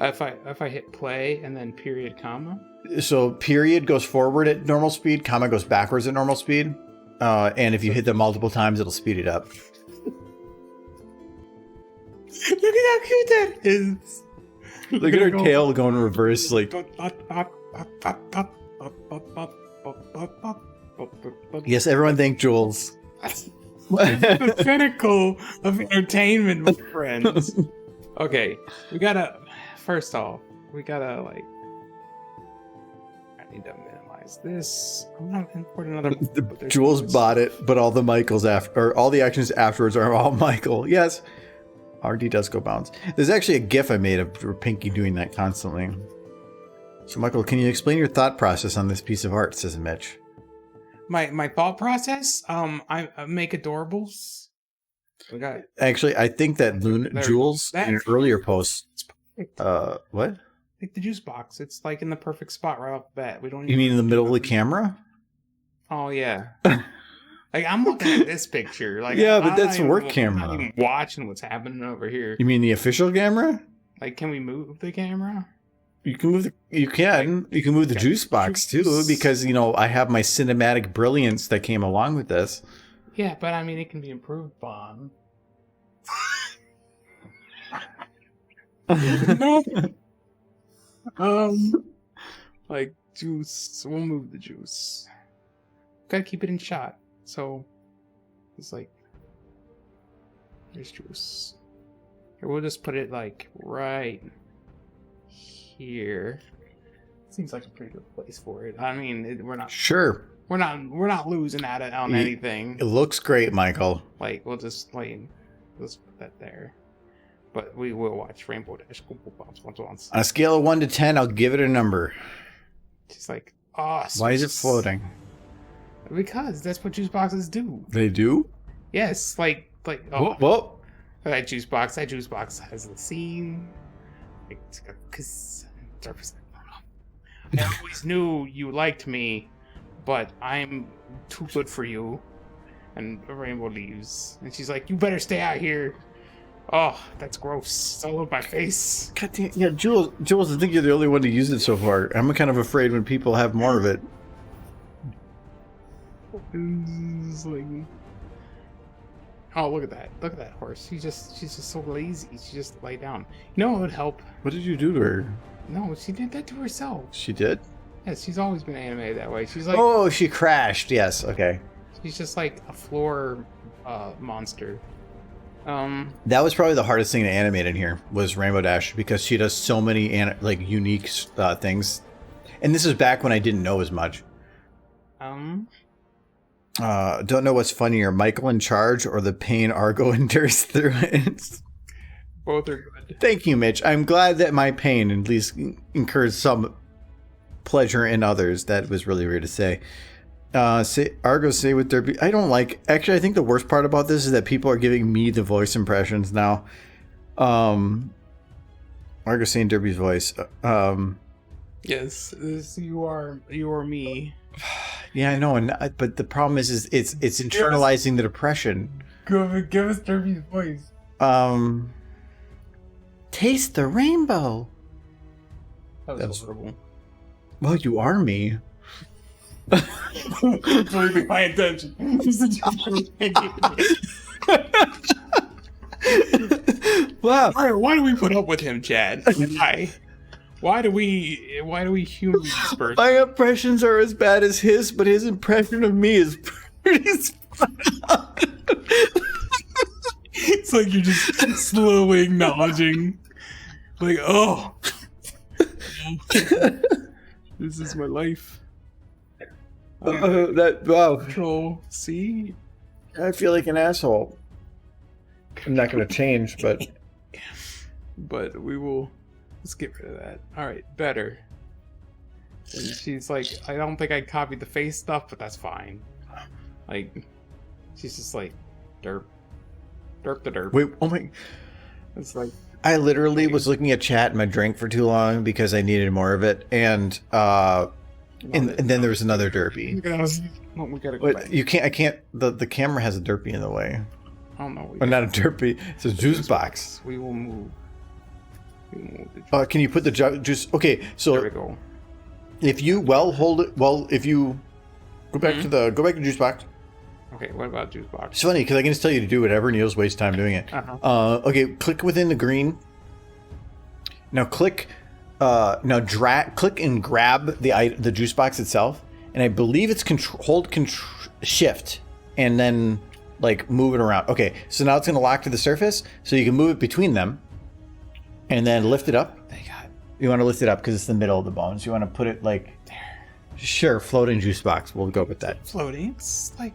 If I hit play and then period comma. So period goes forward at normal speed, comma goes backwards at normal speed, and if you hit them multiple times, it'll speed it up. Look at how cute that is. Look at her tail going reverse, like. Yes, everyone thank Jules. The pinnacle of entertainment, my friends. Okay, first off, we gotta like, I need to minimize this. I'm not importing another. Jules bought it, but all the Michaels all the actions afterwards are all Michael. Yes, RD does go bounce. There's actually a GIF I made of Pinky doing that constantly. So Michael, can you explain your thought process on this piece of art? Says Mitch. My thought process. I make adorables. We got. Actually, I think that Jules in an earlier post. What? Like the juice box. It's like in the perfect spot right off the bat. We don't. You mean in the middle of the camera? Oh yeah. Like I'm looking at this picture. Like yeah, but that's work camera. I'm not even watching what's happening over here. You mean the official camera? Like, can we move the camera? You can move you can move the juice box too, because you know I have my cinematic brilliance that came along with this. Yeah, but I mean it can be improved upon. Like juice. We'll move the juice. Gotta keep it in shot. So it's like, there's juice. Here, we'll just put it like right here. Seems like a pretty good place for it. I mean, Sure. we're not losing out on anything. It looks great, Michael. Like we'll just let's put that there. But we will watch Rainbow Dash once. On a scale of 1 to 10, I'll give it a number. She's like, oh, Why is it floating? Because that's what juice boxes do. They do? Yes, like oh, Whoa. that juice box has the scene. Because I always knew you liked me, but I'm too good for you. And Rainbow leaves, and she's like, "You better stay out here." Oh, that's gross. It's all over my face. God damn, yeah, Jules, I think you're the only one to use it so far. I'm kind of afraid when people have more of it. It's like, oh, look at that! Look at that horse. She's just so lazy. She just lay down. You know what would help? What did you do to her? No, she did that to herself. She did? Yes, she's always been animated that way. She's like, oh, she crashed. Yes, okay. She's just like a floor monster. That was probably the hardest thing to animate in here was Rainbow Dash because she does so many unique things, and this is back when I didn't know as much. Don't know what's funnier, Michael in charge or the pain Argo endures through it. Both are good. Thank you, Mitch. I'm glad that my pain at least incurs some pleasure in others. That was really weird to say. Say with Derby. I don't like. Actually, I think the worst part about this is that people are giving me the voice impressions now. Argo saying Derby's voice. Yes, you are me. Yeah, I know, but the problem is it's internalizing the depression. Give us Derby's voice. Taste the rainbow. That was horrible. Well, you are me. Really my intention. Wow. Why do we put up with him, Chad? Why do we human this person? My impressions are as bad as his, but his impression of me is pretty spot on. It's like you're just slowly acknowledging, like, oh, this is my life. Wow. Control C. I feel like an asshole. I'm not going to change, but we will. Let's get rid of that. All right, better. And she's like, I don't think I copied the face stuff, but that's fine. Like, she's just like, derp the derp. Wait, oh my! It's like I literally was looking at chat and my drink for too long because I needed more of it, and then there was another derpy. We gotta go back. You can't. I can't. The camera has a derpy in the way. I don't know. Or not a derpy. It's a juice box. We will move. Can you put the juice? Okay, so there we go. If you hold it. Well, if you go back to juice box. Okay, what about juice box? It's funny because I can just tell you to do whatever, and you'll just waste time doing it. Okay, click within the green. Now click. Click and grab the juice box itself, and I believe it's hold shift, and then like move it around. Okay, so now it's going to lock to the surface, so you can move it between them, and then lift it up. You want to lift it up because it's the middle of the bones. You want to put it like there. Sure, floating juice box. We'll go with that. Floating. It's like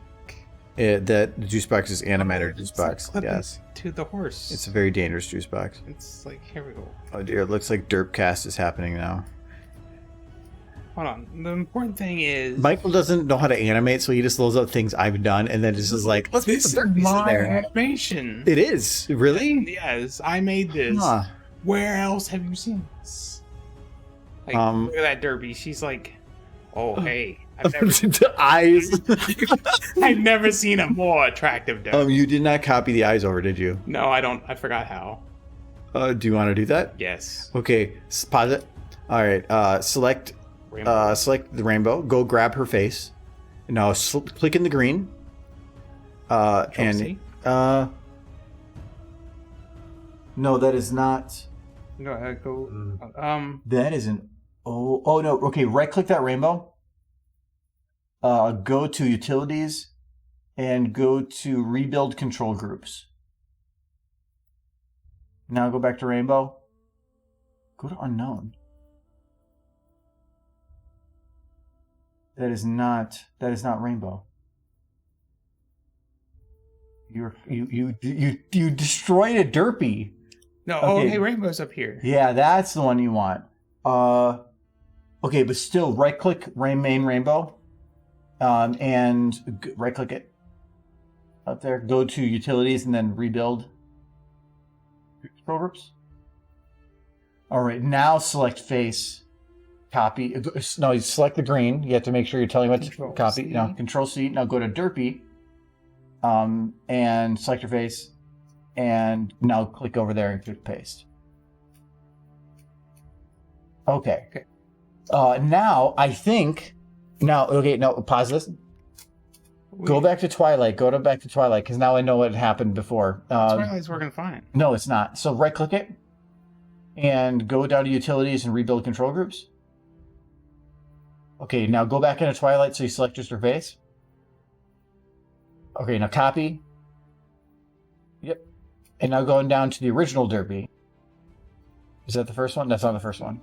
the juice box is animated juice box. Yes. To the horse. It's a very dangerous juice box. It's like, here we go. Oh dear, it looks like Derpcast is happening now. Hold on. The important thing is Michael doesn't know how to animate, so he just loads up things I've done and then just is like, let's put some Derpies in there. Animation. It is? Really? Yes, I made this. Huh. Where else have you seen this? Like, look at that derpy. She's like, oh, hey. I've never seen a more attractive derpy. You did not copy the eyes over, did you? No, I don't. I forgot how. Do you want to do that? Yes. Okay, pause it. All right, select select the rainbow. Go grab her face. Now click in the green. No, that is not. No, go. That isn't. Oh no. Okay, right click that rainbow. Go to utilities, and go to rebuild control groups. Now go back to rainbow. Go to unknown. That is not rainbow. You destroyed a derpy. No, Okay. oh, hey, rainbow's up here. Yeah, that's the one you want. Okay, but still, right-click main rainbow, and right-click it up there. Go to utilities and then rebuild control groups. All right, now select face, copy. No, you select the green. You have to make sure you're telling what to copy. C. Now, Control C. Now go to derpy, and select your face, and now click over there and click paste. Okay. Now I think. Okay. No, pause this. Go back to Twilight. Back to Twilight because now I know what happened before. Twilight's working fine. No, it's not. So right click it, and go down to Utilities and rebuild control groups. Okay. Now go back into Twilight. So you select just your face. Okay. Now copy. Yep. And now going down to the original derpy. Is that the first one? That's not the first one.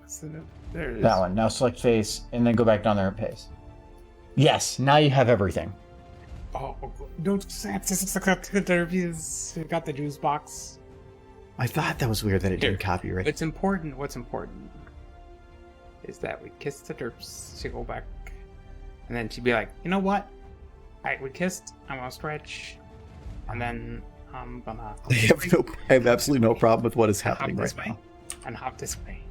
There it is. That one. Now select face, and then go back down there and paste. Yes, now you have everything. Oh, don't snap. This is the derbies. We got the juice box. I thought that was weird that it didn't copy right. What's important is that we kissed the derps. She go back. And then she'd be like, you know what? We kissed. I'm gonna stretch. And then I'm gonna... I have absolutely no problem with what is happening right now. And hop this way.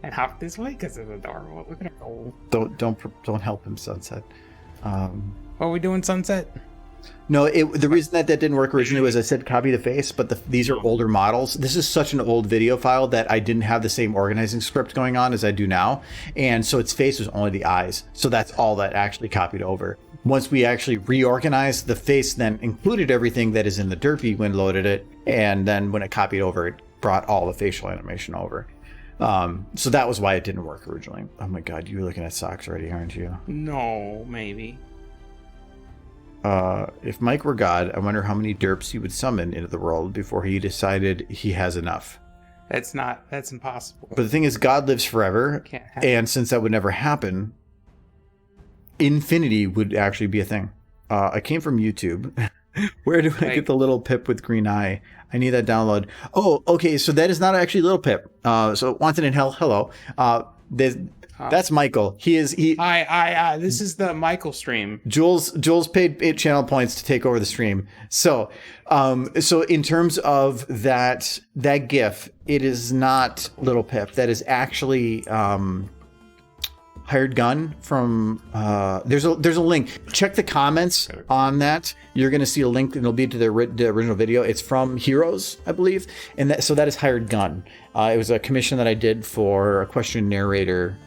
And hop this way because it's adorable. Look at her go. Don't help him, Sunset. What are we doing, Sunset? No, the reason that didn't work originally was I said copy the face, but these are older models. This is such an old video file that I didn't have the same organizing script going on as I do now. And so its face was only the eyes. So that's all that actually copied over. Once we actually reorganized, the face then included everything that is in the derpy when loaded it. And then when it copied over, it brought all the facial animation over. So that was why it didn't work originally. Oh my god, you're looking at socks already, aren't you? No, maybe. If Mike were God, I wonder how many derps he would summon into the world before he decided he has enough. That's impossible. But the thing is, God lives forever, Can't happen. and since that would never happen, infinity would actually be a thing. I came from YouTube. Where do I get the little Pip with green eye? I need that download. Oh, okay, so that is not actually Little Pip. So Wanted in Hell, hello. That's Michael. Hi. This is the Michael stream. Jules paid 8 channel points to take over the stream. So in terms of that GIF, it is not Little Pip. That is actually Hired Gun from. There's a link. Check the comments on that. You're going to see a link, and it'll be to the original video. It's from Heroes, I believe, and that is Hired Gun. It was a commission that I did for a question narrator.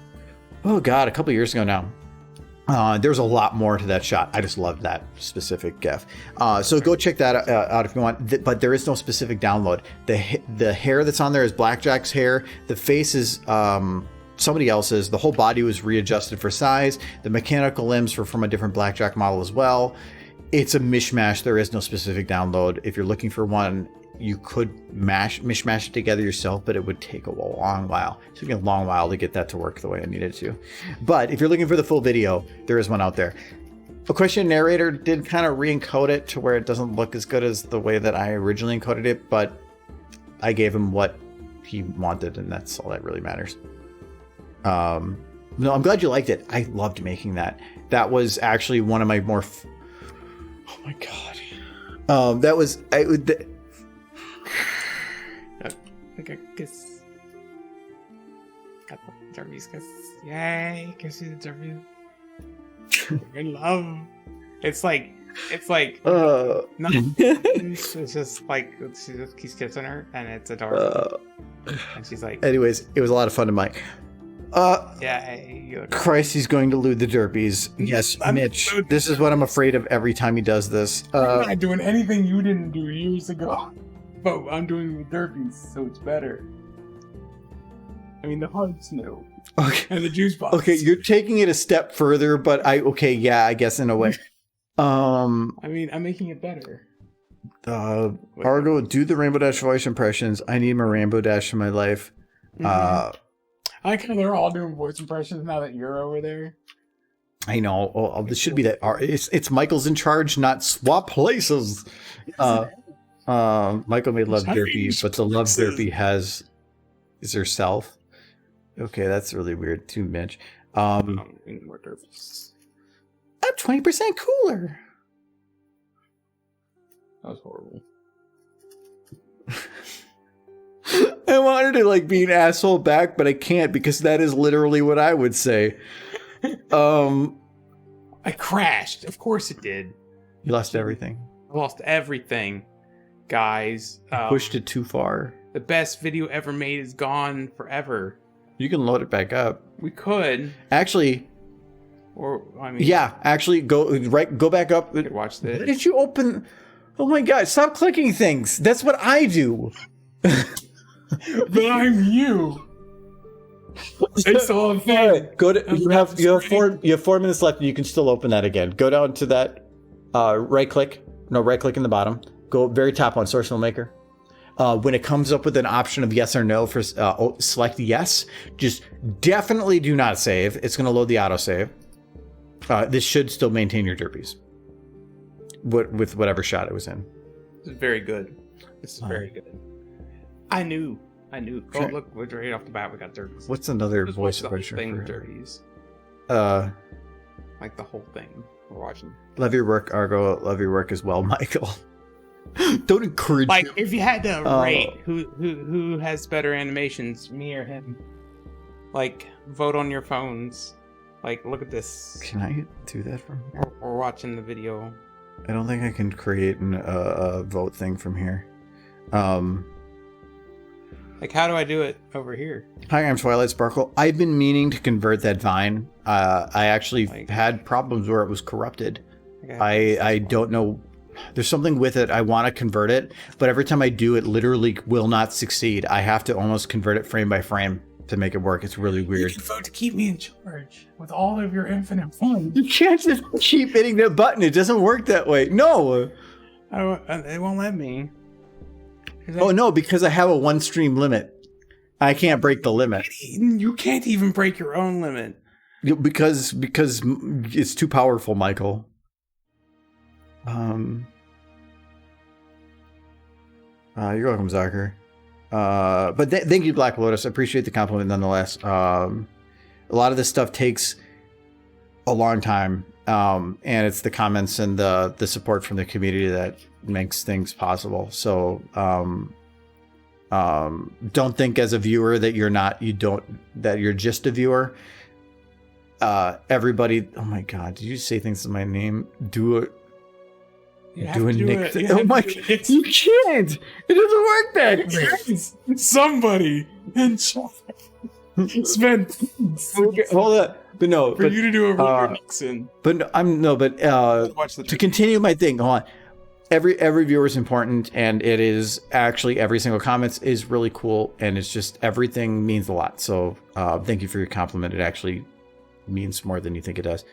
Oh God, a couple years ago now. There's a lot more to that shot. I just loved that specific GIF. So go check that out if you want. But there is no specific download. The hair that's on there is Blackjack's hair. The face is somebody else's. The whole body was readjusted for size. The mechanical limbs were from a different Blackjack model as well. It's a mishmash. There is no specific download. If you're looking for one, you could mishmash it together yourself, but it would take a long while. It took me a long while to get that to work the way I needed to. But if you're looking for the full video, there is one out there. A question narrator did kind of re-encode it to where it doesn't look as good as the way that I originally encoded it, but I gave him what he wanted, and that's all that really matters. No, I'm glad you liked it. I loved making that. That was actually one of my more... Oh my God. That was... Like a kiss. Got the derby's kiss. Yay! Kiss you the derby. We're in love. It's like no, it's just like she just keeps kissing her, and it's adorable. And she's like, anyways, it was a lot of fun to Mike. Yeah. Christ, he's going to loot the derbies. Yes, Mitch. This is what I'm afraid of every time he does this. I'm not doing anything you didn't do years ago. But I'm doing the derbies, so it's better. I mean, the hearts new. Okay. And the juice box. Okay, you're taking it a step further, but I guess in a way. I mean, I'm making it better. Argo, do the Rainbow Dash voice impressions. I need my Rainbow Dash in my life. I like how they're all doing voice impressions now that you're over there. I know. Oh, this should be that. It's Michael's in charge, not swap places. Michael made Love Derpy, but the Love Derpy is herself. Okay, that's really weird too, Mitch. I'm 20% cooler. That was horrible. I wanted to like be an asshole back, but I can't because that is literally what I would say. I crashed. Of course it did. You lost everything. I lost everything, guys. Pushed it too far. The best video ever made is gone forever. You can load it back up. We could. Actually. Or I mean. Yeah, actually, go back up. Watch this. Why did you open? Oh my God! Stop clicking things. That's what I do. But I'm you. It's all fair. Go to. You have 4 minutes left. You can still open that again. Go down to that. Right click in the bottom. Go very top on Source Filmmaker. When it comes up with an option of yes or no for select yes, just definitely do not save. It's going to load the autosave. This should still maintain your derpies with whatever shot it was in. This is very good. This is very good. I knew. Oh, look, right off the bat, we got derpies. What's another Just voice watch the whole impression thing for with derpies? Like the whole thing we're watching. Love your work, Argo. Love your work as well, Michael. Don't encourage. Like, if you had to rate who has better animations, me or him, like, vote on your phones. Like, look at this. Can I do that from here? We're watching the video. I don't think I can create a vote thing from here. Like, how do I do it over here? Hi, I'm Twilight Sparkle. I've been meaning to convert that Vine. I actually had problems where it was corrupted. I don't know. There's something with it. I want to convert it, but every time I do, it literally will not succeed. I have to almost convert it frame by frame to make it work. It's really weird. You can vote to keep me in charge with all of your infinite fun. You can't just keep hitting that button. It doesn't work that way. No. They won't let me. Oh, no, because I have a one stream limit. I can't break the limit. You can't even break your own limit. Because it's too powerful, Michael. You're welcome, Zucker. But thank you, Black Lotus. I appreciate the compliment nonetheless. A lot of this stuff takes a long time. And it's the comments and the support from the community that makes things possible. So don't think as a viewer that you're just a viewer. Everybody, oh my God, did you say things in my name? Do it. Oh my God, you can't. It doesn't work that way. Somebody in chat spent hold on. But no, for you to do a Robert Nixon. But to continue my thing, hold on. Every viewer is important, and it is actually every single comment is really cool, and it's just everything means a lot. So thank you for your compliment. It actually means more than you think it does.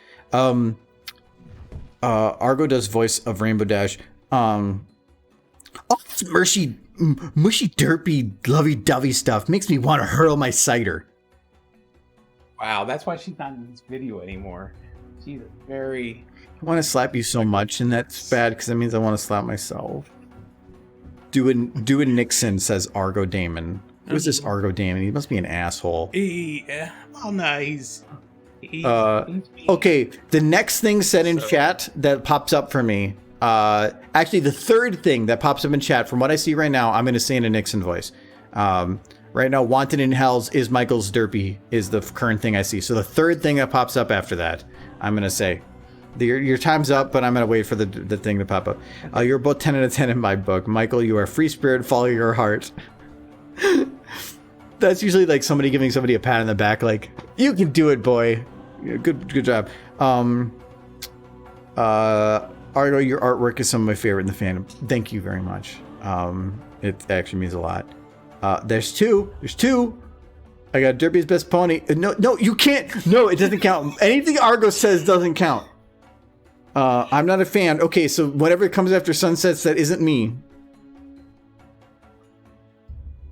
Argo does voice of Rainbow Dash. Oh, it's mushy derpy lovey-dovey stuff makes me want to hurl my cider. Wow, that's why she's not in this video anymore. She's very... I want to slap you so much, and that's bad because that means I want to slap myself. Do a Nixon, says Argo Damon. Who's this Argo Damon? He must be an asshole. Oh no, he's okay, the next thing said in chat that pops up for me, actually the third thing that pops up in chat from what I see right now, I'm going to say in a Nixon voice. Right now, Wanted in Hells is Michael's derpy is the current thing I see. So the third thing that pops up after that, I'm going to say, your time's up, but I'm going to wait for the thing to pop up. You're both 10 out of 10 in my book. Michael, you are free spirit, follow your heart. That's usually like somebody giving somebody a pat on the back, like, you can do it, boy. Good job. Argo, your artwork is some of my favorite in the fandom. Thank you very much. It actually means a lot. There's two. I got Derpy's best pony. No, you can't. No, it doesn't count. Anything Argo says doesn't count. I'm not a fan. Okay, so whatever comes after sunsets that isn't me.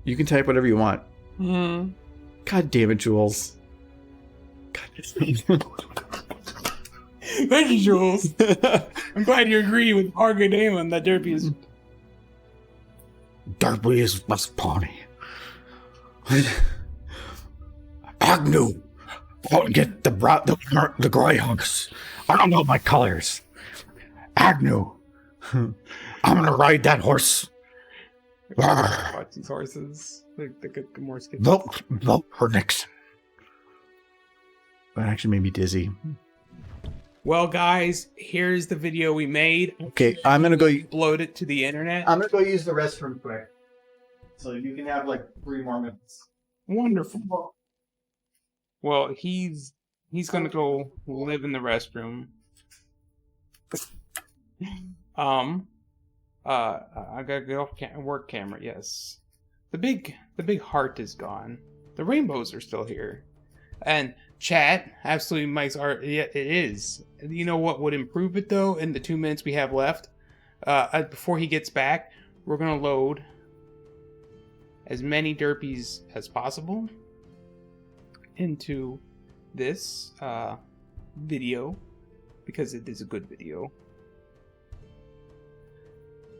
You can type whatever you want. God damn it, Jules. Thank you, Jules. I'm glad you agree with Harga Damon that Derpy is. Derpy is best pony. Agnew, don't get the greyhounds. I don't know my colors. Agnew, I'm gonna ride that horse. Watch these horses. They get more skip. Vote for Nixon. That actually made me dizzy. Well, guys, here's the video we made. Okay, I'm gonna go upload it to the internet. I'm gonna go use the restroom quick, so you can have like 3 more minutes. Wonderful. Well, he's gonna go live in the restroom. I gotta get off work camera. Yes, the big heart is gone. The rainbows are still here, and chat absolutely Mike's art. Yeah, it is. You know what would improve it though? In the 2 minutes we have left, before he gets back, we're gonna load as many derpies as possible into this video because it is a good video.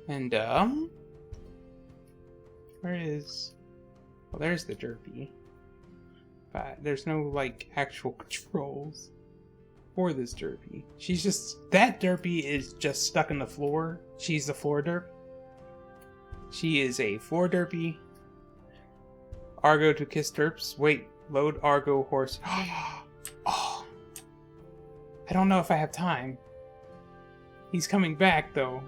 And where is? Well, there's the derpy. But there's no like actual controls for this derpy. She's just that derpy is just stuck in the floor. She's the floor derp. She is a floor derpy. Argo to kiss derps. Wait, load Argo horse. Oh, I don't know if I have time. He's coming back though.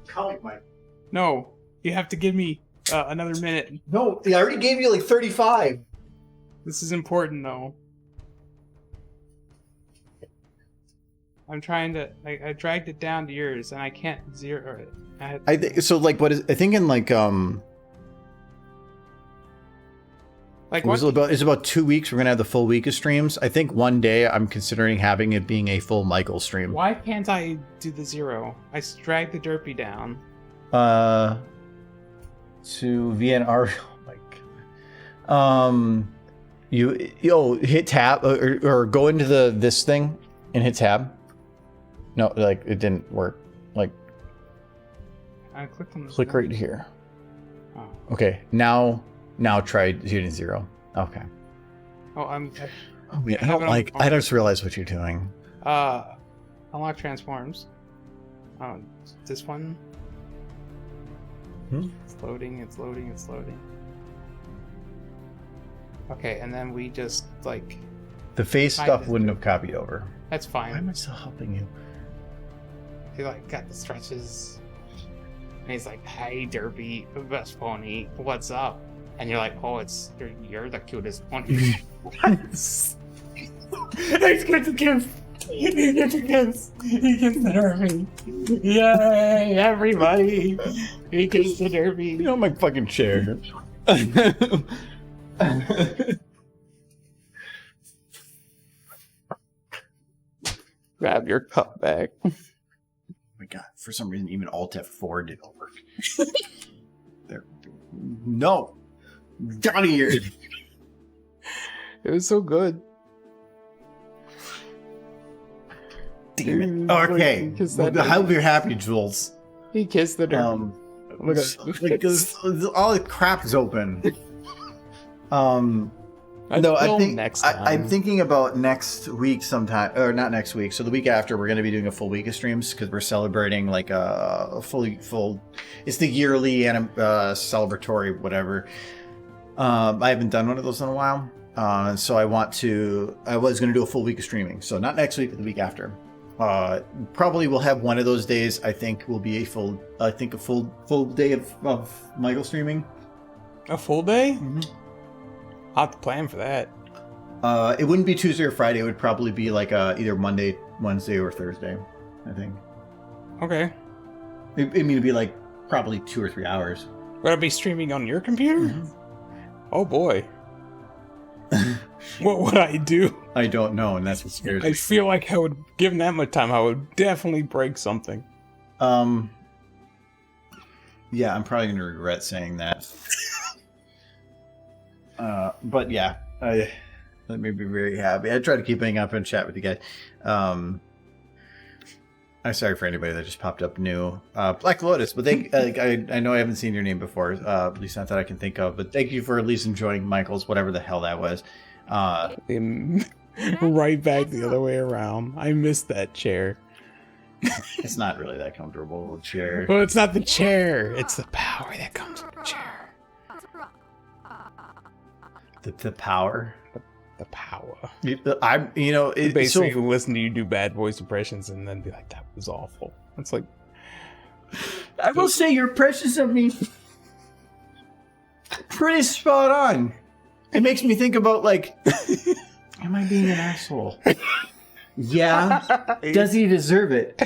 Comic Mike. No, you have to give me another minute. No, I already gave you like 35. This is important though. I'm trying to. I dragged it down to yours, and I can't zero it. I think so. Like, what is? I think in like Like it was about. It's about 2 weeks. We're gonna have the full week of streams. I think one day I'm considering having it being a full Michael stream. Why can't I do the 0? I dragged the derpy down. To VNR. Oh my god. You hit tab or go into this thing and hit tab. No, like it didn't work. Like I clicked on click right here. Oh. Okay, now try hitting 0. Okay. Oh, I'm. Oh, yeah, I just realized what you're doing. Unlock transforms. Oh, this one. It's loading. It's loading. It's loading. Okay, and then we just like. The face stuff wouldn't have copied over. That's fine. Why am I still helping you? He like got the stretches, and he's like, "Hey, Derpy, best pony, what's up?" And you're like, "Oh, you're the cutest pony." He's got the gift. He gets a kiss. He gets the Derpy. Yay, everybody! He gets the Derpy. Get on my fucking chair. Grab your cup back. Oh my god, for some reason even Alt F4 didn't work. There. No! Get out of here! It was so good. Damn it. Okay. I hope you're happy, Jules. He kissed the derpy. Look at all the crap is open. No, I think next time. I'm thinking about next week sometime, or not next week. So the week after, we're going to be doing a full week of streams because we're celebrating like a full. It's the yearly celebratory whatever. I haven't done one of those in a while, so I was going to do a full week of streaming. So not next week, but the week after. Probably we'll have one of those days. I think will be a full day of Michael streaming. A full day? Mm-hmm. I'll have to plan for that. It wouldn't be Tuesday or Friday. It would probably be like either Monday, Wednesday, or Thursday, I think. Okay. It'd be like probably 2 or 3 hours. Would I be streaming on your computer? Mm-hmm. Oh boy. What would I do? I don't know, and that's what scares I me. feel like I would, given that much time, I would definitely break something. Yeah, I'm probably going to regret saying that. But yeah, that made me very happy. I try to keep hanging up and chat with you guys. I'm sorry for anybody that just popped up new. Black Lotus, but I know I haven't seen your name before, at least not that I can think of, but thank you for at least enjoying Michael's, whatever the hell that was. Right back the other way around. I missed that chair. It's not really that comfortable chair. Well, it's not the chair. It's the power that comes with the chair. The power. The power. I'm, Basically, listen to you do bad voice impressions and then be like, that was awful. It's like, I will say your impressions of me pretty spot on. It makes me think about, like, am I being an asshole? Yeah. Does he deserve it?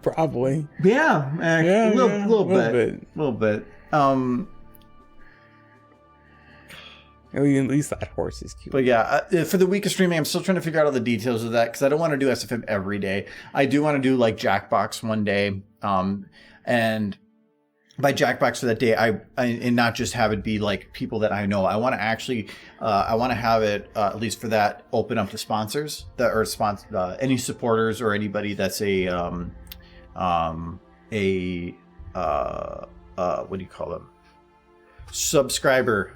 Probably. Yeah. Yeah, a little bit. A little bit. At least that horse is cute. But yeah, for the week of streaming, I'm still trying to figure out all the details of that because I don't want to do SFM every day. I do want to do like Jackbox one day. And by Jackbox for that day, I and not just have it be like people that I know. I want to actually, I want to have it at least for that open up to sponsors that or sponsor any supporters or anybody that's a what do you call them? Subscriber.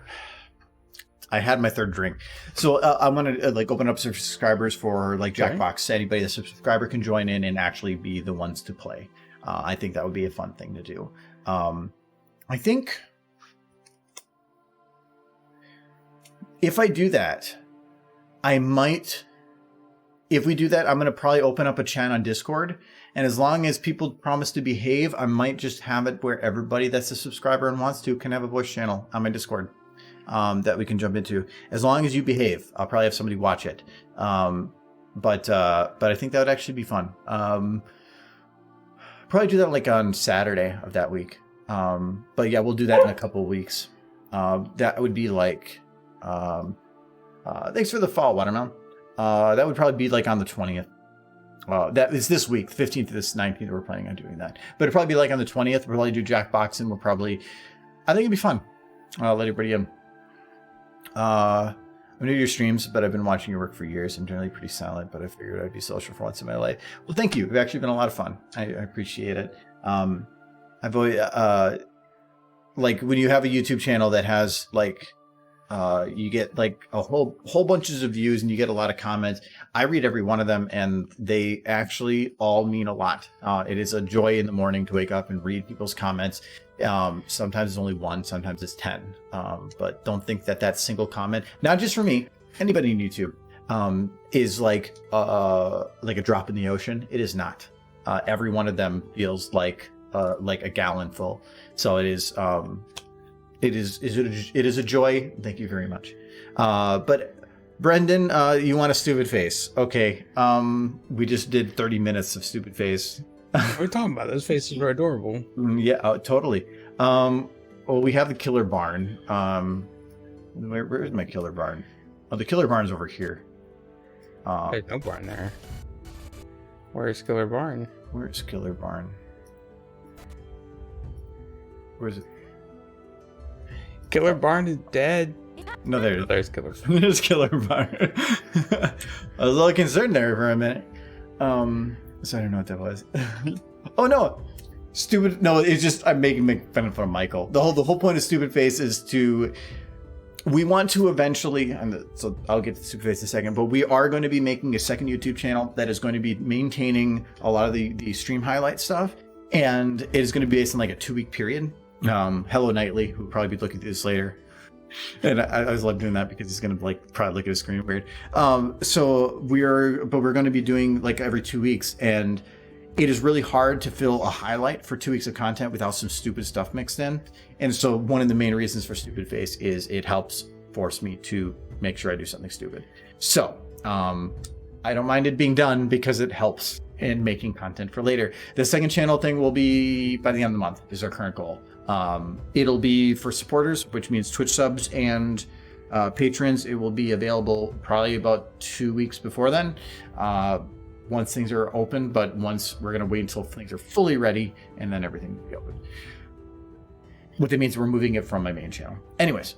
I had my third drink. So I'm going to like open up some subscribers for like Jackbox. Okay. Anybody that's a subscriber can join in and actually be the ones to play. I think that would be a fun thing to do. I think if I do that, if we do that, I'm going to probably open up a chat on Discord. And as long as people promise to behave, I might just have it where everybody that's a subscriber and wants to can have a voice channel on my Discord. That we can jump into. As long as you behave, I'll probably have somebody watch it. But I think that would actually be fun. Probably do that like on Saturday of that week. But yeah, we'll do that in a couple of weeks. That would be like, thanks for the fall, Watermelon. That would probably be like on the 20th. That is this week, 15th to this 19th. We're planning on doing that. But it'll probably be like on the 20th. We'll probably do Jackbox and I think it'd be fun. I'll let everybody in. I'm new to your streams, but I've been watching your work for years. I'm generally pretty silent, but I figured I'd be social for once in my life. Well, thank you. It's actually been a lot of fun. I appreciate it. I've always, like when you have a YouTube channel that has like, you get like a whole bunches of views and you get a lot of comments. I read every one of them and they actually all mean a lot. It is a joy in the morning to wake up and read people's comments. Sometimes it's only one, sometimes it's 10. But don't think that single comment, not just for me, anybody in YouTube, is like a drop in the ocean. It is not. Every one of them feels like a gallon full. So it is a joy. Thank you very much. But Brendan, you want a stupid face? Okay. We just did 30 minutes of stupid face. What are we talking about? Those faces are adorable. Yeah, totally. Well, we have the killer barn. Where is my killer barn? Oh, the killer barn's over here. There's no barn there. Where's Killer Barn? Where's Killer Barn? Where's it? Killer Barn is dead. No, there's Killer Barn. There's Killer Barn. I was a little concerned there for a minute. So I don't know what that was. Oh no, stupid. No, it's just I'm making fun of Michael. The whole point of Stupid Face is we want to eventually, so I'll get to Stupid Face in a second, but we are going to be making a second YouTube channel that is going to be maintaining a lot of the stream highlight stuff, and it is going to be based on like a 2-week period. Hello Nightly, who will probably be looking through this later. And I always love doing that because he's gonna like probably look at his screen weird. So we're going to be doing like every 2 weeks, and it is really hard to fill a highlight for 2 weeks of content without some stupid stuff mixed in. And so one of the main reasons for Stupid Face is it helps force me to make sure I do something stupid. So I don't mind it being done because it helps in making content for later. The second channel thing will be by the end of the month is our current goal. It'll be for supporters, which means Twitch subs and patrons, it will be available probably about 2 weeks before then. Once things are open, but once we're going to wait until things are fully ready and then everything will be open. What that means, we're moving it from my main channel. Anyways,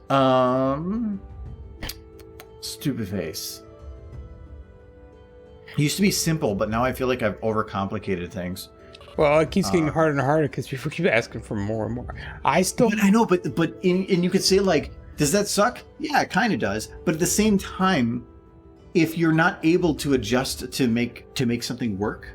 Stupid Face. It used to be simple, but now I feel like I've overcomplicated things. Well, it keeps getting harder and harder because people keep asking for more and more. I know, but and you could say, like, does that suck? Yeah, it kind of does. But at the same time, if you're not able to adjust to make something work,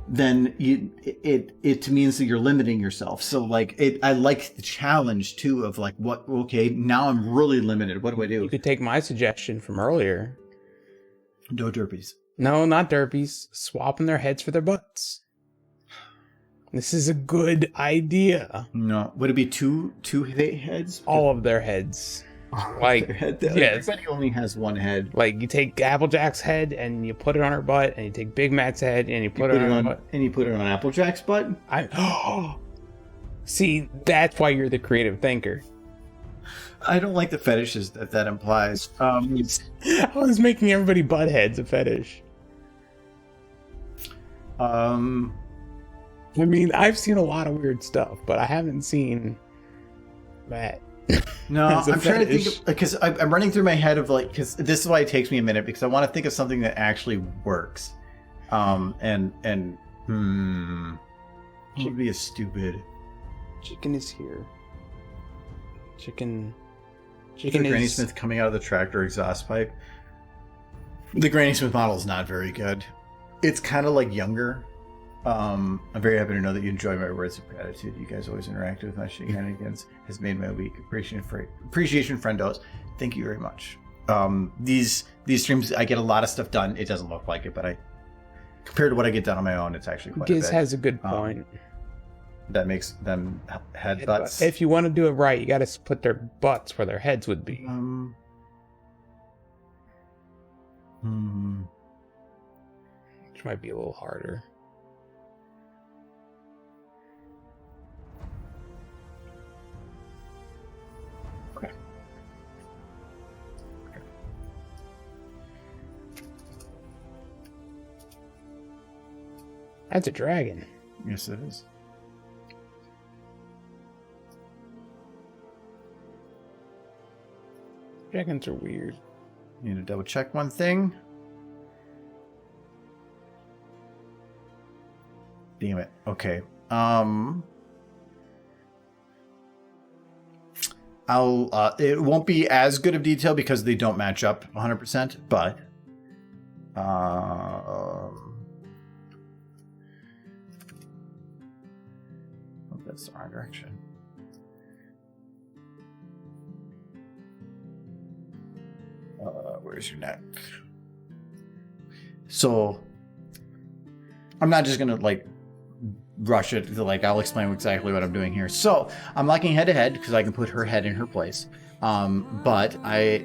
then it means that you're limiting yourself. So like I like the challenge too of like, what, okay, now I'm really limited. What do I do? You could take my suggestion from earlier. No derpies. No, not derpies. Swapping their heads for their butts. This is a good idea. No, would it be two heads? All of their heads. Like, yes. Everybody only has one head. Like, you take Applejack's head and you put it on her butt, and you take Big Mac's head and you put it on her butt. And you put it on Applejack's butt? See, that's why you're the creative thinker. I don't like the fetishes that implies. I was making everybody butt heads a fetish. I mean, I've seen a lot of weird stuff, but I haven't seen that. No, I'm trying to think of, because I'm running through my head of like, because this is why it takes me a minute, because I want to think of something that actually works. What would be a stupid? Chicken is here. Chicken is Granny Smith coming out of the tractor exhaust pipe. The Granny Smith model is not very good. It's kind of like younger. I'm very happy to know that you enjoy my words of gratitude. You guys always interact with my shenanigans. Has made my week. Appreciation, friendos. Thank you very much. These streams, I get a lot of stuff done. It doesn't look like it, but compared to what I get done on my own, it's actually quite Giz a bit. has a good point. That makes them head butts. If you want to do it right, you got to put their butts where their heads would be. Which might be a little harder. Okay. That's a dragon. Yes, it is. Dragons are weird. You need to double check one thing. Damn it. Okay. It won't be as good of detail because they don't match up 100%, but that's the wrong direction. Where's your neck? So I'm not just gonna like rush it to like, I'll explain exactly what I'm doing here. So I'm locking head to head because I can put her head in her place. But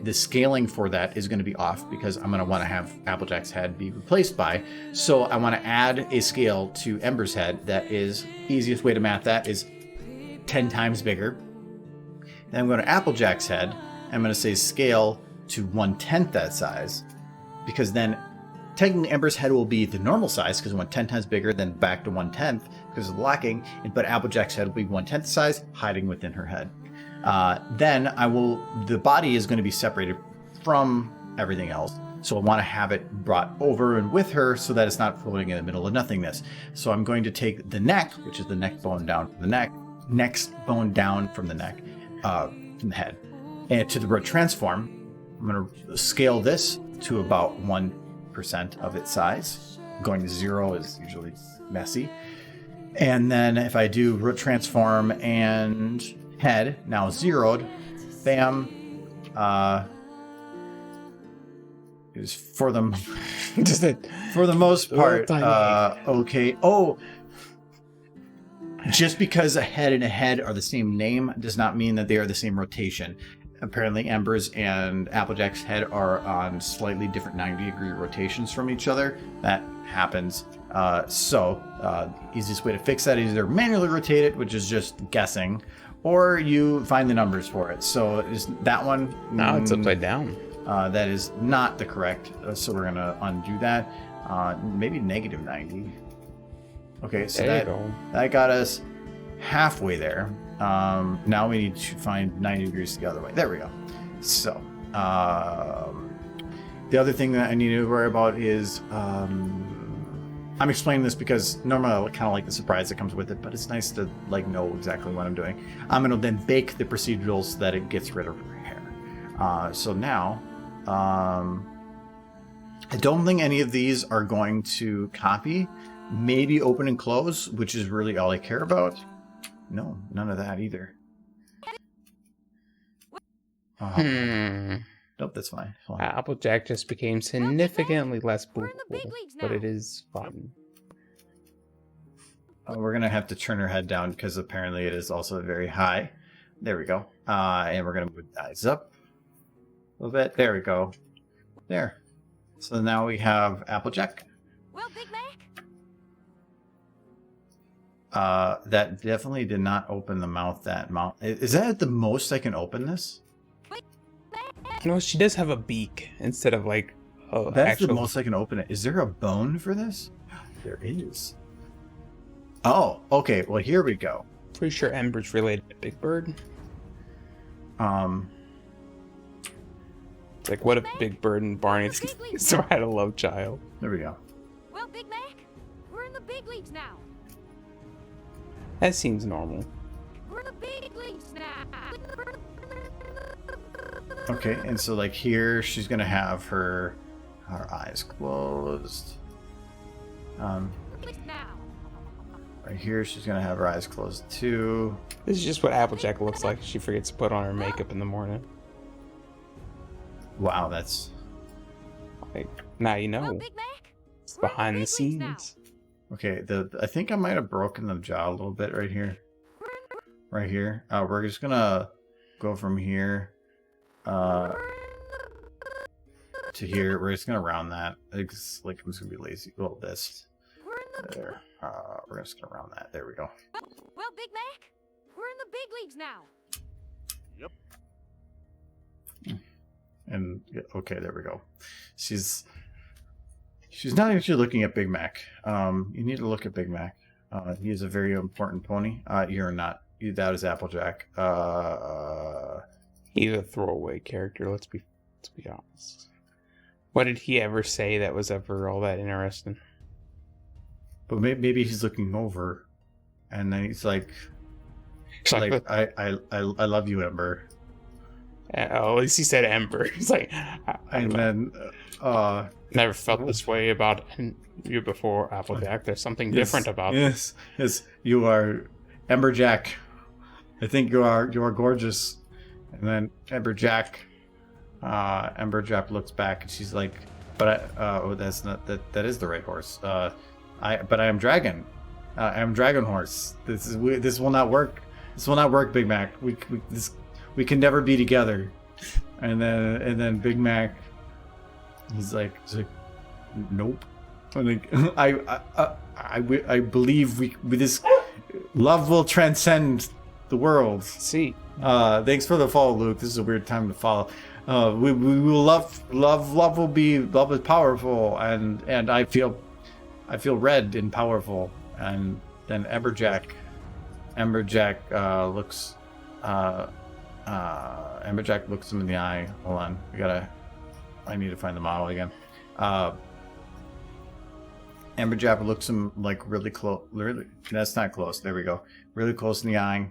the scaling for that is going to be off because I'm going to want to have Applejack's head be replaced by. So I want to add a scale to Ember's head that is, easiest way to math that is 10 times bigger. Then I'm going to Applejack's head. I'm going to say scale to 1/10 that size, because then technically Ember's head will be the normal size because it went 10 times bigger, then back to 1/10 because of the locking. But Applejack's head will be 1/10 size, hiding within her head. Then the body is going to be separated from everything else. So I want to have it brought over and with her so that it's not floating in the middle of nothingness. So I'm going to take the neck, which is the neck bone down from the neck, next bone down from the neck, from the head, and to the root transform. I'm going to scale this to about 1% of its size. Going to 0 is usually messy. And then if I do root transform and head, now zeroed, bam, is for the most part, okay. Oh, just because a head and a head are the same name does not mean that they are the same rotation. Apparently Ember's and Applejack's head are on slightly different 90-degree rotations from each other. That happens. So easiest way to fix that is either manually rotate it, which is just guessing, or you find the numbers for it. So is that one? No, it's upside down. That is not the correct. So we're gonna undo that. Maybe negative 90. Okay, so There you go. that got us halfway there. Now we need to find 90 degrees the other way. There we go. So the other thing that I need to worry about is I'm explaining this because normally I kind of like the surprise that comes with it, but it's nice to like know exactly what I'm doing. I'm going to then bake the procedurals so that it gets rid of her hair. So now, I don't think any of these are going to copy. Maybe open and close, which is really all I care about. No, none of that either. Nope, that's fine. Applejack just became significantly less We're in the big believable, leagues but now. it is fun. We're going to have to turn her head down because apparently it is also very high. There we go. And we're going to move the eyes up a little bit. There we go. There. So now we have Applejack. Well, Big Mac? That definitely did not open the mouth that mouth. Is that the most I can open this? No, she does have a beak instead of like That's actual... the most I can open it. Is there a bone for this? There is. Oh, okay. Well, here we go. Pretty sure Ember's related to Big Bird. It's like, what if Big Bird and Barney so had a love child? There we go. Well, Big Mac? We're in the big leagues now. That seems normal. We're in the big leagues now. Okay, and so like here, she's gonna have her eyes closed. Now. Right here, she's gonna have her eyes closed too. This is just what Applejack looks like. She forgets to put on her makeup in the morning. Wow, that's Like, now you Well, know. Big Mac? It's We're in behind the big leagues now. scenes. okay. I think I might have broken the jaw a little bit right here. Right here. We're just gonna go from here to here. We're just gonna round that. It's like I'm just gonna be lazy. Well, this We're in the... there. We're just gonna round that. There we go. Well, Big Mac? We're in the big leagues now. And yeah, okay, there we go. She's not actually looking at Big Mac. You need to look at Big Mac. He is a very important pony. You're not. That is Applejack. He's a throwaway character, let's be honest. What did he ever say that was ever all that interesting? But maybe he's looking over, and then he's like, It's like, I love you, Ember. at least he said Ember. He's like, And then, never felt this way about you before, Applejack. There's something different about you. yes, you are Emberjack. I think you are gorgeous. And then Emberjack looks back and she's like, but that's not that is the right horse. But I am Dragon. I am Dragon Horse. This will not work. This will not work, Big Mac. We can never be together. And then Big Mac, he's like nope. I believe we this love will transcend the world. See, Thanks for the follow, Luke. This is a weird time to follow. We will love is powerful, and I feel red and powerful. And then Emberjack looks him in the eye. Hold on, I need to find the model again. Emberjack looks him like really close. Really, that's not close. There we go. Really close in the eye.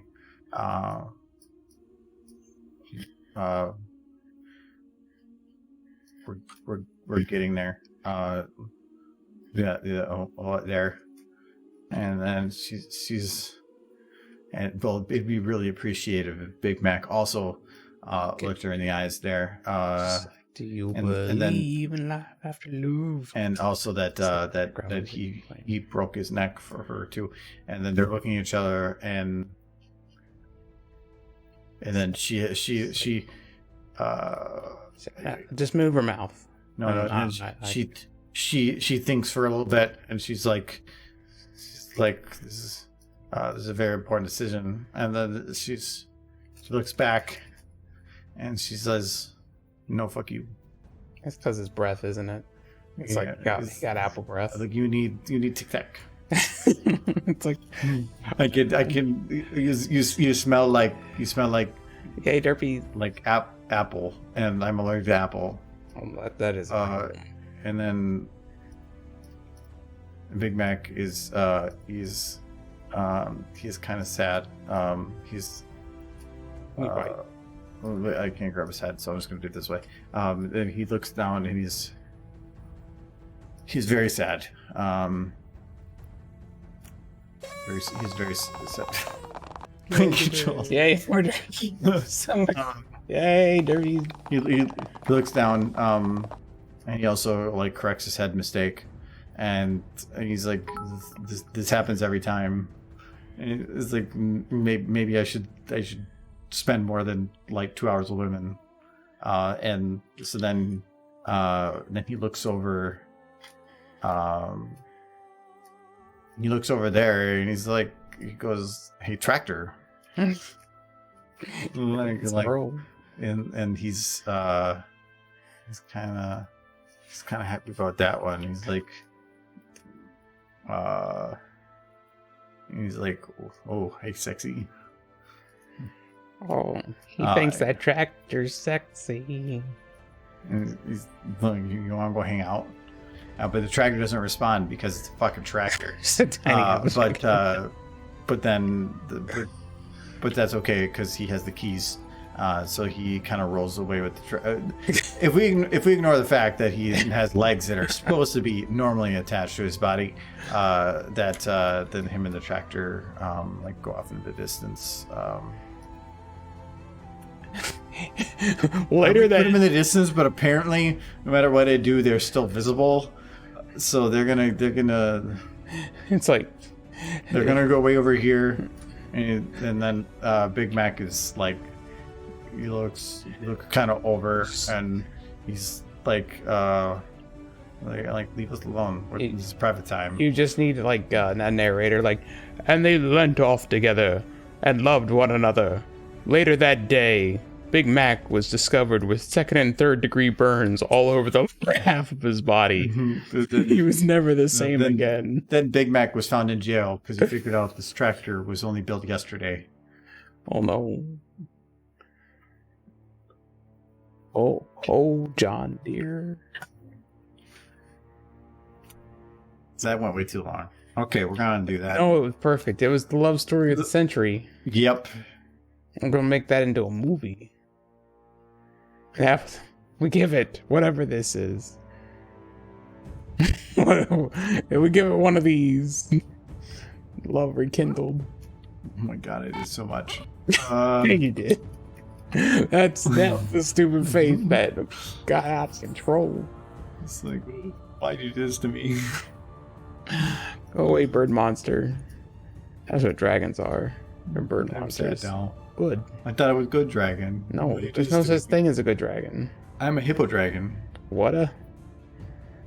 We're getting there. There. And then she's and well, it'd be really appreciative if Big Mac also looked her in the eyes there. do you and then- believe in life after love? And also that he broke his neck for her too. And then they're looking at each other, and then she Just move her mouth. she thinks for a little bit, and she's like this is This is a very important decision. And then she looks back and she says, "No, fuck you." It's because his breath, isn't it? It's like he got apple breath. Like you need Tic Tac. It's like I can. You smell like hey, Derpy. like apple, and I'm allergic to apple. Oh, that is. And then Big Mac is he's kind of sad. He's I can't grab his head, so I'm just gonna do it this way. And he looks down and he's very sad. He's very sad. Thank you, Joel. Yay, more Derpy. Yay, Derpy. He looks down, and he also like corrects his head mistake, and he's like, "This happens every time." And it's like maybe I should spend more than like 2 hours with women, and so then he looks over, there, and he goes, "Hey, tractor." And he's kind of happy about that one. He's like, "Oh, hey, sexy." Oh, he thinks that tractor's sexy. And he's like, "You want to go hang out?" But the tractor doesn't respond because it's a fucking tractor. Just a tiny but that's okay because he has the keys. So he kind of rolls away with the if we ignore the fact that he has legs that are supposed to be normally attached to his body, then him and the tractor like go off into the distance. Later, put them in the distance, but apparently, no matter what I do, they're still visible. So they're gonna. It's like they're gonna go way over here, and then Big Mac is like, he looks kind of over, and he's like leave us alone. This is private time. You just need like a narrator, like, and they went off together and loved one another. Later that day, Big Mac was discovered with 2nd and 3rd degree burns all over the half of his body. He was never the same again. Then Big Mac was found in jail because he figured out this tractor was only built yesterday. Oh no. Oh, John dear. That went way too long. Okay, we're gonna do that. No, it was perfect. It was the love story of the century. Yep. I'm gonna make that into a movie. Yeah, we give it whatever this is. We give it one of these. Love rekindled. Oh my god, it is so much. You did. That's the stupid face that got out of control. It's like, why'd you do this to me? Go away, bird monster. That's what dragons are. They're bird monsters. Now. Good. I thought it was good dragon. No, there's no such thing as a good dragon. I'm a hippo dragon. What a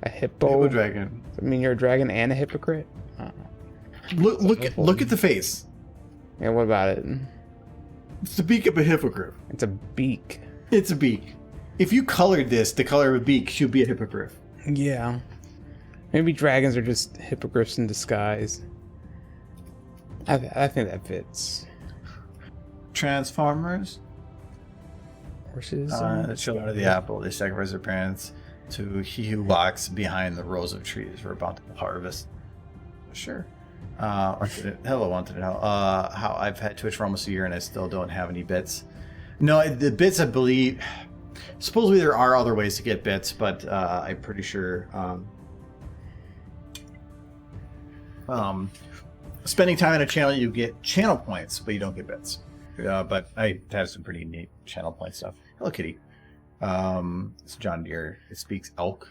hippo? Hippo dragon. I mean, you're a dragon and a hypocrite. Look at the face. Yeah, what about it? It's the beak of a hippogriff. It's a beak. It's a beak. If you colored this the color of a beak, she'd be a hippogriff. Yeah. Maybe dragons are just hippogriffs in disguise. I think that fits. Transformers. Horses. Children of the apple. They sacrifice their parents to he who walks behind the rows of trees for a bountiful harvest. Sure. Hello, wanted hell. How I've had Twitch for almost a year and I still don't have any bits. No, the bits, I believe. Supposedly there are other ways to get bits, but I'm pretty sure. Spending time on a channel, you get channel points, but you don't get bits. But I have some pretty neat channel point stuff. Hello, Kitty. It's John Deere. It speaks elk.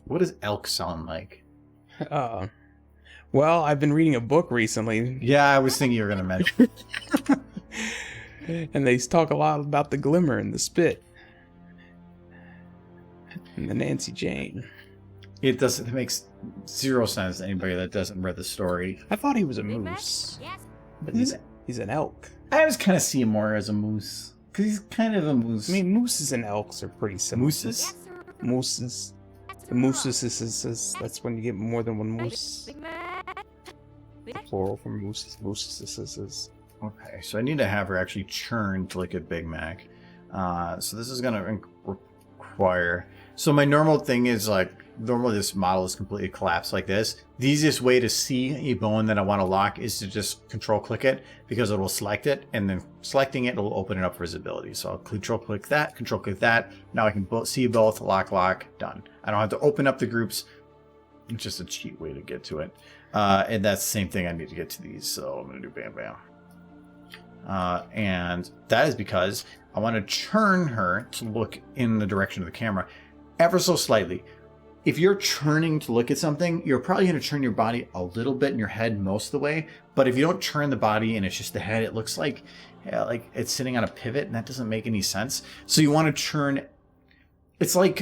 What does elk sound like? Well, I've been reading a book recently. Yeah, I was thinking you were going to mention. And they talk a lot about the glimmer and the spit. And the Nancy Jane. It makes zero sense to anybody that doesn't read the story. I thought he was a Big Mac? moose, Yes. but he's an elk. I always kind of see him more as a moose because he's kind of a moose. I mean, mooses and elks are pretty similar. mooses. Yes, sir. Mooses. The mooses. That's when you get more than one moose. Big Mac. Big Mac. Plural for mooses. Mooses. Okay, so I need to have her actually churn to like a Big Mac. So this is gonna require. So my normal thing is like normally this model is completely collapsed like this. The easiest way to see a bone that I want to lock is to just control click it because it will select it, and then selecting it will open it up for visibility. So I'll control click that, control click that. Now I can see both, lock, done. I don't have to open up the groups. It's just a cheat way to get to it. And that's the same thing I need to get to these. So I'm gonna do bam bam. And that is because I want to churn her to look in the direction of the camera ever so slightly. If you're churning to look at something, you're probably going to turn your body a little bit in your head most of the way. But if you don't turn the body and it's just the head, it looks like it's sitting on a pivot, and that doesn't make any sense. So you want to churn. It's like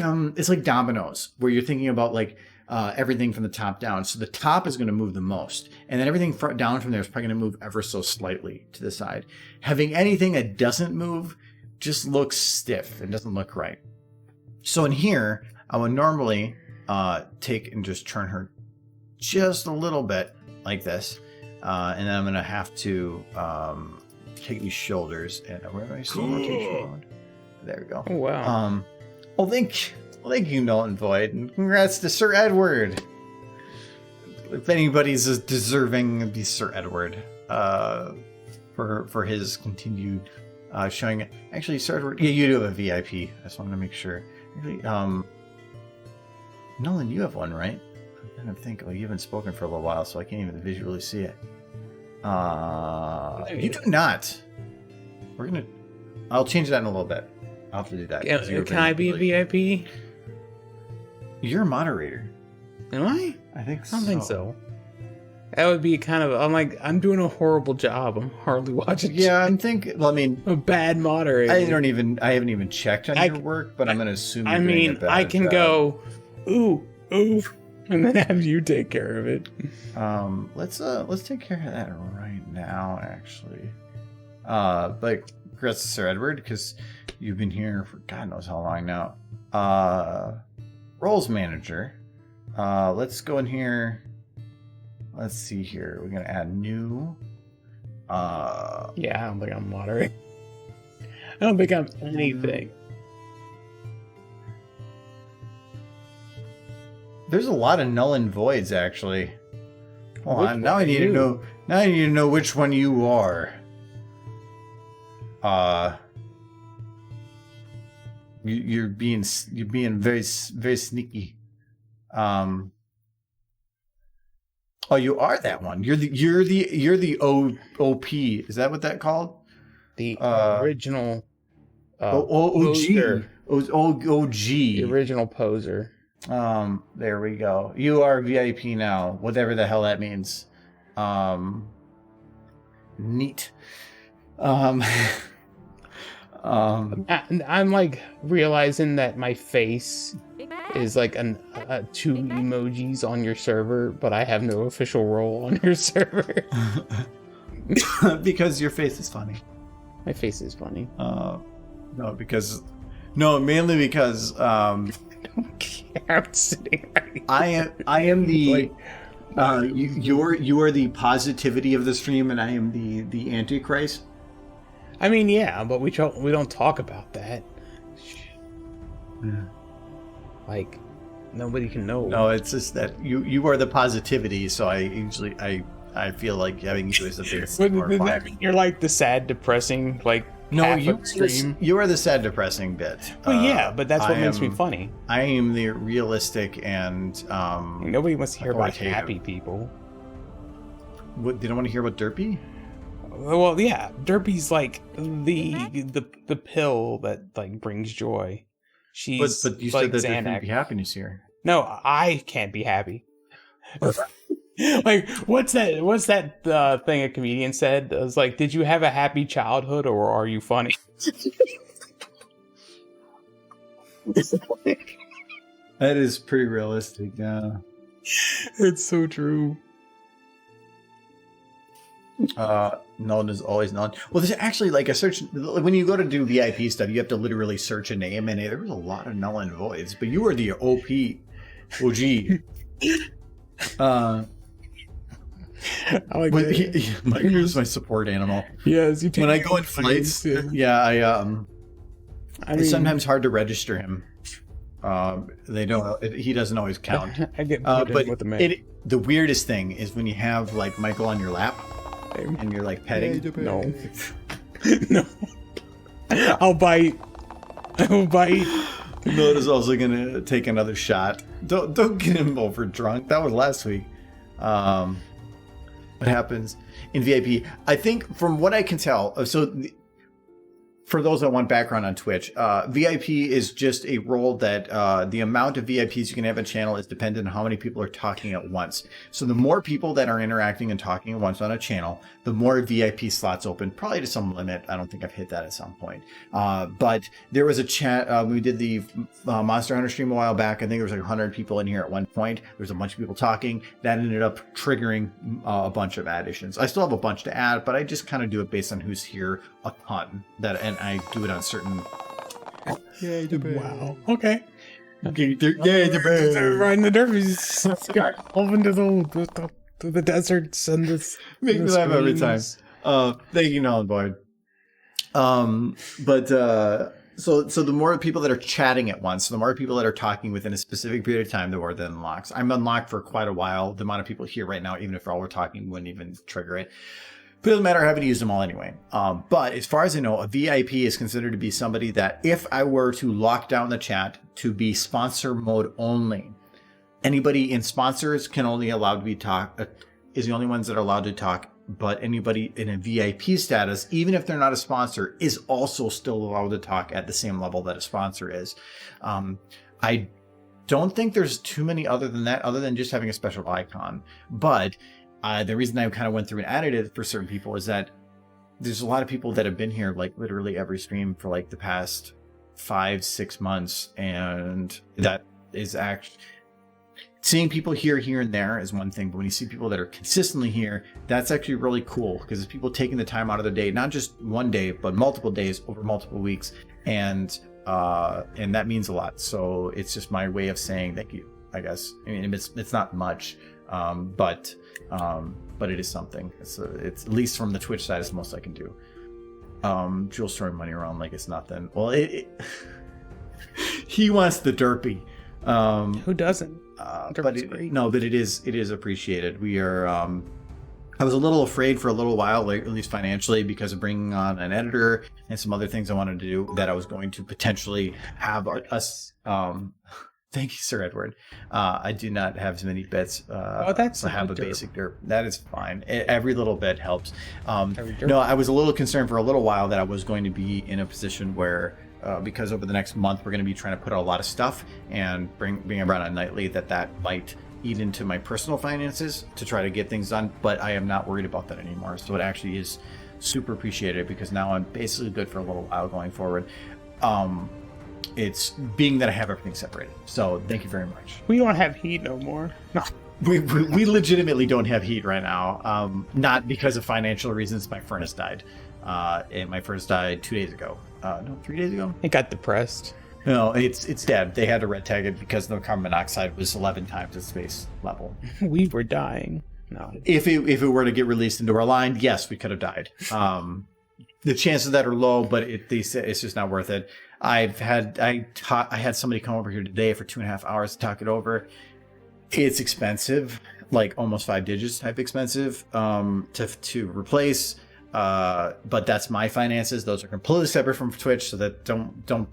dominoes, where you're thinking about like everything from the top down. So the top is going to move the most, and then everything down from there is probably going to move ever so slightly to the side. Having anything that doesn't move just looks stiff and doesn't look right. So in here, I would normally take and just turn her just a little bit like this, and then I'm going to have to take these shoulders and where am I still rotation mode? There we go. Oh wow. Well, thank you, Null Void, and congrats to Sir Edward. If anybody's as deserving, it'd be Sir Edward for his continued showing it. Actually, Sir Edward, yeah, you do have a VIP. I just wanted to make sure. Actually, Nolan, you have one, right? I'm trying to think. Well, you haven't spoken for a little while, so I can't even visually see it. You do not. I'll change that in a little bit. I'll have to do that. Can I be a VIP? You're a moderator. Am I? I think I don't think so. That would be kind of. I'm doing a horrible job. I'm hardly watching. Yeah, I'm a bad moderator. I haven't even checked on your work, but I'm going to assume. I can go, ooh, and then have you take care of it. Let's take care of that right now, actually. But congrats to Sir Edward, because you've been here for God knows how long now. Roles manager. Let's go in here. Let's see here. We're gonna add new. Yeah, I don't think I'm moderating. I don't think I'm anything. There's a lot of null and voids, actually. Hold on. Now I need you? to know. Now I need to know which one you are. You're being very very sneaky. Oh, you are that one. You're the OP. Is that what that called? The original OG. OG. The original poser. There we go. You are VIP now, whatever the hell that means. Neat. I'm like realizing that my face Big Mac. is like two emojis on your server, but I have no official role on your server. Because your face is funny. My face is funny. Mainly because I don't care. I'm sitting right I am the you are the positivity of the stream, and I am the Antichrist. I mean, yeah, but we don't talk about that. Yeah. Like, nobody can know. No, it's just that you are the positivity, so I feel like having you as a bit more Does fun. that mean you're like the sad, depressing, like No, half of the stream? you are the sad, depressing bit. Well, yeah, but that's what I makes me am- funny. I am the realistic and Nobody wants to hear about authoritative. happy people. What, they don't want to hear about Derpy? Well, yeah, Derpy's like the pill that like brings joy. She's But you like said that there Xanax. can't be happiness here. No, I can't be happy. Like, what's that thing a comedian said? It was like, did you have a happy childhood or are you funny? That is pretty realistic, yeah. It's so true. Known is always known. Well, there's actually like a search when you go to do VIP stuff, you have to literally search a name, and there was a lot of null and voids. But you were the OG. I like that. Mike was my support animal. Yes, when I go in flights, it's sometimes hard to register him. They don't. He doesn't always count. I get put in with the man. The weirdest thing is when you have like Michael on your lap and you're like petting. No, no. I'll bite. I will bite. Noda's also gonna take another shot. Don't get him over drunk. That was last week. What happens in VIP? I think from what I can tell. For those that want background on Twitch, VIP is just a role that the amount of VIPs you can have on channel is dependent on how many people are talking at once. So the more people that are interacting and talking at once on a channel, the more VIP slots open, probably to some limit. I don't think I've hit that at some point. But there was a chat. We did the Monster Hunter stream a while back. I think there was like 100 people in here at one point. There was a bunch of people talking. That ended up triggering a bunch of additions. I still have a bunch to add, but I just kind of do it based on who's here a ton. And I do it on certain. Yay, the bear. Wow. Okay. Yay, the bear. Riding the derbies. Let's go off into the deserts and this. Make me laugh every time. Thank you, Nolan Boyd. So the more people that are chatting at once, the more people that are talking within a specific period of time, the more that unlocks. I'm unlocked for quite a while. The amount of people here right now, even if all we're talking, wouldn't even trigger it. But it doesn't matter, I haven't used them all anyway. But as far as I know, a VIP is considered to be somebody that if I were to lock down the chat to be sponsor mode only, anybody in sponsors can only allowed to be is the only ones that are allowed to talk. But anybody in a VIP status, even if they're not a sponsor, is also still allowed to talk at the same level that a sponsor is. I don't think there's too many other than just having a special icon. But the reason I kind of went through and added it for certain people is that there's a lot of people that have been here like literally every stream for like the past 5-6 months. And that is actually seeing people here and there is one thing. But when you see people that are consistently here, that's actually really cool because it's people taking the time out of their day, not just one day, but multiple days over multiple weeks. And that means a lot. So it's just my way of saying thank you, I guess. I mean, it's not much, but it is something. It's at least from the Twitch side, it's the most I can do. Jules throwing money around like it's nothing. Well, he wants the derpy. Who doesn't? But it is appreciated. We are. I was a little afraid for a little while, like, at least financially, because of bringing on an editor and some other things I wanted to do that I was going to potentially have us. Thank you, Sir Edward. I do not have as many bits. That's to have a basic derp. That is fine. Every little bit helps. No, I was a little concerned for a little while that I was going to be in a position where, because over the next month we're going to be trying to put out a lot of stuff and bring around a nightly, that might eat into my personal finances to try to get things done. But I am not worried about that anymore. So it actually is super appreciated because now I'm basically good for a little while going forward. It's being that I have everything separated. So thank you very much. We don't have heat no more. No. We legitimately don't have heat right now. Not because of financial reasons. My furnace died. And my furnace died 2 days ago. No, 3 days ago. It got depressed. No, it's dead. They had to red tag it because the carbon monoxide was 11 times its base level. We were dying. No. If it were to get released into our line, yes, we could have died. The chances of that are low, but it's just not worth it. I had somebody come over here today for 2.5 hours to talk it over. It's expensive, like almost 5 digits type expensive, to replace. But that's my finances. Those are completely separate from Twitch, so that don't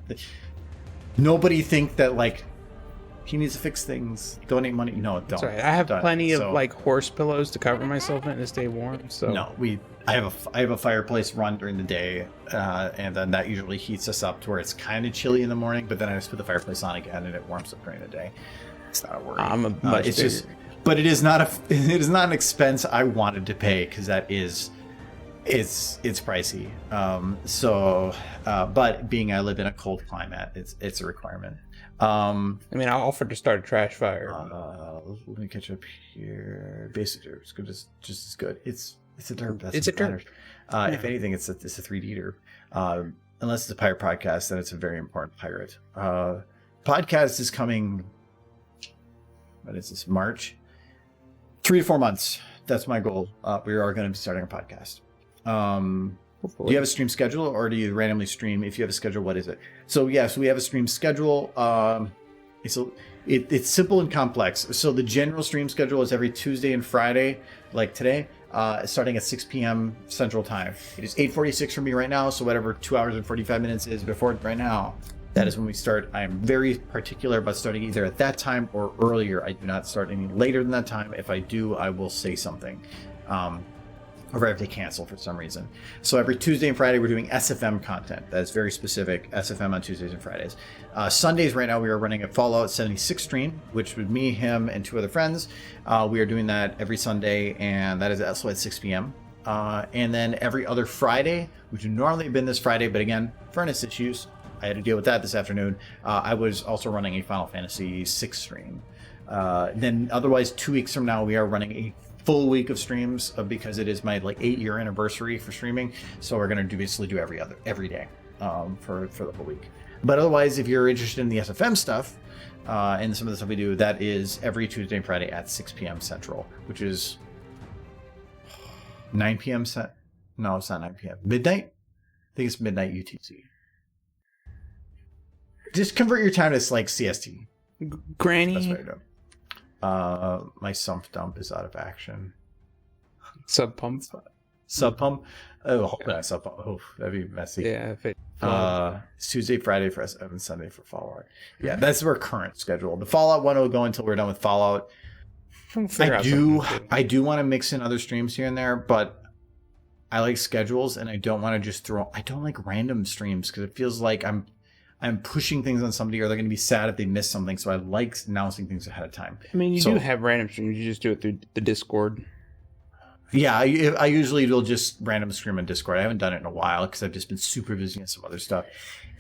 nobody think that like he needs to fix things, donate money. No, don't. That's right. I have plenty of like horse pillows to cover myself in to stay warm. So no, I have a fireplace run during the day, and then that usually heats us up to where it's kind of chilly in the morning. But then I just put the fireplace on again, and it warms up during the day. It's not a worry. But it is not an expense I wanted to pay because that is It's pricey. But being I live in a cold climate, it's a requirement. I mean, I offered to start a trash fire. Let me catch up here. Basic derp is good, just as good. It's a derp. That's It's a derp. If anything, it's a 3D derp. Unless it's a pirate podcast, then it's a very important pirate. Podcast is coming. What is this? March. 3 to 4 months. That's my goal. We are going to be starting a podcast. Do you have a stream schedule, or do you randomly stream? If you have a schedule, what is it? So yes, we have a stream schedule. It's simple and complex. So the general stream schedule is every Tuesday and Friday, like today, starting at 6 p.m. Central Time. It is 8:46 for me right now, so whatever 2 hours and 45 minutes is before right now, that is when we start. I am very particular about starting either at that time or earlier. I do not start any later than that time. If I do, I will say something. Or I have to cancel for some reason. So every Tuesday and Friday, we're doing SFM content. That's very specific. SFM on Tuesdays and Fridays. Sundays, right now, we are running a Fallout 76 stream, which with me, him, and 2 other friends. We are doing that every Sunday, and that is also at 6 p.m. And then every other Friday, which would normally have been this Friday, but again, furnace issues. I had to deal with that this afternoon. I was also running a Final Fantasy 6 stream. Then otherwise, 2 weeks from now, we are running a full week of streams because it is my 8-year anniversary for streaming. So we're going to basically do every day for the whole week. But otherwise, if you're interested in the SFM stuff and some of the stuff we do, that is every Tuesday and Friday at 6 p.m. Central, which is 9 p.m. No, it's not 9 p.m. Midnight? I think it's midnight UTC. Just convert your time to CST. Granny. That's what I do. My sump dump is out of action. Sub pump. Oh, not sub pump. Oh, that'd be messy. Yeah. It's Tuesday, Friday for SF, and Sunday for Fallout. Yeah, that's our current schedule. The Fallout one will go until we're done with Fallout. I do want to mix in other streams here and there, but I like schedules, and I don't want to just I don't like random streams because it feels like I'm pushing things on somebody, or they're going to be sad if they miss something. So I like announcing things ahead of time. I mean, you do have random streams. You just do it through the Discord. Yeah, I usually will just random stream on Discord. I haven't done it in a while because I've just been super busy on some other stuff.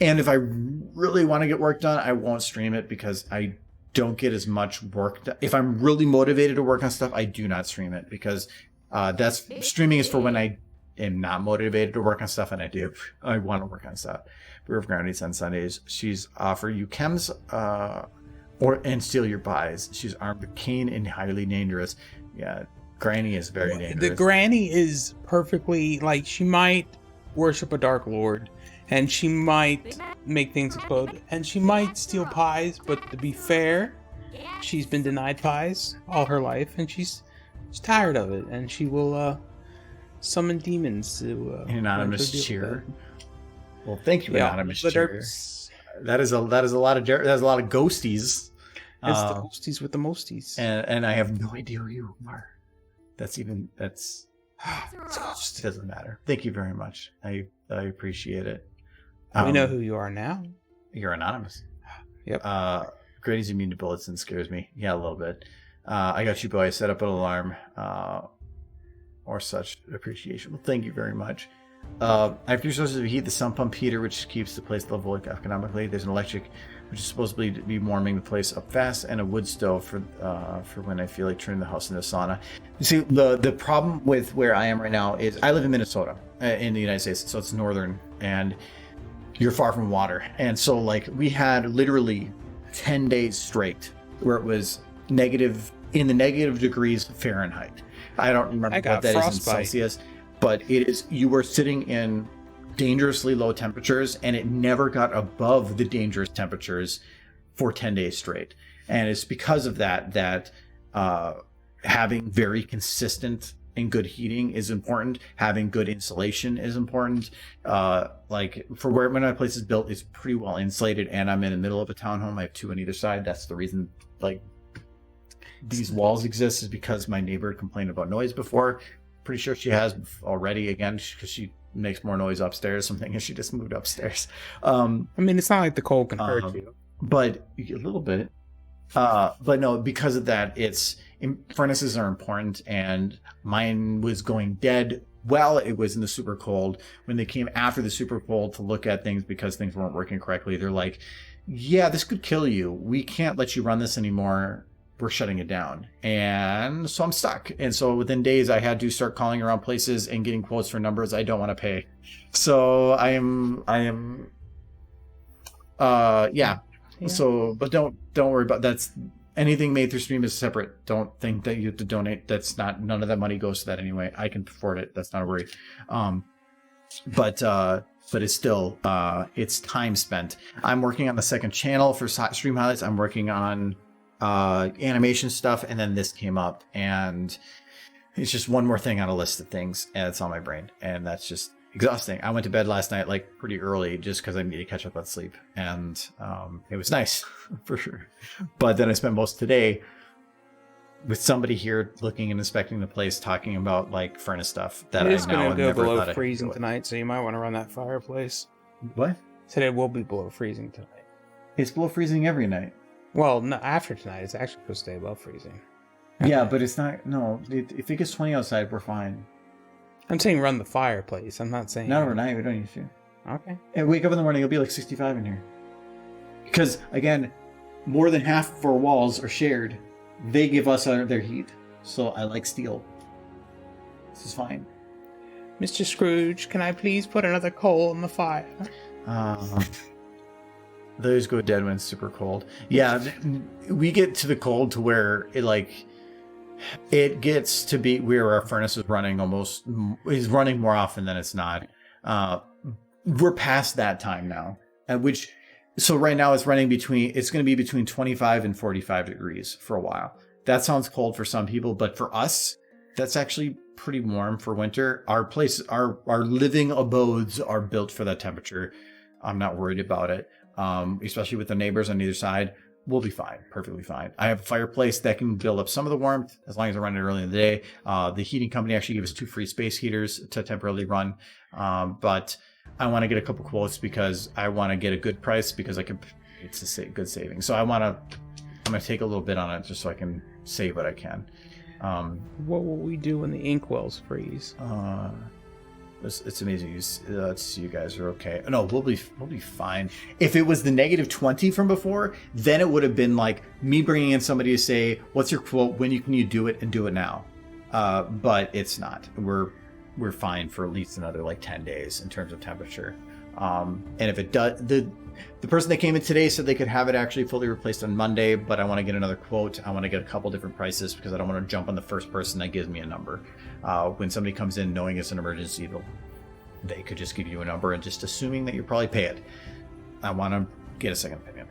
And if I really want to get work done, I won't stream it because I don't get as much work done. If I'm really motivated to work on stuff, I do not stream it because streaming is for when I am not motivated to work on stuff, and I want to work on stuff. Brew of Grannies on Sundays. She's offer you chems and steal your buys. She's armed with cane and highly dangerous. Yeah, Granny is very dangerous. The Granny is perfectly she might worship a dark lord, and she might make things explode, and she might steal pies. But to be fair, she's been denied pies all her life, and she's tired of it, and she will summon demons to anonymous cheer. Well, thank you, anonymous cheer. That is a lot of ghosties. It's the ghosties with the mosties. And I have no idea who you are. It doesn't matter. Thank you very much. I appreciate it. We know who you are now. You're anonymous. Yep. Grady's immune to bullets and scares me. Yeah, a little bit. I got you, boy. Set up an alarm or such appreciation. Well, thank you very much. I have 2 sources of heat: the sump pump heater, which keeps the place level economically. There's an electric, which is supposedly to be warming the place up fast, and a wood stove for when I feel like turning the house into a sauna. You see, the problem with where I am right now is I live in Minnesota, in the United States, so it's northern, and you're far from water. And so, we had literally 10 days straight where it was in the negative degrees Fahrenheit. I don't remember what that is in Celsius. But you were sitting in dangerously low temperatures, and it never got above the dangerous temperatures for 10 days straight. And it's because of that having very consistent and good heating is important. Having good insulation is important. For where my place is built, it's pretty well insulated, and I'm in the middle of a townhome. I have 2 on either side. That's the reason these walls exist, is because my neighbor complained about noise before. Pretty sure she has already, again, because she makes more noise upstairs. Something as she just moved upstairs. I mean, it's not like the cold can hurt you, but a little bit. But no, because of that, furnaces are important, and mine was going dead while it was in the super cold. When they came after the super cold to look at things because things weren't working correctly, they're like, yeah, this could kill you. We can't let you run this anymore. We're shutting it down. And so I'm stuck. And so within days, I had to start calling around places and getting quotes for numbers I don't want to pay. So yeah. So, but don't worry about that's anything made through stream is separate. Don't think that you have to donate. That's not, none of that money goes to that anyway. I can afford it. That's not a worry. But it's still, it's time spent. I'm working on the second channel for stream highlights. I'm working on animation stuff, and then this came up, and it's just one more thing on a list of things, and it's on my brain, and that's just exhausting. I went to bed last night like pretty early just because I needed to catch up on sleep, and it was nice for sure. But then I spent most of today with somebody here looking and inspecting the place, talking about like furnace stuff that it is I now going to go never below thought freezing tonight, so you might want to run that fireplace. What? Said it will be below freezing tonight. It's below freezing every night. Well, no, after tonight, it's actually supposed to stay above freezing. Yeah, but it's not. No, if it gets 20 outside, we're fine. I'm saying run the fireplace. I'm not saying... Not overnight, we don't need to. Okay. And wake up in the morning, it'll be like 65 in here. Because, again, more than half of our walls are shared. They give us their heat. So I like steel. This is fine. Mr. Scrooge, can I please put another coal in the fire? Those go dead when it's super cold. Yeah, we get to the cold to where it gets to be where our furnace is running more often than it's not. We're past that time now, so right now it's going to be between 25 and 45 degrees for a while. That sounds cold for some people, but for us, that's actually pretty warm for winter. Our living abodes are built for that temperature. I'm not worried about it. Especially with the neighbors on either side, we'll be fine, perfectly fine. I have a fireplace that can build up some of the warmth as long as I run it early in the day. The heating company actually gave us 2 free space heaters to temporarily run. But I want to get a couple quotes because I want to get a good price because it's a good saving. So I'm going to take a little bit on it just so I can save what I can. What will we do when the inkwells freeze? It's amazing. You guys are okay. No, we'll be fine. If it was the -20 from before, then it would have been like me bringing in somebody to say, "What's your quote? When can you do it and do it now?" But it's not. We're fine for at least another like 10 days in terms of temperature. And if it does, the person that came in today said they could have it actually fully replaced on Monday, but I want to get another quote. I want to get a couple different prices because I don't want to jump on the first person that gives me a number. When somebody comes in knowing it's an emergency, they could just give you a number and just assuming that you probably pay it. I want to get a second opinion.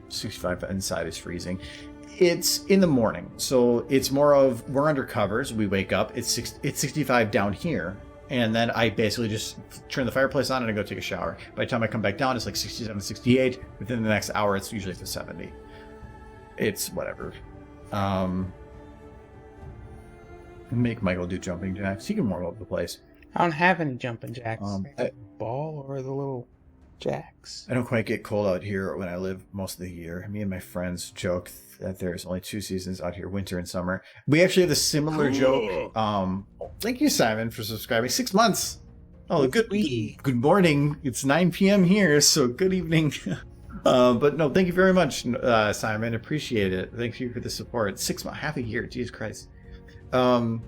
65 inside is freezing. It's in the morning, so it's more of we're under covers. We wake up. It's 65 down here. And then I basically just turn the fireplace on and I go take a shower. By the time I come back down, it's like 67, 68. Within the next hour, it's usually to 70. It's whatever. Make Michael do jumping jacks. He can warm up the place. I don't have any jumping jacks. The ball or the little jacks? I don't quite get cold out here when I live most of the year. Me and my friends joke that there's only 2 seasons out here, winter and summer. We actually have a similar joke. Thank you, Simon, for subscribing. 6 months. Oh, good morning. It's 9 p.m. here, so good evening. But no, thank you very much, Simon. Appreciate it. Thank you for the support. 6 months, half a year. Jesus Christ. Our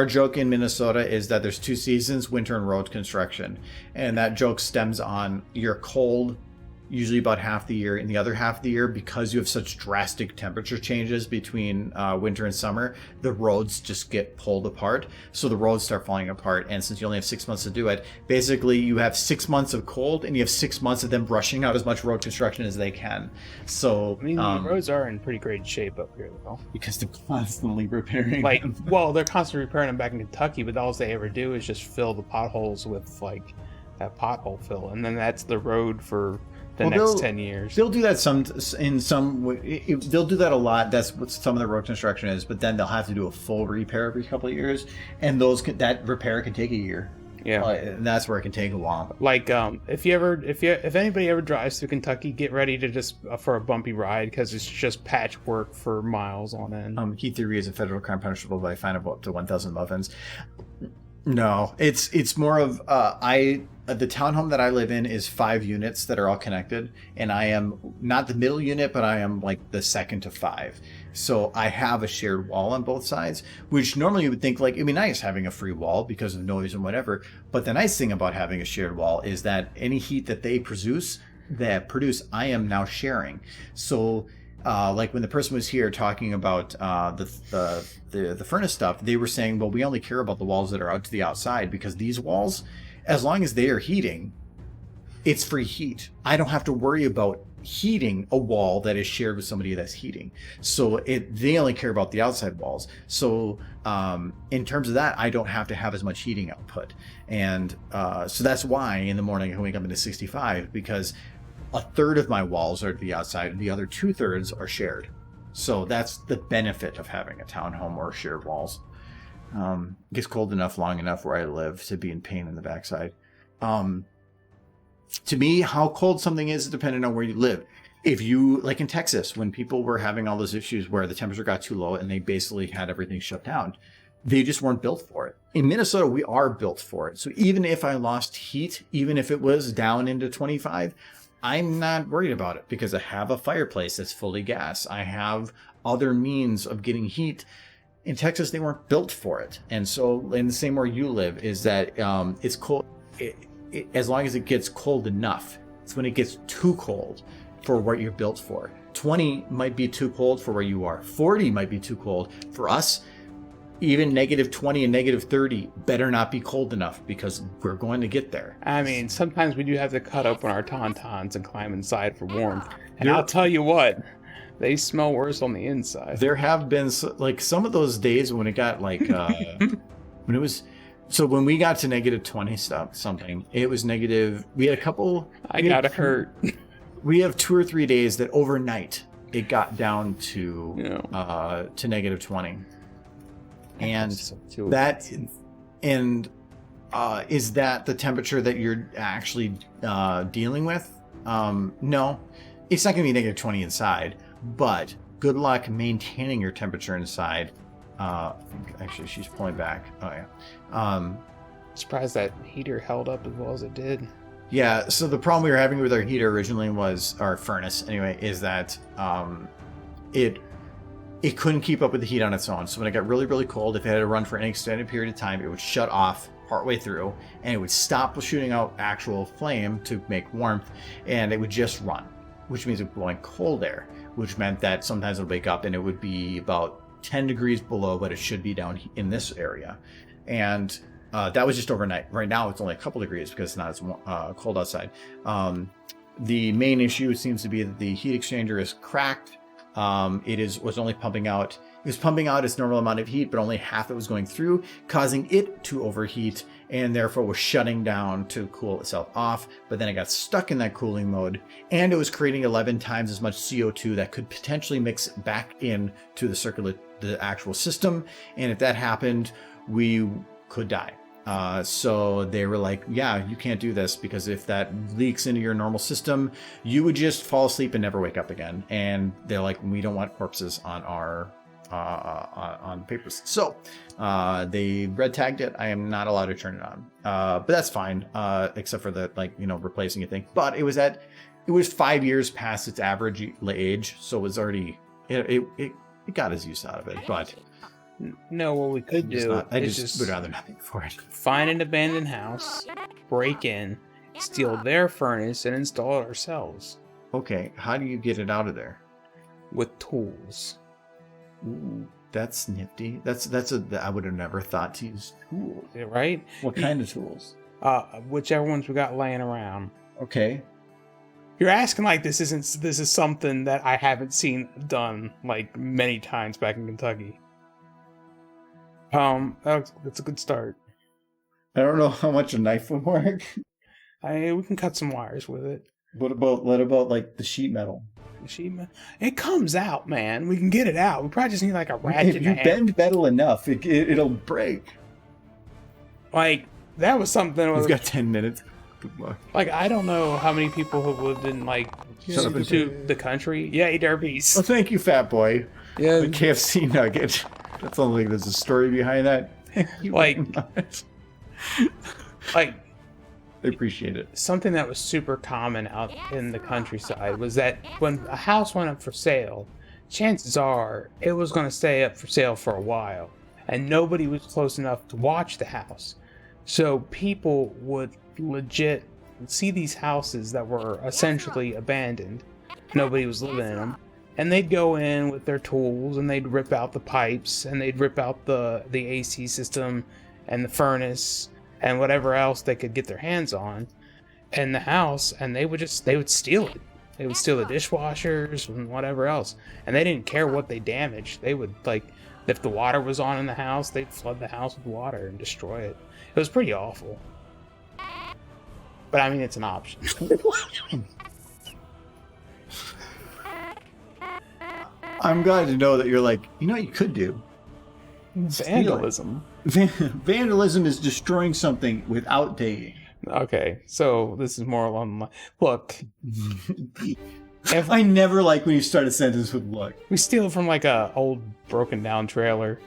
joke in Minnesota is that there's 2 seasons, winter and road construction. And that joke stems on you're cold usually about half the year. In the other half of the year, because you have such drastic temperature changes between winter and summer, the roads just get pulled apart. So the roads start falling apart. And since you only have 6 months to do it, basically you have 6 months of cold and you have 6 months of them brushing out as much road construction as they can. So I mean, the roads are in pretty great shape up here, though. Because they're constantly repairing them. Well, they're constantly repairing them back in Kentucky, but all they ever do is just fill the potholes with like that pothole fill, and then that's the road for the next 10 years. They'll do that they'll do that a lot. That's what some of the road construction is, but then they'll have to do a full repair every couple of years, and that repair can take a year. Yeah. And that's where it can take a while. Like, if anybody ever drives through Kentucky, get ready to just for a bumpy ride because it's just patchwork for miles on end. Heat theory is a federal crime punishable by a fine of up to 1,000 muffins. No, it's more of the townhome that I live in is 5 units that are all connected, and I am not the middle unit, but I am like the second to 5. So I have a shared wall on both sides, which normally you would think like it'd be nice having a free wall because of noise and whatever. But the nice thing about having a shared wall is that any heat that they produce, I am now sharing. So like when the person was here talking about the furnace stuff, they were saying, well, we only care about the walls that are out to the outside because these walls, as long as they are heating, it's free heat. I don't have to worry about heating a wall that is shared with somebody that's heating. So they only care about the outside walls. So in terms of that, I don't have to have as much heating output. And so that's why in the morning I can wake up into 65 because a third of my walls are to the outside and the other 2/3 are shared. So that's the benefit of having a townhome or shared walls. It gets cold enough long enough where I live to be in pain in the backside. To me, how cold something is depending on where you live. If you, like in Texas, when people were having all those issues where the temperature got too low and they basically had everything shut down, they just weren't built for it. In Minnesota, we are built for it. So even if I lost heat, even if it was down into 25, I'm not worried about it because I have a fireplace that's fully gas. I have other means of getting heat. In Texas, they weren't built for it. And so in the same where you live is that it's cold. As long as it gets cold enough, it's when it gets too cold for what you're built for. 20 might be too cold for where you are. 40 might be too cold. For us, even -20 and -30 better not be cold enough because we're going to get there. I mean, sometimes we do have to cut open our tauntauns and climb inside for warmth. And I'll tell you what, they smell worse on the inside. There have been like some of those days when it got like when it was. So when we got to -20 something, it was negative. We had a couple. I gotta hurt. We have 2 or 3 days that overnight it got down to -20, and that is that the temperature that you're actually dealing with? No, it's not going to be -20 inside, but good luck maintaining your temperature inside. Actually, she's pulling back. Oh yeah. Surprised that heater held up as well as it did. Yeah. So the problem we were having with our heater originally was our furnace. Anyway, is that it couldn't keep up with the heat on its own. So when it got really, really cold, if it had to run for any extended period of time, it would shut off partway through, and it would stop shooting out actual flame to make warmth, and it would just run, which means it was blowing cold air, which meant that sometimes it would wake up and it would be about 10 degrees below what it should be down in this area. And that was just overnight. Right now it's only a couple degrees because it's not as cold outside. The main issue seems to be that the heat exchanger is cracked. It was only pumping out. It was pumping out its normal amount of heat, but only half it was going through, causing it to overheat, and therefore was shutting down to cool itself off. But then it got stuck in that cooling mode, and it was creating 11 times as much CO2 that could potentially mix back in to the actual system. And if that happened, we could die. So they were like, yeah, you can't do this because if that leaks into your normal system, you would just fall asleep and never wake up again. And they're like, we don't want corpses on our on papers. So they red tagged it. I am not allowed to turn it on. But that's fine, except for the replacing a thing. But it was 5 years past its average age, so it was already it got his use out of it. But no, what we could do I just would rather nothing for it. Find an abandoned house, break in, steal their furnace, and install it ourselves. Okay, how do you get it out of there? With tools. Ooh, that's nifty. I would have never thought to use tools. Yeah, right? What kind of tools? Whichever ones we got laying around. Okay. You're asking like this is something that I haven't seen done like many times back in Kentucky. That's a good start. I don't know how much a knife would work. We can cut some wires with it. What about like the sheet metal? It comes out, man. We can get it out. We probably just need like a ratchet. If you bend metal enough, it'll break. Like that was something. We've got 10 minutes. Good luck. Like, I don't know how many people have lived in, like, to the country. Yay, derbies. Well, thank you, Fat Boy. Yeah. The KFC nugget. That sounds like there's a story behind that. Like, like, I appreciate it. something that was super common out in the countryside was that when a house went up for sale, chances are it was going to stay up for sale for a while, and nobody was close enough to watch the house. So people would legit see these houses that were essentially abandoned. Nobody was living in them. And they'd go in with their tools and they'd rip out the pipes and they'd rip out the AC system and the furnace and whatever else they could get their hands on in the house, and they would steal it. They would steal the dishwashers and whatever else. And they didn't care what they damaged. They would, like, if the water was on in the house, they'd flood the house with water and destroy it. It was pretty awful. But I mean, it's an option. I'm glad to know that you're like, you know what you could do? Vandalism. Vandalism is destroying something without dating. Okay, so this is more along the line. Look, I never like when you start a sentence with look. we steal it from like a old broken down trailer.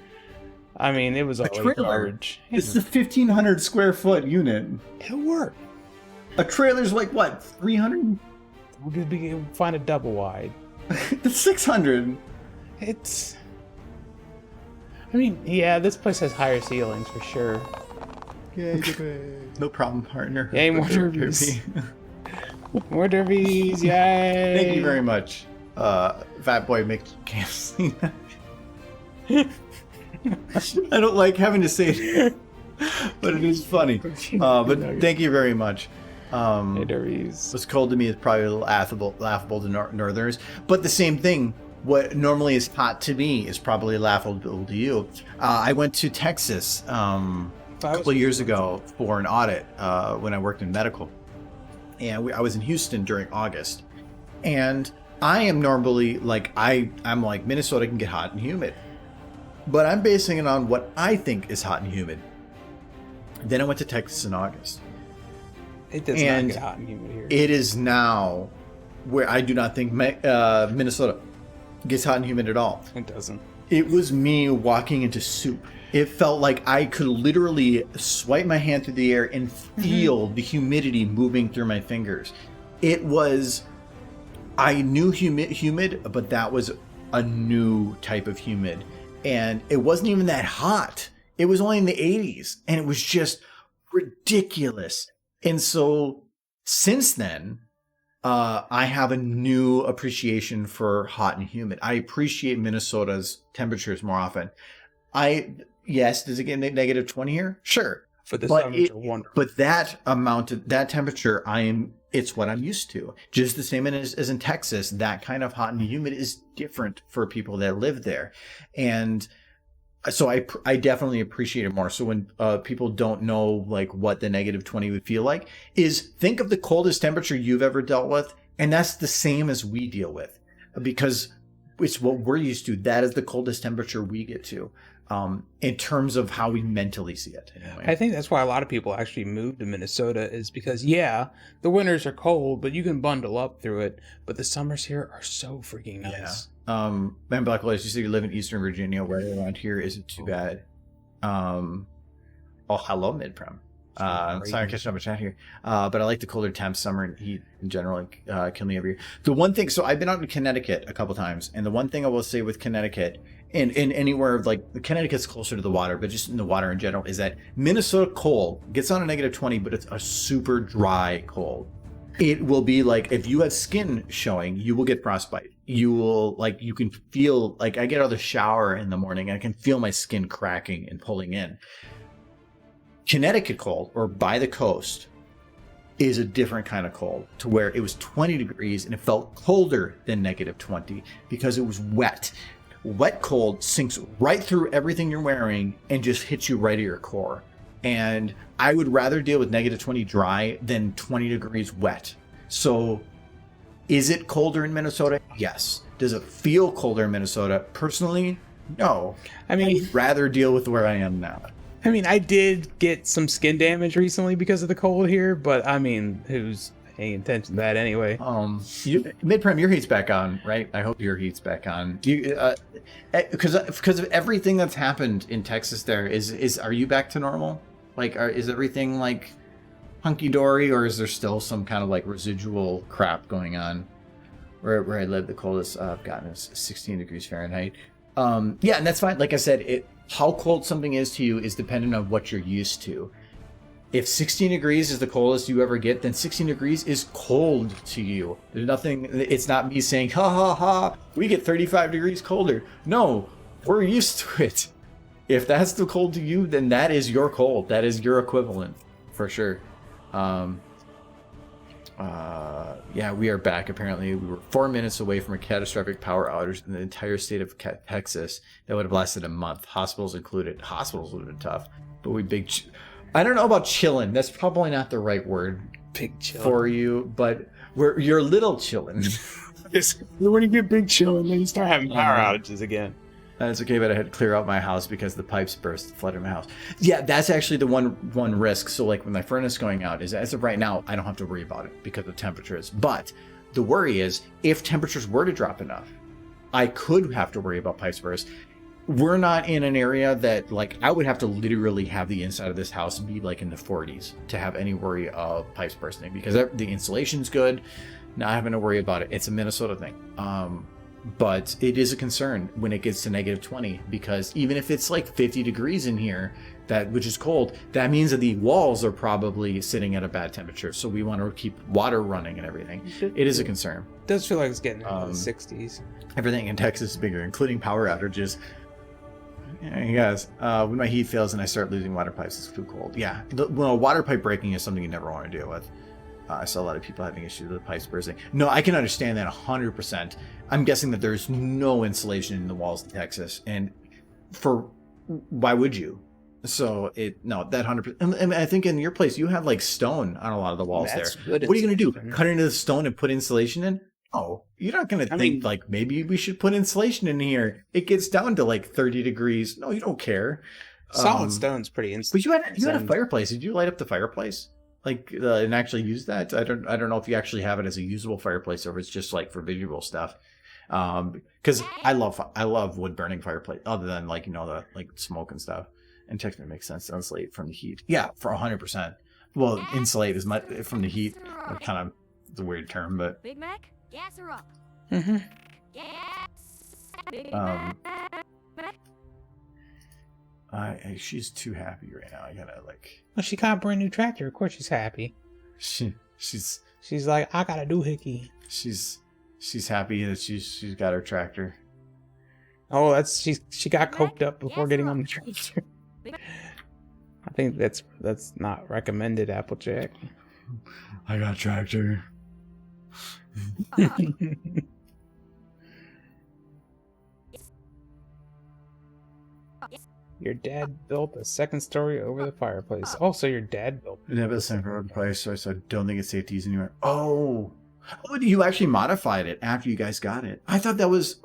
I mean, it was A always trailer? garbage. It's the 1,500 square foot unit. It'll work. A trailer's like what, 300? We'll find a double wide. That's 600. It's. I mean, yeah, this place has higher ceilings for sure. No problem, partner. Yay, more derbies. More derbies, yay! Thank you very much, Fat Boy McCampsy. I don't like having to say it, but it is funny. But thank you very much. Hey, derbies. What's cold to me is probably a little laughable to Northerners, but the same thing. What normally is hot to me is probably laughable to you. I went to Texas a couple of years ago for an audit when I worked in medical, and I was in Houston during August. And I am normally like I'm like Minnesota can get hot and humid, but I'm basing it on what I think is hot and humid. Then I went to Texas in August. It does not get hot and humid here. It is now where I do not think Minnesota gets hot and humid at all. It doesn't. It was me walking into soup. It felt like I could literally swipe my hand through the air and feel the humidity moving through my fingers. It was, I knew humid, but that was a new type of humid. And it wasn't even that hot. It was only in the 80s, and it was just ridiculous. And so since then, I have a new appreciation for hot and humid. I appreciate Minnesota's temperatures more often. Yes, does it get negative 20 here? Sure. But the summers are wonderful. But that temperature, it's what I'm used to. Just the same as in Texas, that kind of hot and humid is different for people that live there. And so I definitely appreciate it more. So when people don't know like what the negative 20 would feel like, is think of the coldest temperature you've ever dealt with, and that's the same as we deal with, because it's what we're used to. That is the coldest temperature we get to, in terms of how we mentally see it. Anyway. I think that's why a lot of people actually move to Minnesota, is because, yeah, the winters are cold, but you can bundle up through it. But the summers here are so freaking nice. Yeah. Man, Black Lights, you said you live in Eastern Virginia. Where around here isn't too bad. Hello, Midprem. Sorry, I'm catching up with chat here. But I like the colder temps, summer and heat in general, kill me every year. The one thing, so I've been out in Connecticut a couple times, and the one thing I will say with Connecticut, and anywhere like Connecticut's closer to the water, but just in the water in general, is that Minnesota cold gets on a negative 20, but it's a super dry cold. It will be like, if you have skin showing, you will get frostbite. You will, like, you can feel, like, I get out of the shower in the morning and I can feel my skin cracking and pulling in. Connecticut cold, or by the coast, is a different kind of cold, to where it was 20 degrees and it felt colder than negative 20 because it was wet. Wet cold sinks right through everything you're wearing and just hits you right at your core. And I would rather deal with negative 20 dry than 20 degrees wet. So is it colder in Minnesota? Yes. Does it feel colder in Minnesota? Personally, no. I mean, I'd rather deal with where I am now. I mean, I did get some skin damage recently because of the cold here, but I mean, who's paying attention to that anyway? Mid-prem, your heat's back on, right? I hope your heat's back on. Because of everything that's happened in Texas, are you back to normal? Like, is everything like hunky dory, or is there still some kind of like residual crap going on? Where I live, the coldest I've gotten is 16 degrees Fahrenheit. Yeah, and that's fine. Like I said, how cold something is to you is dependent on what you're used to. If 16 degrees is the coldest you ever get, then 16 degrees is cold to you. There's nothing, it's not me saying, ha ha ha, we get 35 degrees colder. No, we're used to it. If that's the cold to you, then that is your cold. That is your equivalent, for sure. Yeah, we are back. Apparently, we were 4 minutes away from a catastrophic power outage in the entire state of Texas that would have lasted a month, hospitals included. Hospitals would have been tough, but I don't know about chillin'. That's probably not the right word. Big chill for you, but you're little chillin'. When you get big chillin', then you start having power outages again. That's okay, but I had to clear out my house because the pipes burst, flooded my house. Yeah, that's actually the one risk. So like when my furnace going out is, as of right now, I don't have to worry about it because of temperatures. But the worry is if temperatures were to drop enough, I could have to worry about pipes burst. We're not in an area that like I would have to literally have the inside of this house be like in the 40s to have any worry of pipes bursting because the insulation's good. Not having to worry about it. It's a Minnesota thing. But it is a concern when it gets to negative 20 because even if it's like 50 degrees in here, which is cold, that means that the walls are probably sitting at a bad temperature. So we want to keep water running and everything. It is a concern. It does feel like it's getting into the 60s. Everything in Texas is bigger, including power outages. Yeah, you guys, when my heat fails and I start losing water pipes, it's too cold. Yeah, well, water pipe breaking is something you never want to deal with. I saw a lot of people having issues with pipes bursting. No, I can understand that 100%. I'm guessing that there's no insulation in the walls of Texas, and why would you? So that 100%. And I think in your place you have like stone on a lot of the walls there. What are you going to do? Cut into the stone and put insulation in? Oh, you're not going to think like maybe we should put insulation in here. It gets down to like 30 degrees. No, you don't care. Solid stone's pretty insulated. But you had a fireplace. Did you light up the fireplace? Like and actually use that? I don't know if you actually have it as a usable fireplace or if it's just like for visual stuff. Because I love wood burning fireplace other than like the like smoke and stuff. And technically it makes sense to insulate from the heat. Yeah, for 100%. Well, insulate is much from the heat. Kind of it's a weird term, but Big Mac, gas her up. Mm-hmm. Gas. Big Mac. She's too happy right now. I gotta like. Well, she got a brand new tractor. Of course, she's happy. She's like, I got a doohickey. She's happy that she's got her tractor. Oh, she got coked up before getting on the tractor. I think that's not recommended, Applejack. I got tractor. Your dad built a second story over the fireplace. Oh, so your dad built it. Yeah, but the second fireplace, so I don't think it's safe to use anywhere. Oh, you actually modified it after you guys got it. I thought that was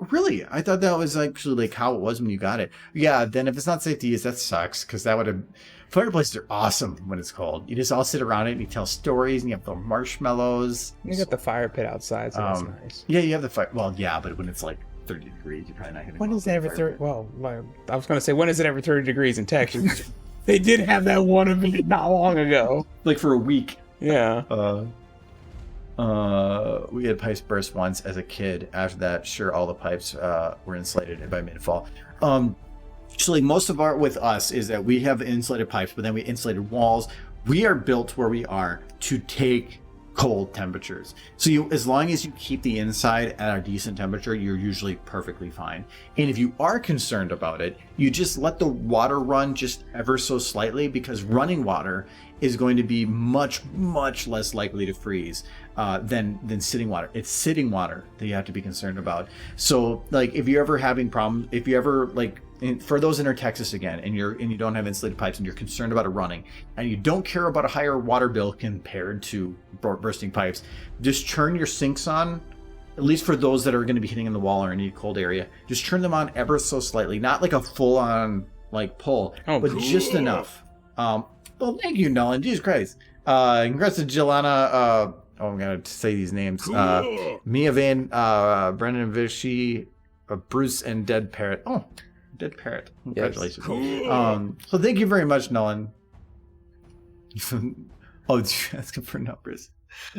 actually like how it was when you got it. Yeah, then if it's not safe to use, that sucks because that would have. Fireplaces are awesome when it's cold. You just all sit around it and you tell stories and you have the marshmallows. You got the fire pit outside, so that's nice. Yeah, you have the fire. Well, yeah, but when it's like 30 degrees, you're probably not going to. When is it ever 30? Well, I was going to say, when is it ever 30 degrees in Texas? They did have that one event not long ago. Like for a week. Yeah. We had pipes burst once as a kid. After that, sure, all the pipes were insulated by mid-fall. Actually, most of our with us is that we have insulated pipes, but then we insulated walls. We are built where we are to take cold temperatures. So as long as you keep the inside at a decent temperature, you're usually perfectly fine. And if you are concerned about it, you just let the water run just ever so slightly because running water is going to be much, much less likely to freeze than sitting water. It's sitting water that you have to be concerned about. So like if you're ever having problems, if you ever like for those in Texas again, and you don't have insulated pipes, and you're concerned about it running, and you don't care about a higher water bill compared to bursting pipes, just turn your sinks on. At least for those that are going to be hitting in the wall or in a cold area, just turn them on ever so slightly, not like a full-on like pull, Oh, but cool. just enough. Well, thank you, Nolan. Jesus Christ. Congrats to Jelana. I'm gonna say these names. Mia Van, Brendan Vichy, Bruce, and Dead Parrot. Oh, Dead Parrot. Congratulations. Cool. So thank you very much, Nolan. Oh, that's good for numbers.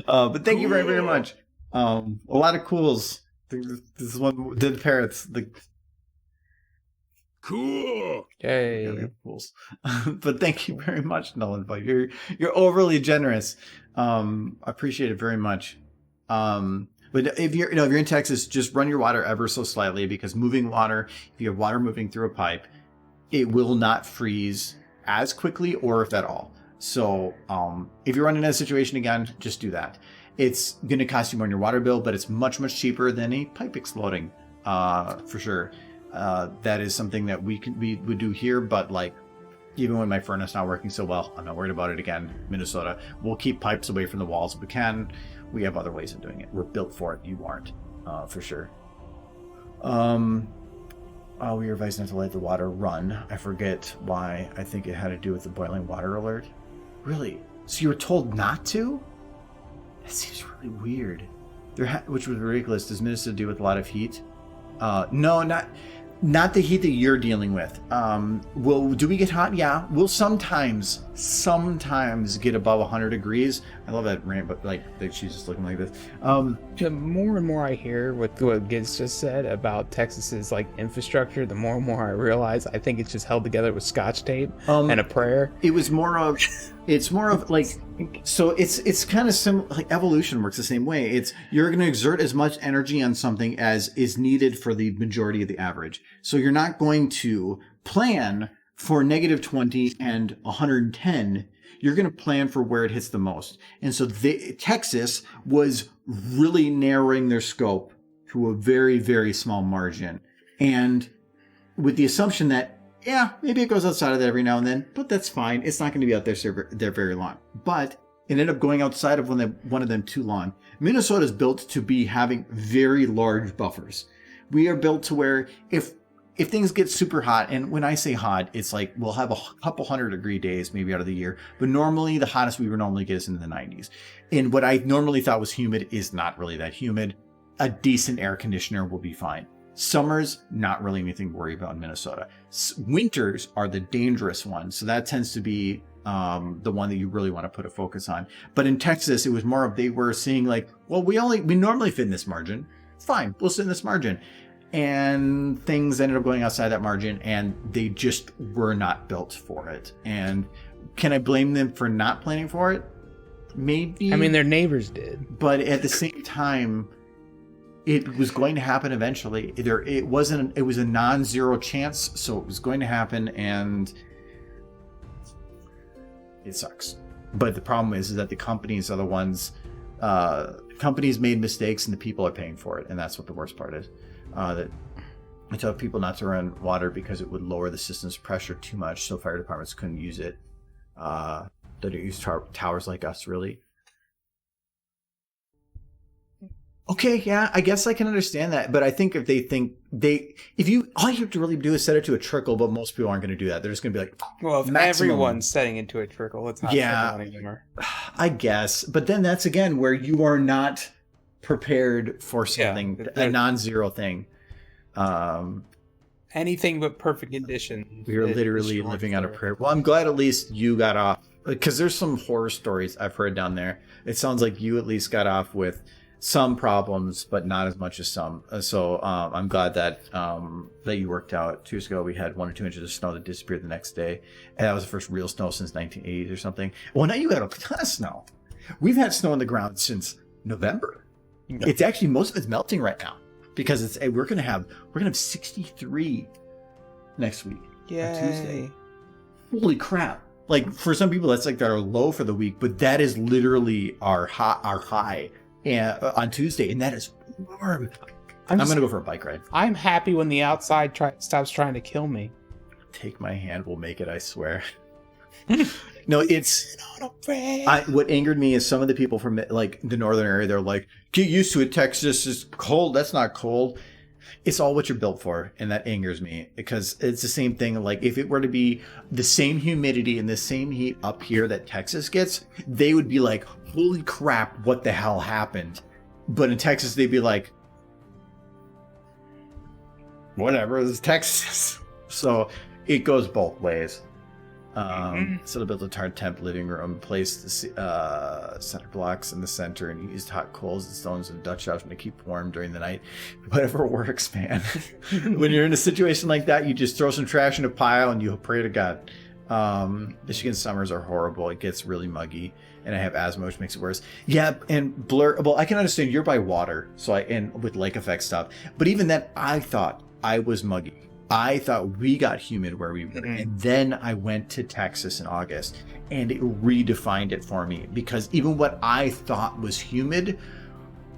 But thank you very, very much. A lot of cools. This is one, Dead Parrots. Cool. Yay. Fools. But thank you very much, Nolan. But you're overly generous. I appreciate it very much. But if you're in Texas, just run your water ever so slightly, because moving water, if you have water moving through a pipe, it will not freeze as quickly, or if at all. So if you're running in a situation again, just do that. It's going to cost you more on your water bill, but it's much, much cheaper than a pipe exploding, for sure. That is something that we would do here, but like, even when my furnace not working so well, I'm not worried about it again. Minnesota, we'll keep pipes away from the walls if we can. We have other ways of doing it. We're built for it. You aren't, for sure. We were advised not to let the water run. I forget why. I think it had to do with the boiling water alert. Really? So you were told not to? That seems really weird. Which was ridiculous. Does Minnesota do with a lot of heat? No, not the heat that you're dealing with. Do we get hot? Yeah. We'll sometimes get above 100 degrees. I love that rant, but like she's just looking like this. The more and more I hear what Giz just said about Texas's like infrastructure, the more and more I realize I think it's just held together with Scotch tape and a prayer. It's more of like, so it's kind of similar. Like evolution works the same way. It's you're going to exert as much energy on something as is needed for the majority of the average. So you're not going to plan for -20 and 110. You're going to plan for where it hits the most. And so Texas was really narrowing their scope to a very, very small margin. And with the assumption that, yeah, maybe it goes outside of that every now and then, but that's fine. It's not going to be out there very long. But it ended up going outside of one of them too long. Minnesota is built to be having very large buffers. We are built to where if things get super hot, and when I say hot, it's like we'll have a couple 100-degree days maybe out of the year, but normally the hottest we would normally get is in the 90s. And what I normally thought was humid is not really that humid. A decent air conditioner will be fine. Summers, not really anything to worry about in Minnesota. Winters are the dangerous ones, so that tends to be the one that you really want to put a focus on. But in Texas, it was more of they were seeing like, well, we normally fit in this margin. Fine, we'll sit in this margin. And things ended up going outside that margin, and they just were not built for it. And can I blame them for not planning for it? Maybe. I mean, their neighbors did. But at the same time, it was going to happen eventually. It was a non-zero chance, so it was going to happen, and it sucks. But the problem is that the companies are the ones. Companies made mistakes, and the people are paying for it, and that's what the worst part is. That I tell people not to run water because it would lower the system's pressure too much, so fire departments couldn't use it. They don't use towers like us, really. Okay, yeah, I guess I can understand that, but I think all you have to really do is set it to a trickle, but most people aren't going to do that. They're just going to be like, well, if maximum. Everyone's setting into a trickle, it's not trickle anymore. I guess, but then that's again where you are not prepared for something, a non-zero thing. Anything but perfect condition. We are literally living on a prayer. Well, I'm glad at least you got off, because there's some horror stories I've heard down there. It sounds like you at least got off with some problems, but not as much as some. So I'm glad that you worked out. 2 years ago, we had 1 or 2 inches of snow that disappeared the next day, and that was the first real snow since 1980s or something. Well, now you got a ton of snow. We've had snow on the ground since November. It's actually, most of it's melting right now, because we're gonna have 63 next week. Yay. On Tuesday. Holy crap! Like for some people, that's like our low for the week, but that is literally our high on Tuesday, and that is warm. I'm gonna go for a bike ride. I'm happy when the outside stops trying to kill me. Take my hand, we'll make it. I swear. No, it's what angered me is some of the people from like the northern area. They're like, "Get used to it. Texas is cold. That's not cold." It's all what you're built for, and that angers me because it's the same thing. Like if it were to be the same humidity and the same heat up here that Texas gets, they would be like, holy crap, what the hell happened? But in Texas, they'd be like, whatever, it's Texas. So it goes both ways. So to build a tar temp living room, place the center blocks in the center, and used hot coals and stones and Dutch oven to keep warm during the night. Whatever works, man. When you're in a situation like that, you just throw some trash in a pile and you pray to God. Michigan summers are horrible. It gets really muggy, and I have asthma, which makes it worse. Yeah, and blur. Well, I can understand you're by water, and with lake effect stuff. But even then, I thought I was muggy. I thought we got humid where we were. And then I went to Texas in August, and it redefined it for me, because even what I thought was humid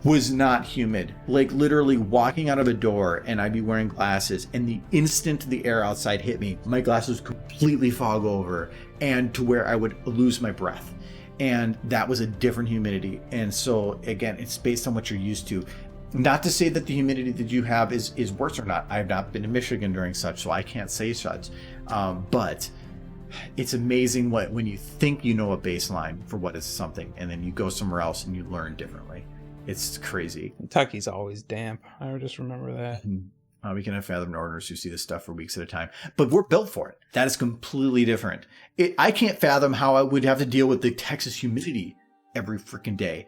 was not humid. Like literally walking out of a door, and I'd be wearing glasses, and the instant the air outside hit me, my glasses completely fog over, and to where I would lose my breath. And that was a different humidity. And so again, it's based on what you're used to. Not to say that the humidity that you have is worse or not. I've not been to Michigan during such, so I can't say such. But it's amazing when you think you know a baseline for what is something, and then you go somewhere else and you learn differently. It's crazy. Kentucky's always damp. I just remember that. We can have fathom orders who see this stuff for weeks at a time, but we're built for it. That is completely different. I can't fathom how I would have to deal with the Texas humidity every freaking day.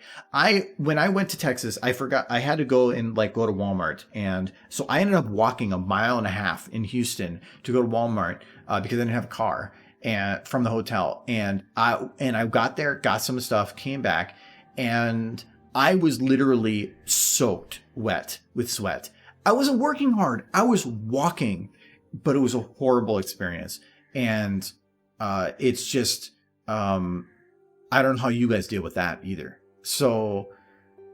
When I went to Texas, I forgot I had to go and go to Walmart, and so I ended up walking 1.5 miles in Houston to go to Walmart because I didn't have a car and from the hotel. And I got there, got some stuff, came back, and I was literally soaked wet with sweat. I wasn't working hard. I was walking, but it was a horrible experience. And it's just I don't know how you guys deal with that either. So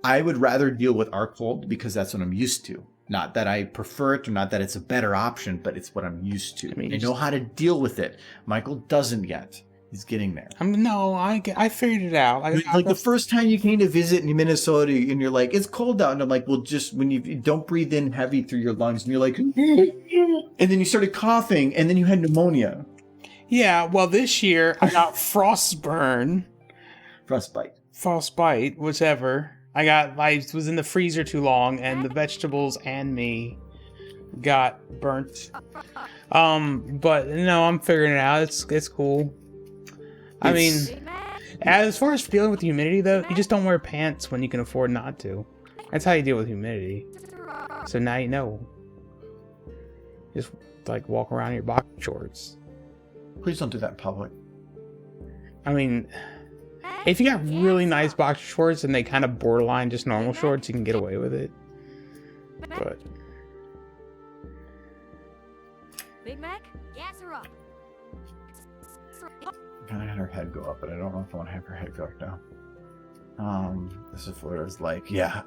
I would rather deal with our cold because that's what I'm used to. Not that I prefer it or not that it's a better option, but it's what I'm used to. I know how to deal with it. Michael doesn't yet. He's getting there. I figured it out. The first time you came to visit in Minnesota and you're like, it's cold out. And I'm like, well, just when you don't breathe in heavy through your lungs, and you're like, and then you started coughing, and then you had pneumonia. Yeah, well, this year I got frostbite, whichever. I was in the freezer too long, and the vegetables and me got burnt. But no, I'm figuring it out. It's cool. I mean, as far as dealing with the humidity, though, you just don't wear pants when you can afford not to. That's how you deal with humidity. So now you know. Just walk around in your boxer shorts. Please don't do that in public. I mean, if you got really nice boxer shorts and they kind of borderline just normal shorts, you can get away with it. But Big Mac, gas her up. I kind of had her head go up, but I don't know if I want to have her head go down. This is Florida's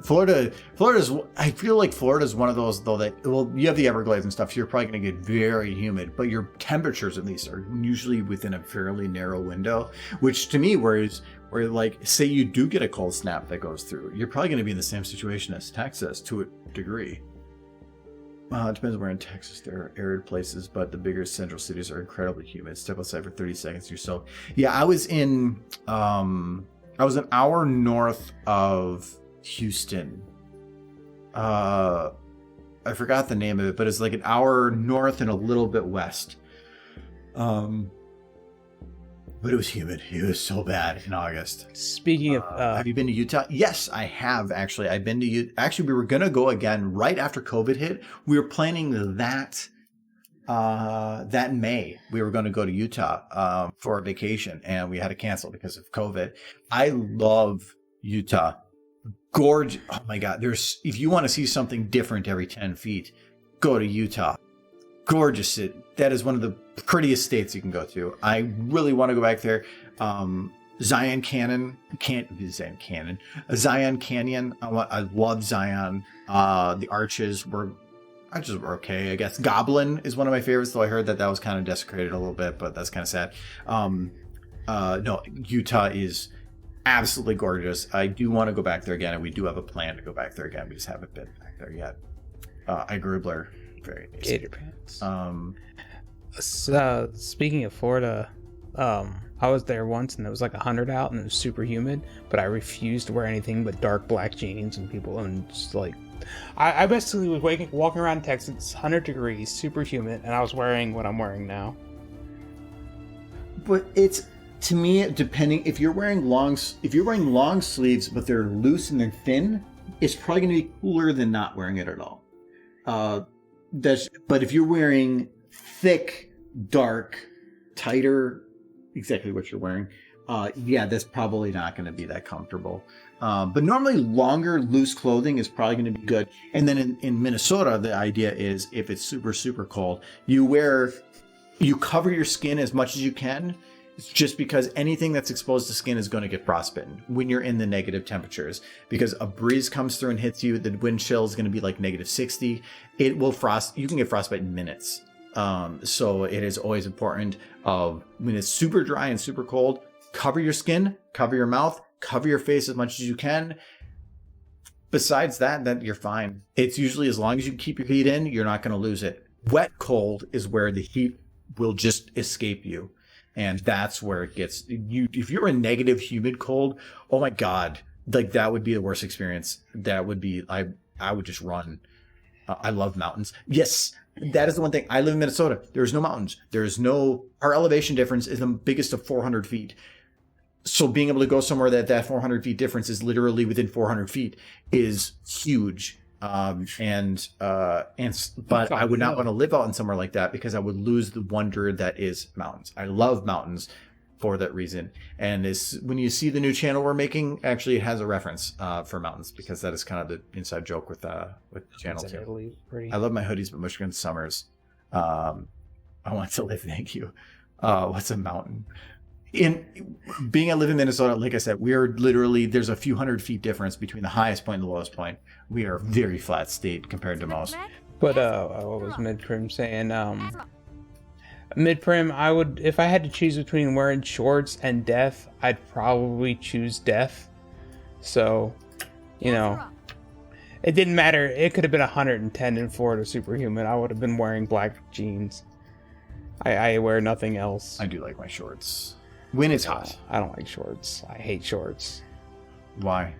Florida's, I feel like Florida's one of those, though, that, well, you have the Everglades and stuff, so you're probably going to get very humid, but your temperatures, at least, are usually within a fairly narrow window, which to me, where say you do get a cold snap that goes through, you're probably going to be in the same situation as Texas to a degree. It depends where in Texas. There are arid places, but the bigger central cities are incredibly humid. Step outside for 30 seconds or so. Yeah, I was an hour north of Houston. I forgot the name of it, but it's like an hour north and a little bit west. But it was humid. It was so bad in August. Speaking of... have you been to Utah? Yes, I have, actually. I've been to Utah. Actually, we were going to go again right after COVID hit. We were planning that May. We were going to go to Utah for a vacation, and we had to cancel because of COVID. I love Utah. Gorgeous. Oh, my God. If you want to see something different every 10 feet, go to Utah. Gorgeous city. That is one of the prettiest states you can go to. I really want to go back there. Zion Canyon. I love Zion. The arches were okay, I guess. Goblin is one of my favorites, though I heard that was kind of desecrated a little bit, but that's kind of sad. No, Utah is absolutely gorgeous. I do want to go back there again, and we do have a plan to go back there again. We just haven't been back there yet. Grubler. Very nice. Gator pants. Speaking of Florida, I was there once and it was like 100 out and it was super humid, but I refused to wear anything but dark black jeans and just like I basically was walking around Texas, 100 degrees, super humid, and I was wearing what I'm wearing now. But it's, to me, depending, if you're wearing long sleeves but they're loose and they're thin, it's probably going to be cooler than not wearing it at all. But if you're wearing thick, dark, tighter, exactly what you're wearing, that's probably not going to be that comfortable. But normally longer, loose clothing is probably going to be good. And then in Minnesota, the idea is if it's super, super cold, you cover your skin as much as you can. It's just because anything that's exposed to skin is going to get frostbitten when you're in the negative temperatures, because a breeze comes through and hits you. The wind chill is going to be like -60. It will you can get frostbite in minutes. So it is always important when it's super dry and super cold, cover your skin, cover your mouth, cover your face as much as you can. Besides that you're fine. It's usually, as long as you keep your heat in, you're not going to lose it. Wet cold is where the heat will just escape you. And that's where it gets you. If you're in negative humid cold, oh my God, like that would be the worst experience. That would be, I would just run. I love mountains. Yes, that is the one thing. I live in Minnesota. There's no mountains. Our elevation difference is the biggest of 400 feet. So being able to go somewhere that 400 feet difference is literally within 400 feet is huge. But I would not want to live out in somewhere like that because I would lose the wonder that is mountains. I love mountains for that reason. And when you see the new channel we're making, actually it has a reference for mountains, because that is kind of the inside joke with the channel too. I love my hoodies, but Michigan summers. I want to live. Thank you. What's a mountain? I live in Minnesota, like I said, there's a few hundred feet difference between the highest point and the lowest point. We are a very flat state compared to most. But what was Mid-Prim saying? Mid-Prim, if I had to choose between wearing shorts and death, I'd probably choose death. So, it didn't matter. It could have been 110 in Florida, superhuman. I would have been wearing black jeans. I wear nothing else. I do like my shorts. When it's hot. I don't like shorts. I hate shorts. Why?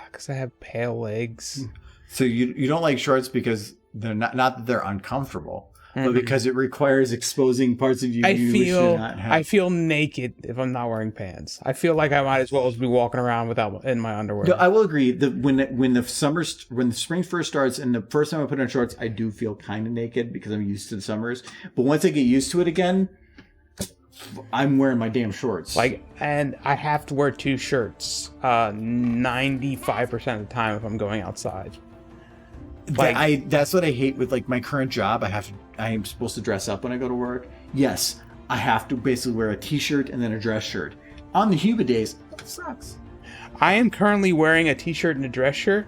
Because I have pale legs. So you don't like shorts because they're not that they're uncomfortable, but because it requires exposing parts of you you should not have. I feel naked if I'm not wearing pants. I feel like I might as well be walking around in my underwear. No, I will agree that when the spring first starts and the first time I put on shorts, I do feel kind of naked because I'm used to the summers. But once I get used to it again, I'm wearing my damn shorts. And I have to wear 2 shirts 95% of the time if I'm going outside. That's what I hate with my current job. I am supposed to dress up when I go to work. Yes, I have to basically wear a t-shirt and then a dress shirt. On the humid days, it sucks. I am currently wearing a t-shirt and a dress shirt.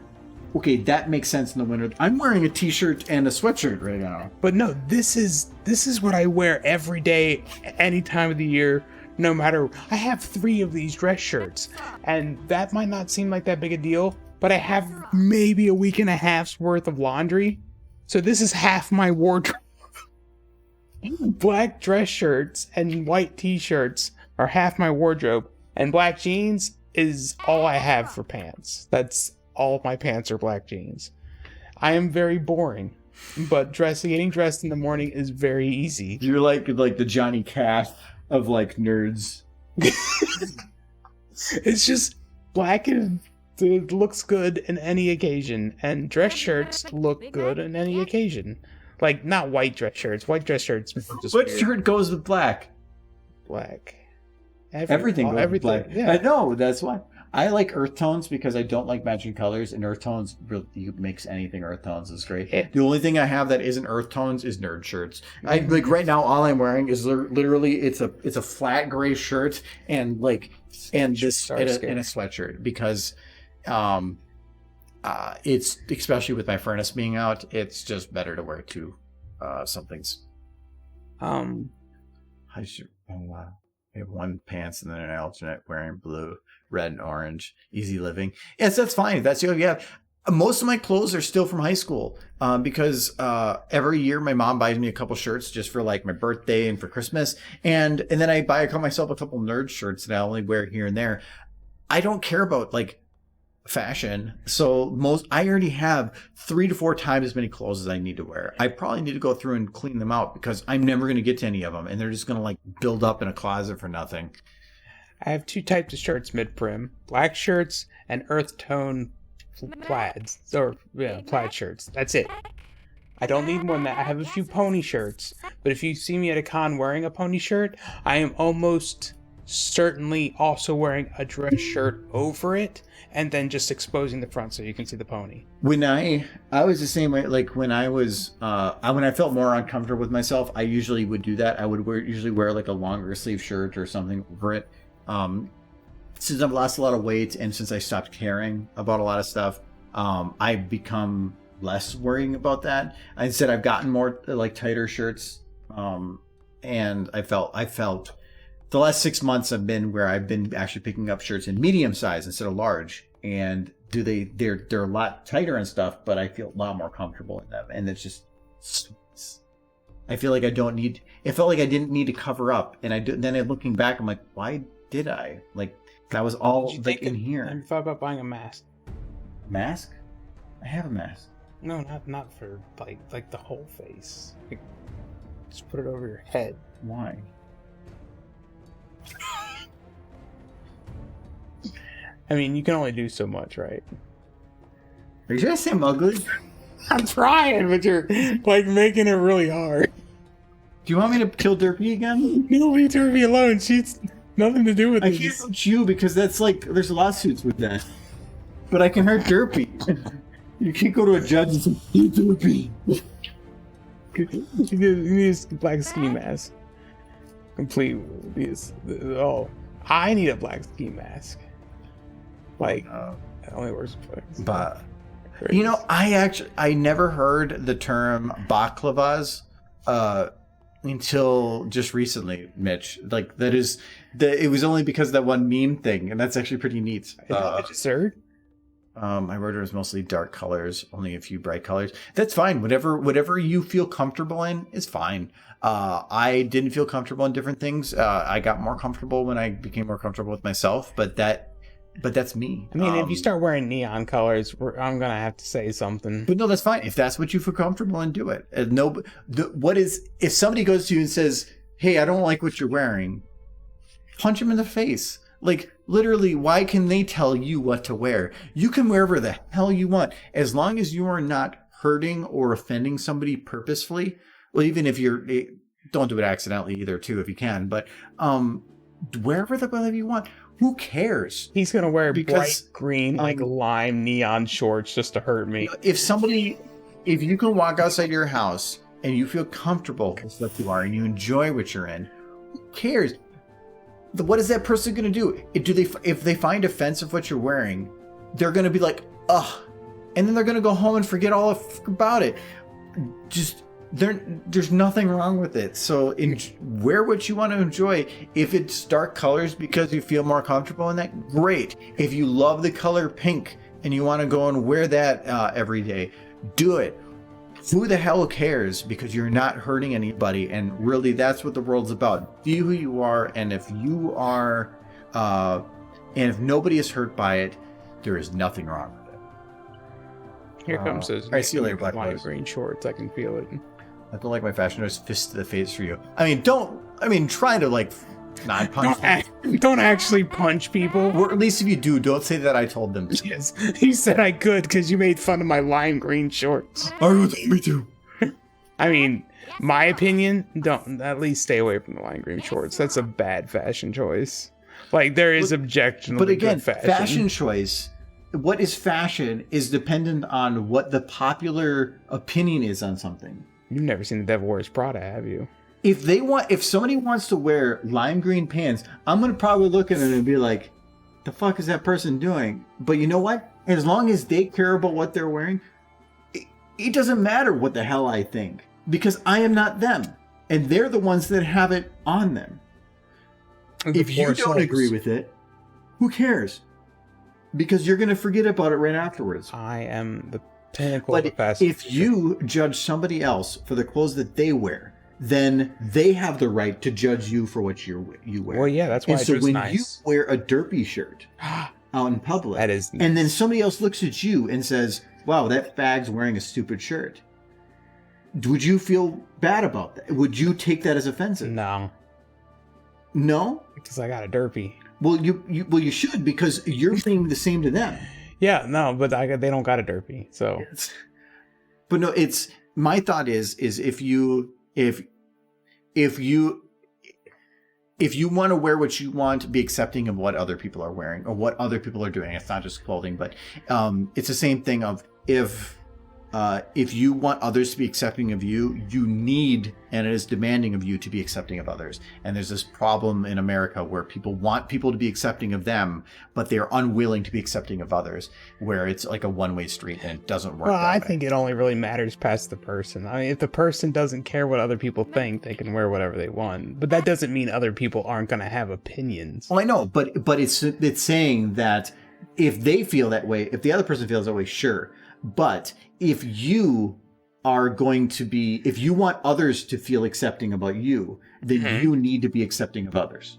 Okay, that makes sense in the winter. I'm wearing a t-shirt and a sweatshirt right now. But no, this is what I wear every day, any time of the year, no matter. I have 3 of these dress shirts, and that might not seem like that big a deal, but I have maybe a week and a half's worth of laundry. So this is half my wardrobe. Black dress shirts and white t-shirts are half my wardrobe, and black jeans is all I have for pants. That's all of my pants are black jeans. I am very boring, but getting dressed in the morning is very easy. You're like the Johnny Cash of nerds. It's just black and it looks good in any occasion, and dress shirts look good in any occasion. Not white dress shirts. White dress shirts. What shirt goes with black? Black. Everything goes with black. Yeah. I know, that's why. I like earth tones because I don't like matching colors, and earth tones really makes anything earth tones is great. The only thing I have that isn't earth tones is nerd shirts. Right now, all I'm wearing is literally it's a flat gray shirt and a sweatshirt because it's, especially with my furnace being out, it's just better to wear 2 somethings. I have 1 pants and then an alternate wearing blue, red, and orange. Easy living. Yes, that's fine. If that's what you have. Most of my clothes are still from high school because every year my mom buys me a couple shirts just for like my birthday and for Christmas. And then I buy myself a couple nerd shirts that I only wear here and there. I don't care about like fashion. So I already have 3 to 4 times as many clothes as I need to wear. I probably need to go through and clean them out because I'm never going to get to any of them. And they're just going to like build up in a closet for nothing. I have 2 types of shirts mid-prim. Black shirts and earth tone plaids. Or, yeah, plaid shirts. That's it. I don't need more than that. I have a few pony shirts. But if you see me at a con wearing a pony shirt, I am almost certainly also wearing a dress shirt over it and then just exposing the front so you can see the pony. When I was the same way, like when I was when I felt more uncomfortable with myself, I usually would do that. I would usually wear like a longer sleeve shirt or something over it. Since I've lost a lot of weight and since I stopped caring about a lot of stuff, I've become less worrying about that. Instead, I've gotten more like tighter shirts. And I felt the last 6 months have been where I've been actually picking up shirts in medium size instead of large. And they're a lot tighter and stuff, but I feel a lot more comfortable in them. And it's just, I feel like it felt like I didn't need to cover up. And then looking back, I'm like, why did I? Like, that was all like in here. Have you thought about buying a mask? Mask? I have a mask. No, not for like the whole face. Like, just put it over your head. Why? I mean, you can only do so much, right? Are you trying to say I'm ugly? I'm trying, but you're like making it really hard. Do you want me to kill Derpy again? No, leave Derpy alone. She's nothing to do with I this. can't hurt you because that's like there's lawsuits with that. But I can hurt Derpy. You can't go to a judge and say, "You Derpy." You need a black ski mask. Complete. I need a black ski mask. Like, it only works for But you know, I never heard the term baklavas until just recently, Mitch. Like it was only because of that one meme thing, and that's actually pretty neat. Dessert? My order is mostly dark colors, only a few bright colors. That's fine. Whatever you feel comfortable in is fine. I didn't feel comfortable in different things. I got more comfortable when I became more comfortable with myself, but that's me. I mean, if you start wearing neon colors, I'm gonna have to say something. But no, that's fine. If that's what you feel comfortable in, do it. If somebody goes to you and says, "Hey, I don't like what you're wearing," punch them in the face. Like, literally, why can they tell you what to wear? You can wear whatever the hell you want, as long as you are not hurting or offending somebody purposefully. Well, even if don't do it accidentally either, too, if you can. But wherever the hell you want. Who cares? He's gonna wear bright green, like lime neon shorts just to hurt me. If you can walk outside your house and you feel comfortable with what you are and you enjoy what you're in, who cares? What is that person gonna do? If they find offensive what you're wearing, they're gonna be like, ugh, and then they're gonna go home and forget all about it. There's nothing wrong with it. So wear what you want to enjoy. If it's dark colors because you feel more comfortable in that, great. If you love the color pink and you want to go and wear that every day, do it. Who the hell cares? Because you're not hurting anybody. And really, that's what the world's about. Be who you are. And if you are, and if nobody is hurt by it, there is nothing wrong with it. Here comes those. I see you later, Black Boys. Green shorts. I can feel it. I don't like my fashion nose fist to the face for you. Try to like not punch. Don't actually punch people. Or at least if you do, don't say that I told them to. Yes, you said I could because you made fun of my lime green shorts. Oh, told me to. I mean, my opinion, don't at least stay away from the lime green shorts. That's a bad fashion choice. Like there is objectionable. But again, fashion choice. What is fashion is dependent on what the popular opinion is on something. You've never seen The Devil Wears Prada, have you? If somebody wants to wear lime green pants, I'm going to probably look at it and be like, the fuck is that person doing? But you know what? As long as they care about what they're wearing, it doesn't matter what the hell I think. Because I am not them. And they're the ones that have it on them. If you don't agree with it, who cares? because you're going to forget about it right afterwards. I am the pinnacle of a But fast if food you judge somebody else for the clothes that they wear, then they have the right to judge you for what you wear. Well, yeah, that's why and I so dress when nice. you wear a derpy shirt out in public, That is and then somebody else looks at you and says, "Wow, that fag's wearing a stupid shirt," would you feel bad about that? Would you take that as offensive? No, No. because I got a derpy. Well, you should, because you're being the same to them. Yeah, no, but they don't got a derpy, so But no, it's my thought is if you want to wear what you want, be accepting of what other people are wearing or what other people are doing. It's not just clothing, but it's the same thing of if you want others to be accepting of you, you need, and it is demanding of you to be accepting of others. And there's this problem in America where people want people to be accepting of them, but they're unwilling to be accepting of others, where it's like a one-way street and it doesn't work. well, that I way. think it only really matters past the person. I mean, if the person doesn't care what other people think, they can wear whatever they want. But that doesn't mean other people aren't going to have opinions. Well, I know, but it's saying that if they feel that way, if the other person feels that way, sure. But if you are going to be, if you want others to feel accepting about you, then you need to be accepting of others.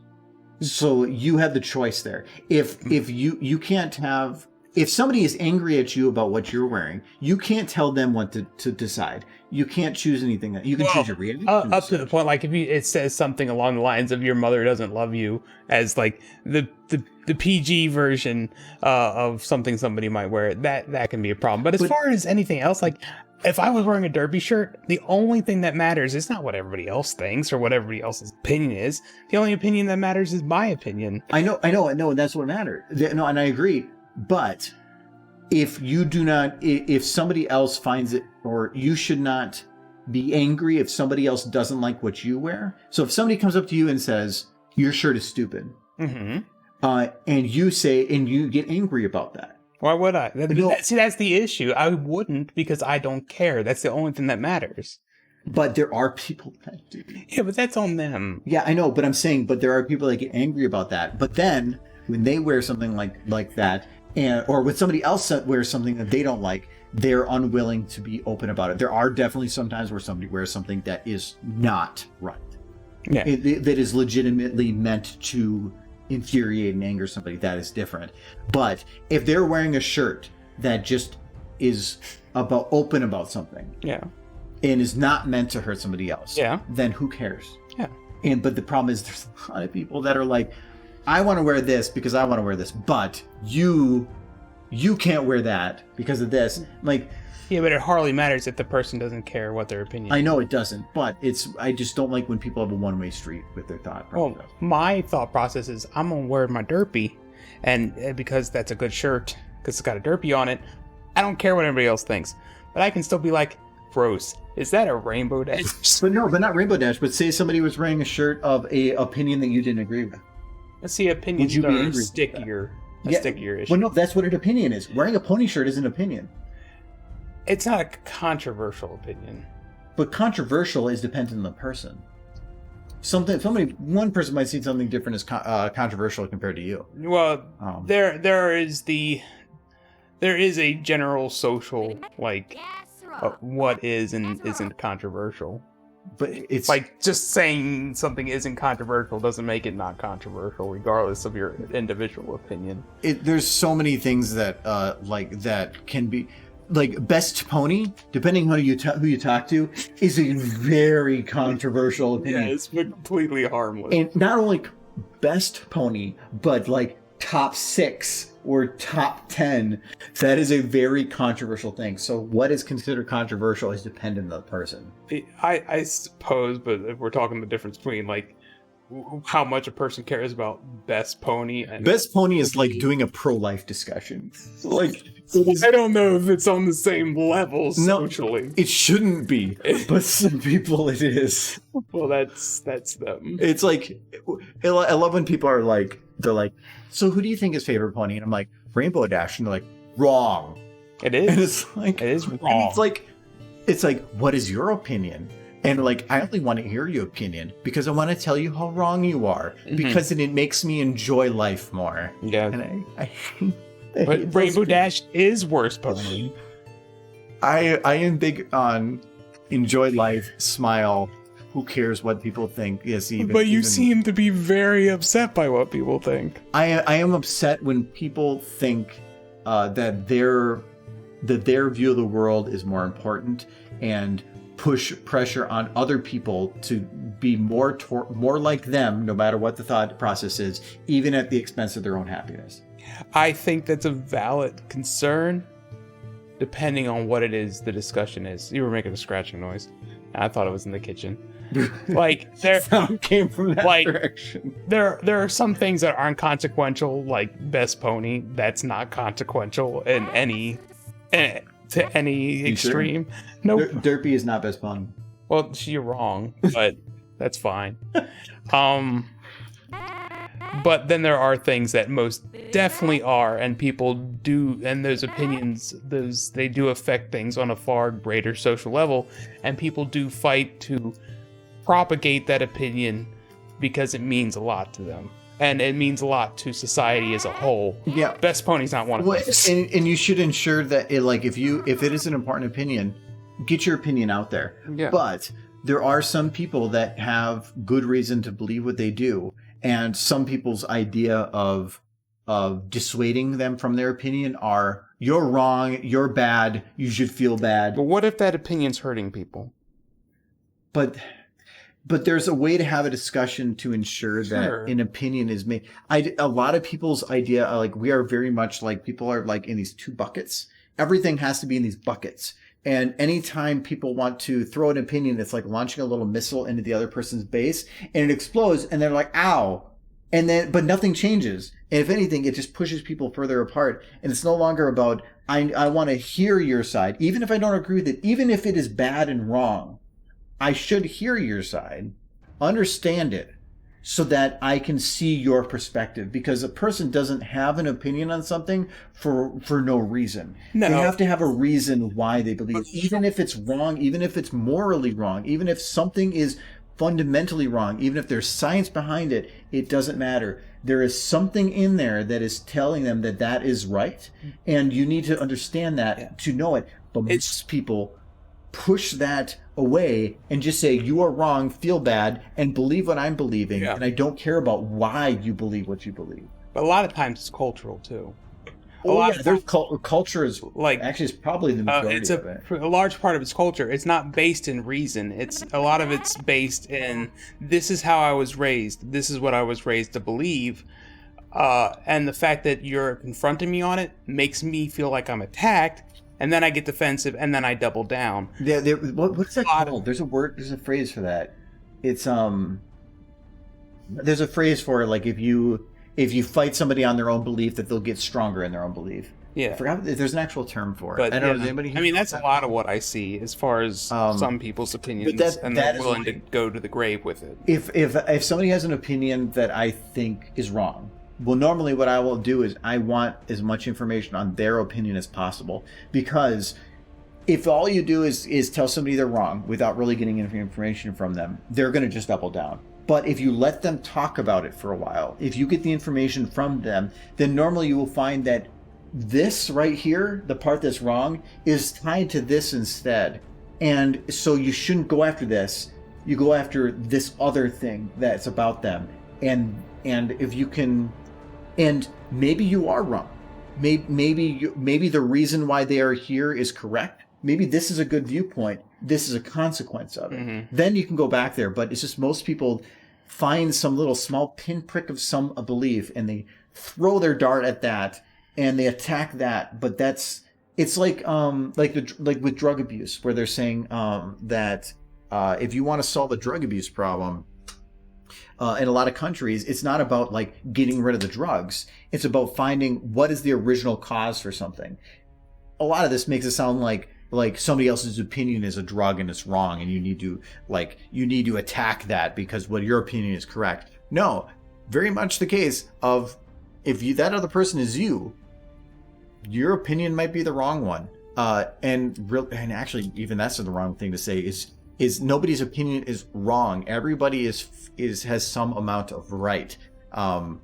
So you have the choice there. If you can't have, if somebody is angry at you about what you're wearing, you can't tell them what to decide. You can't choose anything. You can choose your reaction. Up to the point, like if it says something along the lines of "your mother doesn't love you" as like the PG version of something somebody might wear, that can be a problem. But as far as anything else, like if I was wearing a derby shirt, the only thing that matters is not what everybody else thinks or what everybody else's opinion is. The only opinion that matters is my opinion. I know, and that's what matters. No, and I agree. But if you do not, if somebody else finds it, or you should not be angry if somebody else doesn't like what you wear. So if somebody comes up to you and says, "Your shirt is stupid," and you say, and you get angry about that. Why would I? No. See, that's the issue. I wouldn't, because I don't care. That's the only thing that matters. But there are people that do. Yeah, but that's on them. Yeah, I know, but I'm saying, but there are people that get angry about that. But then when they wear something like that, or when somebody else wears something that they don't like, they're unwilling to be open about it. There are definitely some times where somebody wears something that is not right. Yeah. That is legitimately meant to infuriate and anger somebody. That is different. But if they're wearing a shirt that just is open about something, Yeah. and is not meant to hurt somebody else, Yeah. then who cares? Yeah. But the problem is there's a lot of people that are like, I want to wear this because I want to wear this, but you can't wear that because of this. Like, Yeah, but it hardly matters if the person doesn't care what their opinion I is. know it doesn't, but I just don't like when people have a one-way street with their thought process. Well, my thought process is I'm going to wear my derpy, and because that's a good shirt, because it's got a derpy on it, I don't care what anybody else thinks. But I can still be like, gross. Is that a rainbow dash? But not Rainbow Dash, but say somebody was wearing a shirt of a opinion that you didn't agree with. Let's see, opinions Would you be are angry with stickier. A Yeah, stickier issue. Well, no, that's what an opinion is. Wearing a pony shirt is an opinion. It's not a controversial opinion. But controversial is dependent on the person. One person might see something different as controversial compared to you. Well, Um, there is a general social, like, Gas her up. what is and isn't controversial. But it's Like, just saying something isn't controversial doesn't make it not controversial, regardless of your individual opinion. there's so many things that that can be like best pony, depending on who you talk to, is a very controversial opinion. it's completely harmless. And not only best pony, but like top 6 or top 10. That is a very controversial thing. So what is considered controversial is dependent on the person. I suppose, but if we're talking the difference between, like, how much a person cares about best pony and Best pony is like doing a pro-life discussion. Like, it is, I don't know if it's on the same level No. socially. it shouldn't be, but some people it is. Well, that's them. It's like, I love when people are like, they're like, so who do you think is favorite pony? And I'm like, Rainbow Dash. And they're like, wrong. It And is. it's like, It is and wrong. it's like, what is your opinion? And like, I only want to hear your opinion because I want to tell you how wrong you are, because it makes me enjoy life more. Yeah. And But Rainbow Dash is worse pony. I am big on enjoy life, smile. Who cares what people think? Yes, But you seem to be very upset by what people think. I am upset when people think that their view of the world is more important and push pressure on other people to be more like them, no matter what the thought process is, even at the expense of their own happiness. I think that's a valid concern, depending on what it is the discussion is. You were making a scratching noise. I thought it was in the kitchen. Like there Sound came from that direction. There are some things that aren't consequential, like Best Pony. That's not consequential in any to any extreme. Sure? Nope. Derpy is not Best Pony. Well, you're wrong, but that's fine. But then there are things that most definitely are, and people do, and those opinions, they do affect things on a far greater social level, and people do fight to propagate that opinion because it means a lot to them. And it means a lot to society as a whole. Yeah. Best Pony's not one of those. And you should ensure that if it is an important opinion, get your opinion out there. Yeah. But there are some people that have good reason to believe what they do. And some people's idea of dissuading them from their opinion are, you're wrong, you're bad, you should feel bad. But what if that opinion's hurting people? But there's a way to have a discussion to ensure that an opinion is made. A lot of people's idea, like, we are very much like, people are like in these two buckets. Everything has to be in these buckets. And anytime people want to throw an opinion, it's like launching a little missile into the other person's base, and it explodes, and they're like, ow. But nothing changes. And if anything, it just pushes people further apart. And it's no longer about, I want to hear your side, even if I don't agree with it, even if it is bad and wrong. I should hear your side, understand it, so that I can see your perspective. Because a person doesn't have an opinion on something for no reason. No. They have to have a reason why they believe, even if it's wrong, even if it's morally wrong, even if something is fundamentally wrong, even if there's science behind it, it doesn't matter. There is something in there that is telling them that that is right, and you need to understand that to know it. But most people push that away and just say, you are wrong, feel bad, and believe what I'm believing, and I don't care about why you believe what you believe. But a lot of times it's cultural too. Culture is like, actually, it's probably the majority of it. A large part of its culture. It's not based in reason. A lot of it's based in, this is how I was raised. This is what I was raised to believe. And the fact that you're confronting me on it makes me feel like I'm attacked. And then I get defensive, and then I double down. Yeah, what's that called? There's a phrase for that. It's there's a phrase for it, like if you fight somebody on their own belief, that they'll get stronger in their own belief. Yeah, I forgot. There's an actual term for it. But I don't know. Does anybody? I mean, that's a lot of what I see as far as some people's opinions, and they're willing to go to the grave with it. If somebody has an opinion that I think is wrong. Well, normally what I will do is I want as much information on their opinion as possible, because if all you do is tell somebody they're wrong without really getting any information from them, they're going to just double down. But if you let them talk about it for a while, if you get the information from them, then normally you will find that this right here, the part that's wrong, is tied to this instead. And so you shouldn't go after this. You go after this other thing that's about them. And if you can... And maybe you are wrong. Maybe the reason why they are here is correct. Maybe this is a good viewpoint. This is a consequence of it. Mm-hmm. Then you can go back there. But it's just most people find some little small pinprick of a belief, and they throw their dart at that, and they attack that. But it's like with drug abuse, where they're saying that if you want to solve a drug abuse problem. In a lot of countries, it's not about like getting rid of the drugs. It's about finding what is the original cause for something. A lot of this makes it sound like somebody else's opinion is a drug and it's wrong, and you need to attack that because what your opinion is correct. No, very much the case of if that other person is you, your opinion might be the wrong one. And actually, even that's the wrong thing to say is nobody's opinion is wrong. Everybody has some amount of right. I'm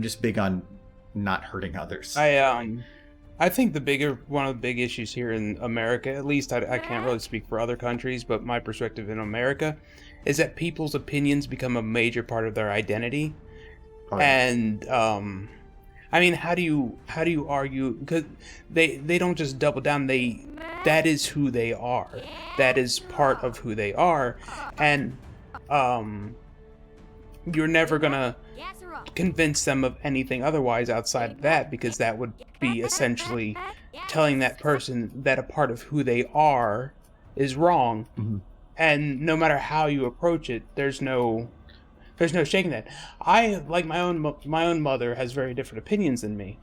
just big on not hurting others. I think one of the big issues here in America, at least I can't really speak for other countries, but my perspective in America is that people's opinions become a major part of their identity. Oh, yeah. And I mean, how do you argue? Because they don't just double down. That is who they are. That is part of who they are, and you're never gonna convince them of anything otherwise outside of that, because that would be essentially telling that person that a part of who they are is wrong. Mm-hmm. And no matter how you approach it, there's no shaking that. I, like, my own mother has very different opinions than me,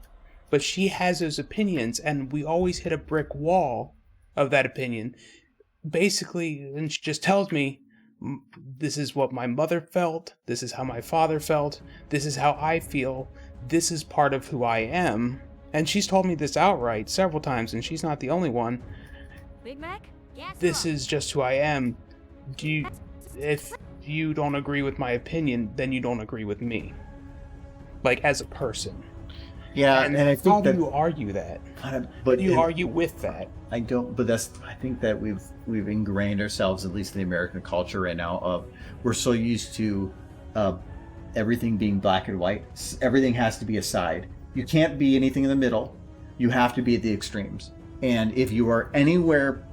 but she has those opinions, and we always hit a brick wall of that opinion, basically. And she just tells me, this is what my mother felt, this is how my father felt, this is how I feel, this is part of who I am. And she's told me this outright several times, and she's not the only one. Big Mac, This is just who I am. If you don't agree with my opinion, then you don't agree with me, like, as a person. Yeah, and I think how do you argue that? But you argue with that? I don't. But I think that we've ingrained ourselves, at least in the American culture right now, of we're so used to everything being black and white. Everything has to be a side. You can't be anything in the middle. You have to be at the extremes. And if you are anywhere,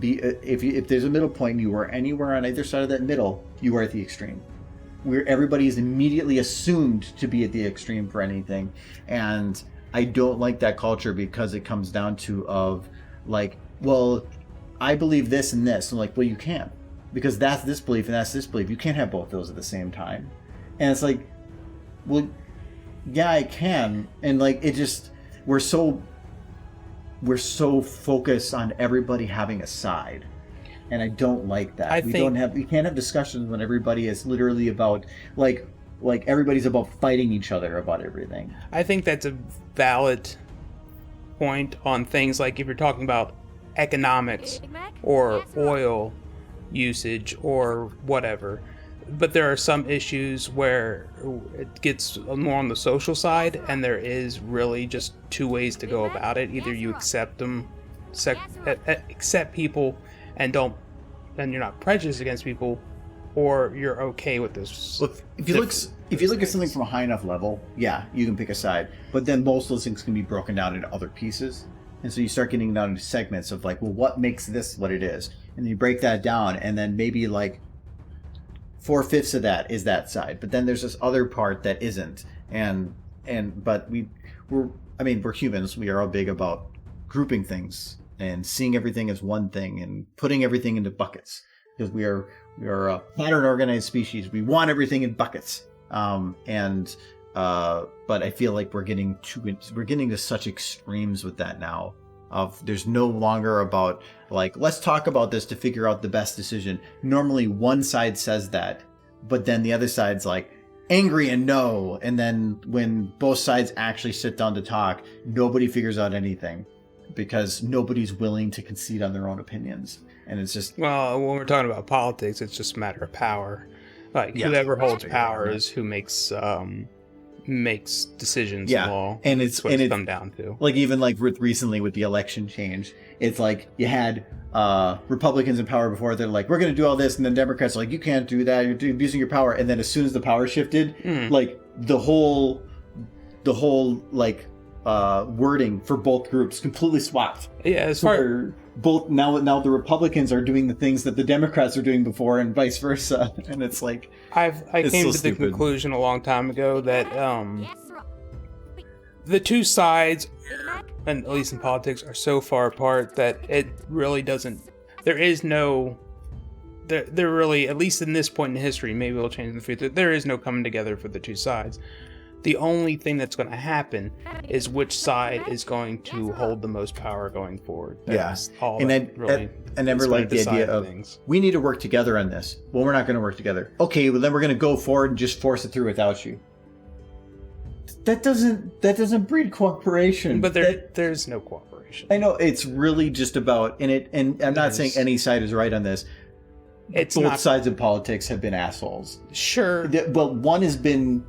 if there's a middle point, and you are anywhere on either side of that middle, you are at the extreme. Where everybody is immediately assumed to be at the extreme for anything. And I don't like that culture, because it comes down to like, well, I believe this and this. I'm like, well, you can't, because that's this belief and that's this belief. You can't have both those at the same time. And it's like, well, yeah, I can. And like, it just, we're so focused on everybody having a side. And I don't like that. We can't have discussions when everybody is literally about like everybody's about fighting each other about everything. I think that's a valid point on things like if you're talking about economics or oil usage or whatever. But there are some issues where it gets more on the social side, and there is really just two ways to go about it. Either you accept people and you're not prejudiced against people, or you're okay with this. Look, if you look at something from a high enough level, yeah, you can pick a side. But then most of those things can be broken down into other pieces, and so you start getting down into segments of like, well, what makes this what it is, and then you break that down, and then maybe like 4/5 of that is that side, but then there's this other part that isn't, but we're humans. We are all big about grouping things and seeing everything as one thing and putting everything into buckets, because we are a pattern organized species. We want everything in buckets. But I feel like we're getting to such extremes with that now. There's no longer about like, let's talk about this to figure out the best decision. Normally one side says that, but then the other side's like angry and no. And then when both sides actually sit down to talk, nobody figures out anything, because nobody's willing to concede on their own opinions. And it's just, well, when we're talking about politics, it's just a matter of power. Like, whoever holds power is who makes decisions in law. And it's come down to. Like, even like recently with the election change, it's like you had Republicans in power before. They're like, we're going to do all this, and then Democrats are like, you can't do that. You're abusing your power. And then as soon as the power shifted, like the whole like wording for both groups completely swapped. Yeah, as far both now the Republicans are doing the things that the Democrats are doing before, and vice versa. And it's like, I came to the conclusion a long time ago that the two sides, and at least in politics, are so far apart that it really doesn't. There really, at least in this point in history, maybe it'll change in the future, there is no coming together for the two sides. The only thing that's going to happen is which side is going to hold the most power going forward. That's all. And I never liked the idea of we need to work together on this. Well, we're not going to work together. Okay, well then we're going to go forward and just force it through without you. That doesn't breed cooperation. But there's no cooperation. I know, it's really just about and I'm not saying any side is right on this. Both sides of politics have been assholes. Sure. But one has been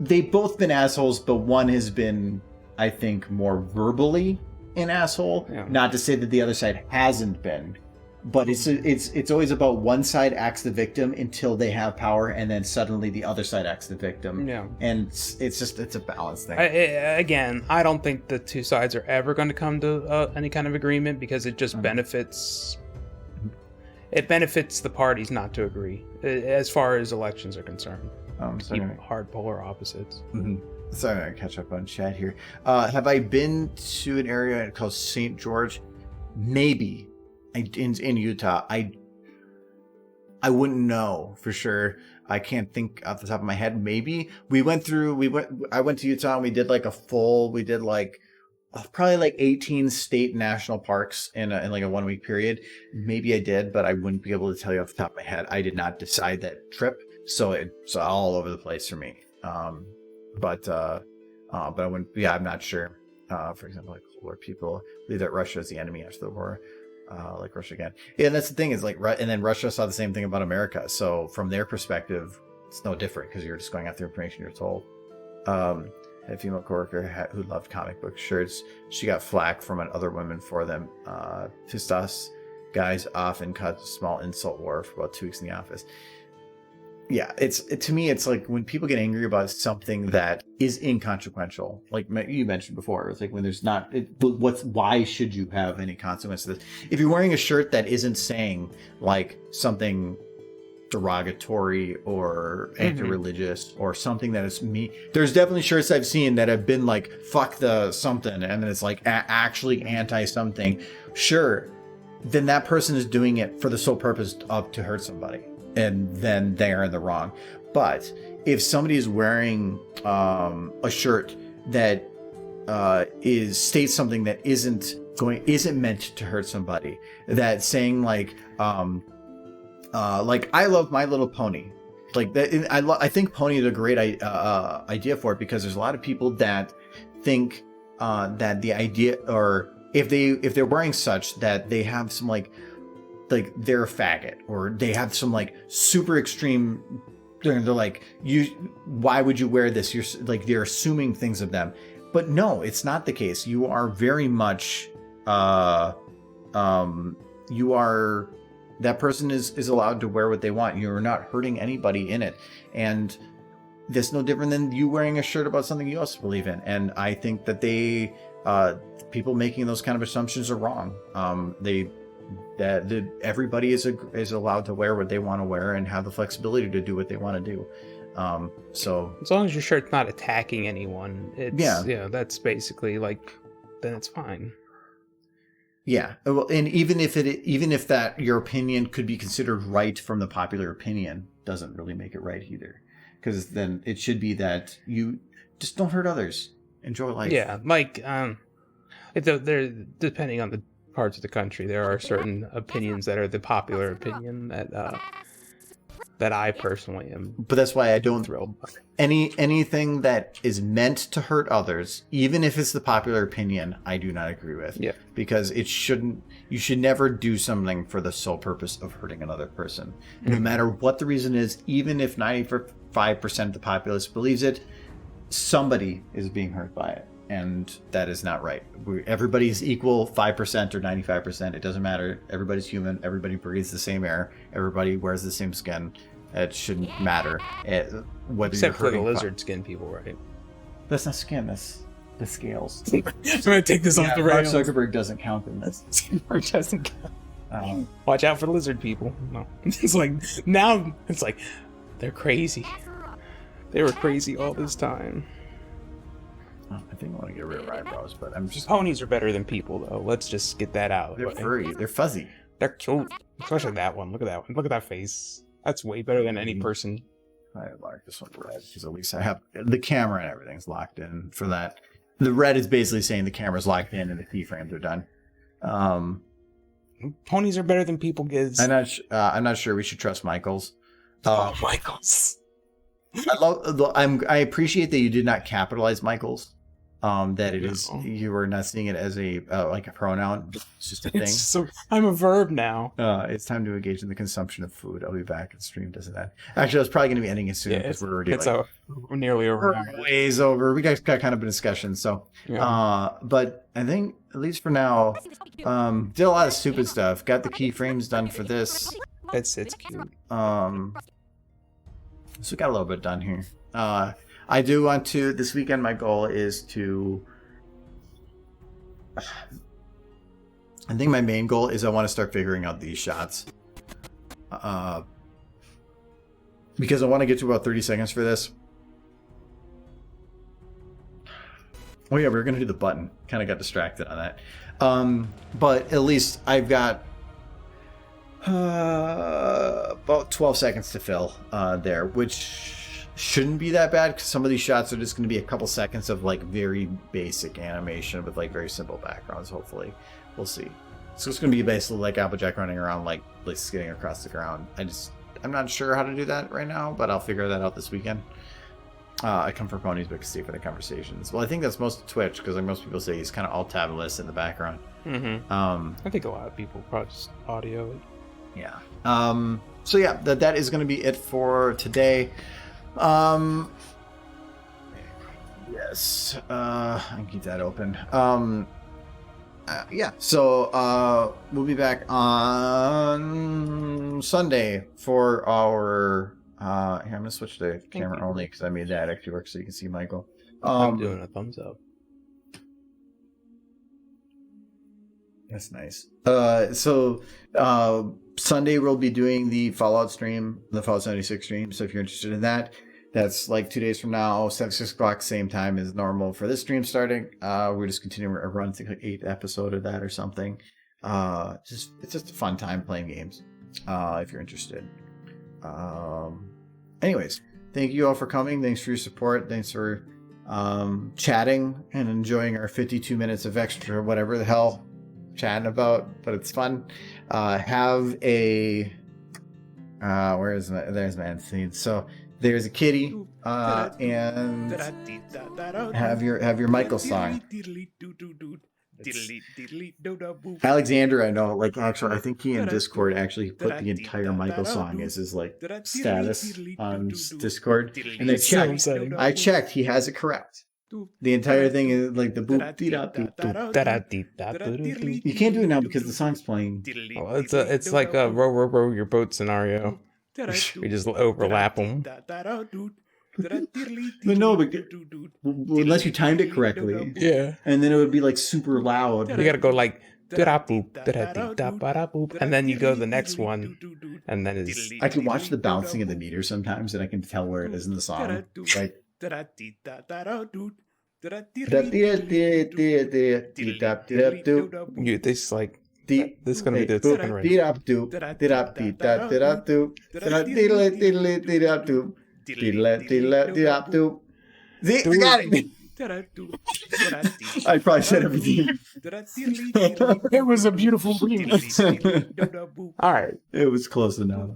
they've both been assholes, but one has been, I think, more verbally an asshole. Yeah. Not to say that the other side hasn't been, but it's always about one side acts the victim until they have power, and then suddenly the other side acts the victim. Yeah. And it's a balance thing. Again, I don't think the two sides are ever going to come to any kind of agreement, because it just benefits the parties not to agree as far as elections are concerned. Keep hard polar opposites. Mm-hmm. Sorry, I'm gonna catch up on chat here. Have I been to an area called St. George? Maybe. In Utah. I wouldn't know for sure. I can't think off the top of my head. Maybe I went to Utah and we did probably like 18 state national parks in like a 1 week period. Maybe I did, but I wouldn't be able to tell you off the top of my head. I did not decide that trip, so it's all over the place for me. But I wouldn't. Yeah, I'm not sure. For example, like where people believe that Russia is the enemy after the war, like Russia again. Yeah, and that's the thing is like, and then Russia saw the same thing about America. So from their perspective, it's no different because you're just going after information you're told. A female coworker who loved comic book shirts. She got flack from other women for them. Pissed us guys off and caused a small insult war for about 2 weeks in the office. Yeah, to me, it's like when people get angry about something that is inconsequential, like you mentioned before. It's like when there's not. Why should you have any consequence to this? If you're wearing a shirt that isn't saying like something derogatory or anti-religious or something that is me, there's definitely shirts I've seen that have been like fuck the something, and then it's like actually anti something. Sure, then that person is doing it for the sole purpose of to hurt somebody, and then they're in the wrong. But if somebody is wearing a shirt that states something that isn't meant to hurt somebody, that saying like I love My Little Pony, like that, I think Pony is a great idea for it, because there's a lot of people that think that the idea, or if they're wearing such, that they have some like they're a faggot, or they have some like super extreme, they're like, why would you wear this? You're like, they're assuming things of them. But no, it's not the case. You are very much that person is allowed to wear what they want. You're not hurting anybody in it. And that's no different than you wearing a shirt about something you also believe in. And I think that people making those kind of assumptions are wrong. Everybody is allowed to wear what they want to wear and have the flexibility to do what they want to do. So as long as your shirt's not attacking anyone, that's basically like, then it's fine. Yeah, well, and even if that your opinion could be considered right from the popular opinion, doesn't really make it right either, because then it should be that you just don't hurt others, enjoy life. Yeah, like there, depending on the parts of the country, there are certain opinions that are the popular opinion that I personally am. But that's why I don't thrilled. Anything that is meant to hurt others, even if it's the popular opinion, I do not agree with. Yeah. Because you should never do something for the sole purpose of hurting another person. No matter what the reason is, even if 95% of the populace believes it, somebody is being hurt by it. And that is not right. Everybody's equal, 5% or 95%. It doesn't matter. Everybody's human. Everybody breathes the same air. Everybody wears the same skin. It shouldn't matter. Except for the lizard skin people, right? That's not skin. That's the scales. I'm going to take this off the rails. Mark Zuckerberg doesn't count in this. Mark doesn't count. Watch out for the lizard people. No. It's like, now, it's like, they're crazy. They were crazy all this time. I think I want to get rid of eyebrows, but I'm just... Ponies are better than people, though. Let's just get that out. They're furry. They're fuzzy. They're cute. Especially that one. Look at that one. Look at that face. That's way better than any person. I like this one red, because at least I have... The camera and everything's locked in for that. The red is basically saying the camera's locked in and the keyframes are done. Ponies are better than people, Giz. I'm not sure we should trust Michaels. Michaels. I appreciate that you did not capitalize Michaels. that it is, No. you are not seeing it as a like a pronoun. It's just a thing. So I'm a verb now. It's time to engage in the consumption of food. I'll be back. The stream doesn't that. Actually, I was probably going to be ending it soon because we're already we're nearly over. we're ways over. We got kind of a discussion. So, but I think at least for now, did a lot of stupid stuff. Got the keyframes done for this. It's cute. So we got a little bit done here. I do want to, this weekend, my goal is to, I think my main goal is I want to start figuring out these shots. Because I want to get to about 30 seconds for this. Oh yeah, we were going to do the button. Kind of got distracted on that. But at least I've got about 12 seconds to fill there, which shouldn't be that bad because some of these shots are just going to be a couple seconds of like very basic animation with like very simple backgrounds. Hopefully, we'll see. So it's going to be basically like Applejack running around like skidding across the ground. I'm not sure how to do that right now, but I'll figure that out this weekend. I come for ponies, but stay for the conversations. Well, I think that's most Twitch because like most people say he's kind of all tabless in the background. Mm-hmm. I think a lot of people probably just audio it. Yeah. So yeah, that is going to be it for today. Yes. I can keep that open. Yeah. So we'll be back on Sunday for our. Here, I'm gonna switch to camera only because I made that actually work so you can see Michael. I'm doing a thumbs up. That's nice. So Sunday we'll be doing the Fallout stream, the Fallout 76 stream. So if you're interested in that, that's like 2 days from now, 6 o'clock, same time as normal for this stream starting. We're just continuing a run, I think like 8th episode of that or something. It's just a fun time playing games. If you're interested. Anyways, thank you all for coming. Thanks for your support. Thanks for chatting and enjoying our 52 minutes of extra whatever the hell chatting about, but it's fun. Have a there's Mancine. So there's a kitty and have your Michael song. Alexander, I know, like actually I think he in Discord actually put the entire Michael song as his like status on Discord, and I checked, he has it correct. The entire thing is like the boop dee da doop doop. You can't do it now because the song's playing. Well, it's like a row your boat scenario. We just overlap them. But no, unless you timed it correctly. Yeah. And then it would be like super loud. You gotta go like boop, and then you go the next one, and then it's. I can watch the bouncing of the meter sometimes, and I can tell where it is in the song. Like. This like. This is gonna be the second round. See, I got it. I probably said everything. It was a beautiful remix. All right. It was close enough.